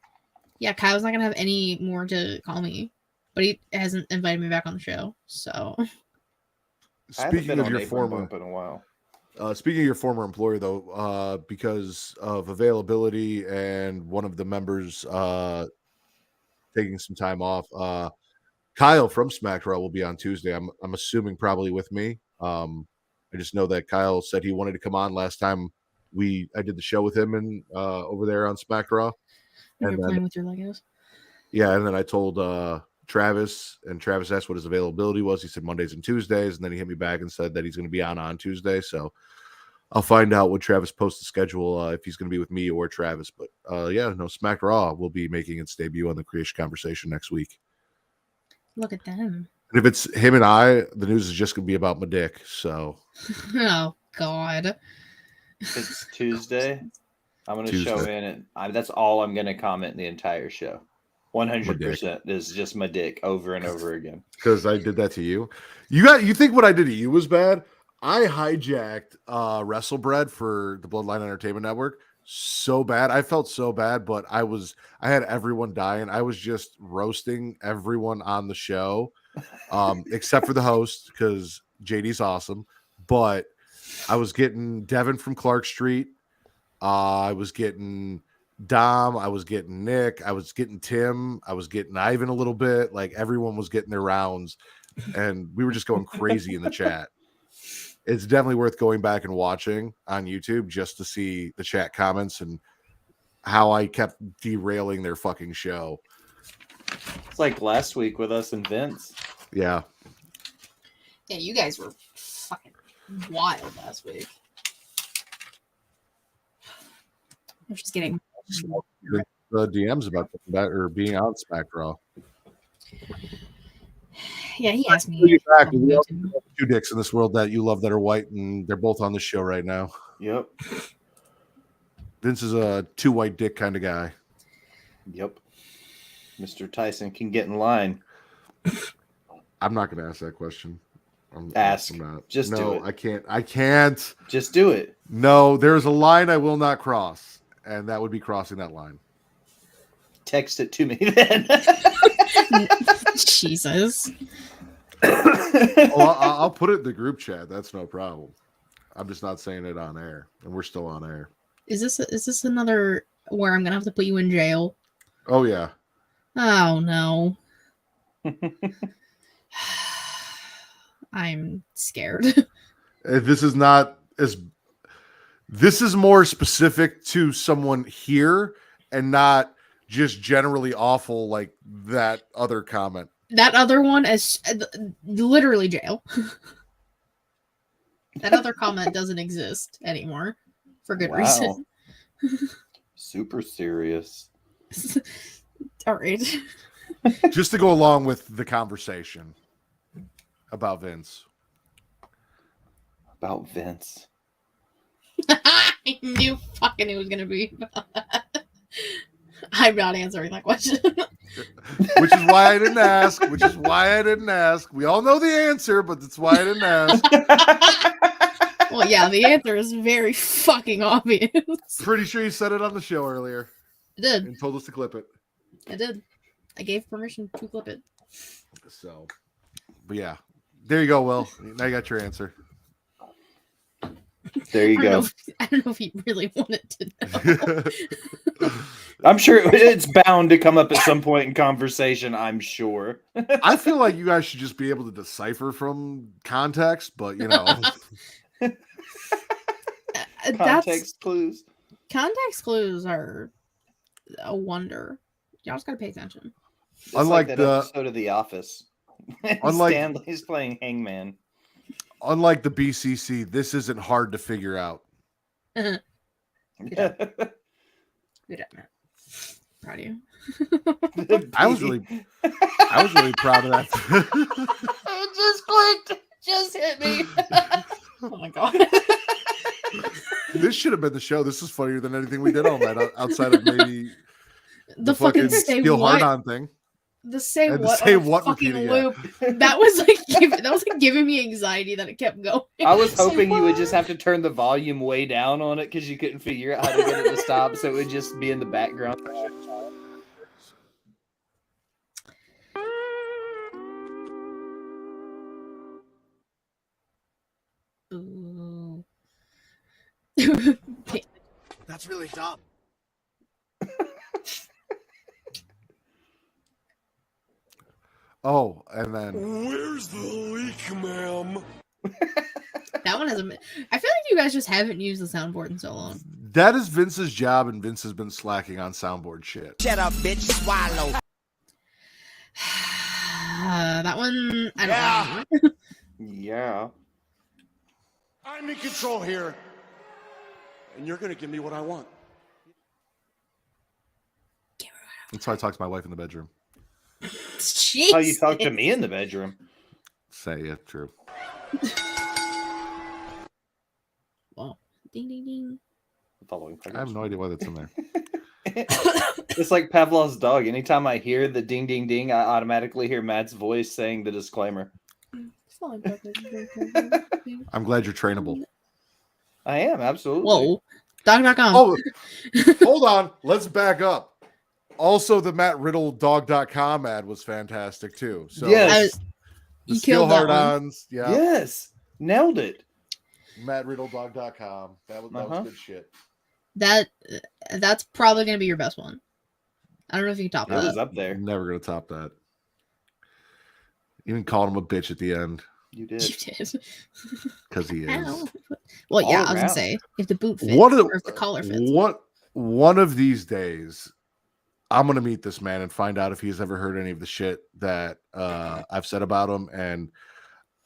Yeah, Kyle's not gonna have any more to call me, but he hasn't invited me back on the show. So I haven't Speaking been of on your Apron former, Bump in a while. speaking of your former employer, though, because of availability and one of the members taking some time off, Kyle from Smack Raw will be on Tuesday. I'm assuming probably with me. I just know that Kyle said he wanted to come on last time I did the show with him and over there on Smack Raw. you're And then playing with your Legos. yeah, and then I told Travis, and Travis asked what his availability was. He said Mondays and Tuesdays, and then he hit me back and said that he's going to be on Tuesday. So I'll find out when Travis posts the schedule if he's going to be with me or Travis. But yeah, no, Smack Raw will be making its debut on the Creation Conversation next week. Look at them. And if it's him and I, the news is just going to be about my dick. So Oh God. If it's Tuesday, I'm going to Tuesday. show in, and that's all I'm going to comment the entire show. 100% is just my dick over and over again. because I did that to you, you think what I did to you was bad? I hijacked WrestleBread for the Bloodline Entertainment Network so bad. I felt so bad, but I had everyone dying. I was just roasting everyone on the show, except for the host because JD's awesome. But I was getting Devin from Clark Street. I was getting Dom. I was getting Nick. I was getting Tim. I was getting Ivan a little bit. Like everyone was getting their rounds, and we were just going crazy in the chat. It's definitely worth going back and watching on YouTube just to see the chat comments and how I kept derailing their fucking show. It's like last week with us and Vince. Yeah. Yeah, you guys were fucking wild last week. I'm just getting The DMs about that or being on Smack Raw. yeah, he asked me. We also have two dicks in this world that you love that are white, and they're both on the show right now. Yep. Vince is a two white dick kind of guy. Yep. Mr. Tyson can get in line. I'm not going to ask that question. Ask. I'm not. Just no, do it. I can't. Just do it. No, there's a line I will not cross, and that would be crossing that line. Text it to me then. Jesus. Well, I'll put it in the group chat. That's no problem. I'm just not saying it on air, and we're still on air. Is this another where I'm gonna have to put you in jail? Oh yeah. Oh no. I'm scared. This is not as. This is more specific to someone here, and not just generally awful like that other comment. That other one is literally jail. That other comment doesn't exist anymore for good reason. Super serious. All right. Just to go along with the conversation about Vince. About Vince. I knew fucking it was gonna be about that. I'm not answering that question. Which is why I didn't ask. We all know the answer, but that's why I didn't ask. Well, yeah, the answer is very fucking obvious. Pretty sure you said it on the show earlier I did. and told us to clip it. I did. I gave permission to clip it. So, but yeah, there you go, Will. Now you got your answer. There you go. I don't know if he really wanted to know. I'm sure it's bound to come up at some point in conversation, I'm sure. I feel like you guys should just be able to decipher from context, but you know. Context clues. Context clues are a wonder. Y'all just gotta pay attention. It's Unlike like that the- episode of The Office. Unlike- Stanley's playing Hangman. Unlike the BCC, this isn't hard to figure out. Good job, Matt. Proud of you. I was really proud of that. It just clicked. Just hit me. Oh my god. This should have been the show. This is funnier than anything we did all night outside of maybe The fucking steel hard on thing. The say And the what say on a what fucking repeating, yeah. loop. That was like giving me anxiety that it kept going. I was Say hoping you would what? just have to turn the volume way down on it because you couldn't figure out how to get it to stop, so it would just be in the background. Ooh. That's really dumb. Oh, and then Where's the leak, ma'am? That one hasn't been. I feel like you guys just haven't used the soundboard in so long. that is Vince's job, and Vince has been slacking on soundboard shit. Shut up, bitch. Swallow. That one, I don't know. Yeah. I'm in control here. And you're going to give me what I want. That's how I talk to my wife in the bedroom. Jeez. How you talk to me in the bedroom. Say it, true. Well, ding ding ding. Following I have no idea why that's in there. It's like Pavlov's dog. Anytime I hear the ding ding ding, I automatically hear Matt's voice saying the disclaimer. I'm glad you're trainable. I am, absolutely. Whoa. Dog.com. Oh, hold on. Let's back up. Also, the MattRiddleDog.com ad was fantastic too. So Yes. the You steel killed that one. hard-ons, yeah. Yes. Nailed it. MattRiddleDog.com. That was good shit. That's probably gonna be your best one. I don't know if you can top It was that. up there. I'm never gonna top that. Even called him a bitch at the end You did. You did. because he is. Ow. Well, yeah, All I was gonna around. say if the boot fits One of or if the collar fits. one of these days, I'm gonna meet this man and find out if he's ever heard any of the shit that I've said about him. And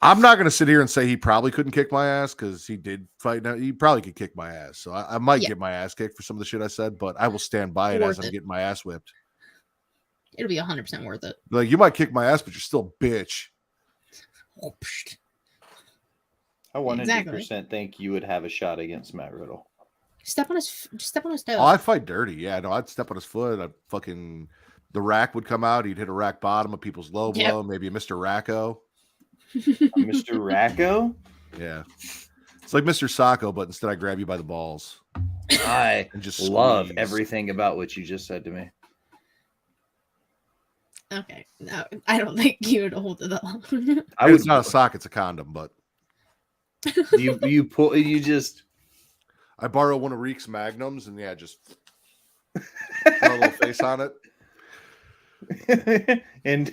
I'm not gonna sit here and say he probably couldn't kick my ass because he did fight. Now he probably could kick my ass, so I might get my ass kicked for some of the shit I said, but I will stand by it as Worth I'm it. getting my ass whipped. It'll be 100% worth it. Like, you might kick my ass, but you're still a bitch. Oh, psh. I 100% Exactly. think you would have a shot against Matt Riddle. Step on his toes. Oh, I'd fight dirty. Yeah, no, I'd step on his foot. I'd fucking the rack would come out. He'd hit a rack bottom of people's low Yep. blow, maybe a Mr. Racco. Mr. Racco? Yeah. It's like Mr. Sacco, but instead I grab you by the balls I and just love squeeze. everything about what you just said to me. Okay. No, I don't think you would hold it that long. I It's would not a sock, it's a condom, but you just I borrow one of Reek's Magnums and yeah, just put a little face on it. and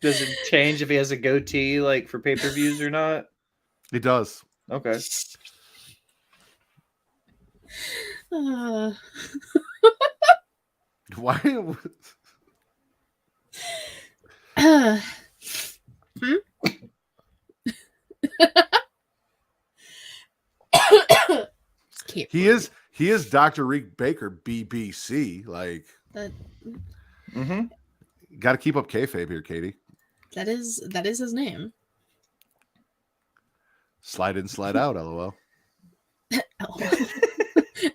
does it change if he has a goatee like for pay-per-views or not? It does. Okay. Why? He is Dr. Reek Baker, BBC. Like, Mm-hmm. got to keep up kayfabe here, Katie. That is his name. Slide in, slide out, LOL. LOL.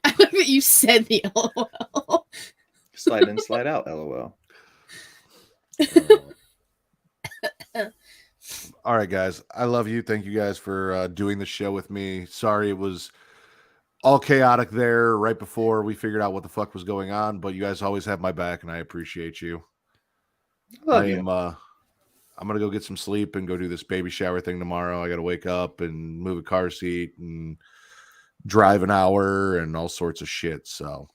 I like that you said the LOL. Slide in, slide out, LOL. All right, guys. I love you. Thank you guys for doing the show with me. Sorry it was all chaotic there right before we figured out what the fuck was going on, but you guys always have my back, and I appreciate you. Love you. I'm gonna go get some sleep and go do this baby shower thing tomorrow. I gotta wake up and move a car seat and drive an hour and all sorts of shit. So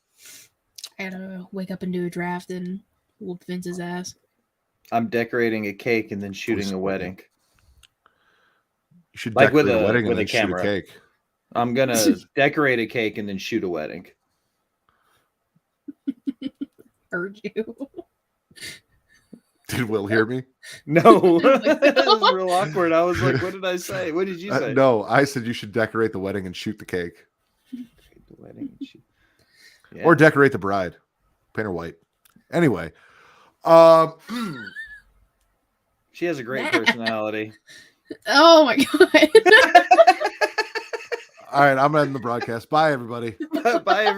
I gotta wake up and do a draft and whoop Vince's ass. I'm decorating a cake and then shooting a wedding. you should Like with decorate a- wedding with and a then shoot camera. a cake. I'm gonna decorate a cake and then shoot a wedding. Heard you. Did Will hear me? No, that was real awkward. I was like, "What did I say? What did you say?" No, I said you should decorate the wedding and shoot the cake, The wedding and shoot. Yeah. or decorate the bride, paint her white. Anyway, She has a great personality. Oh my god. all right, I'm ending the broadcast. Bye, everybody. Bye, everybody.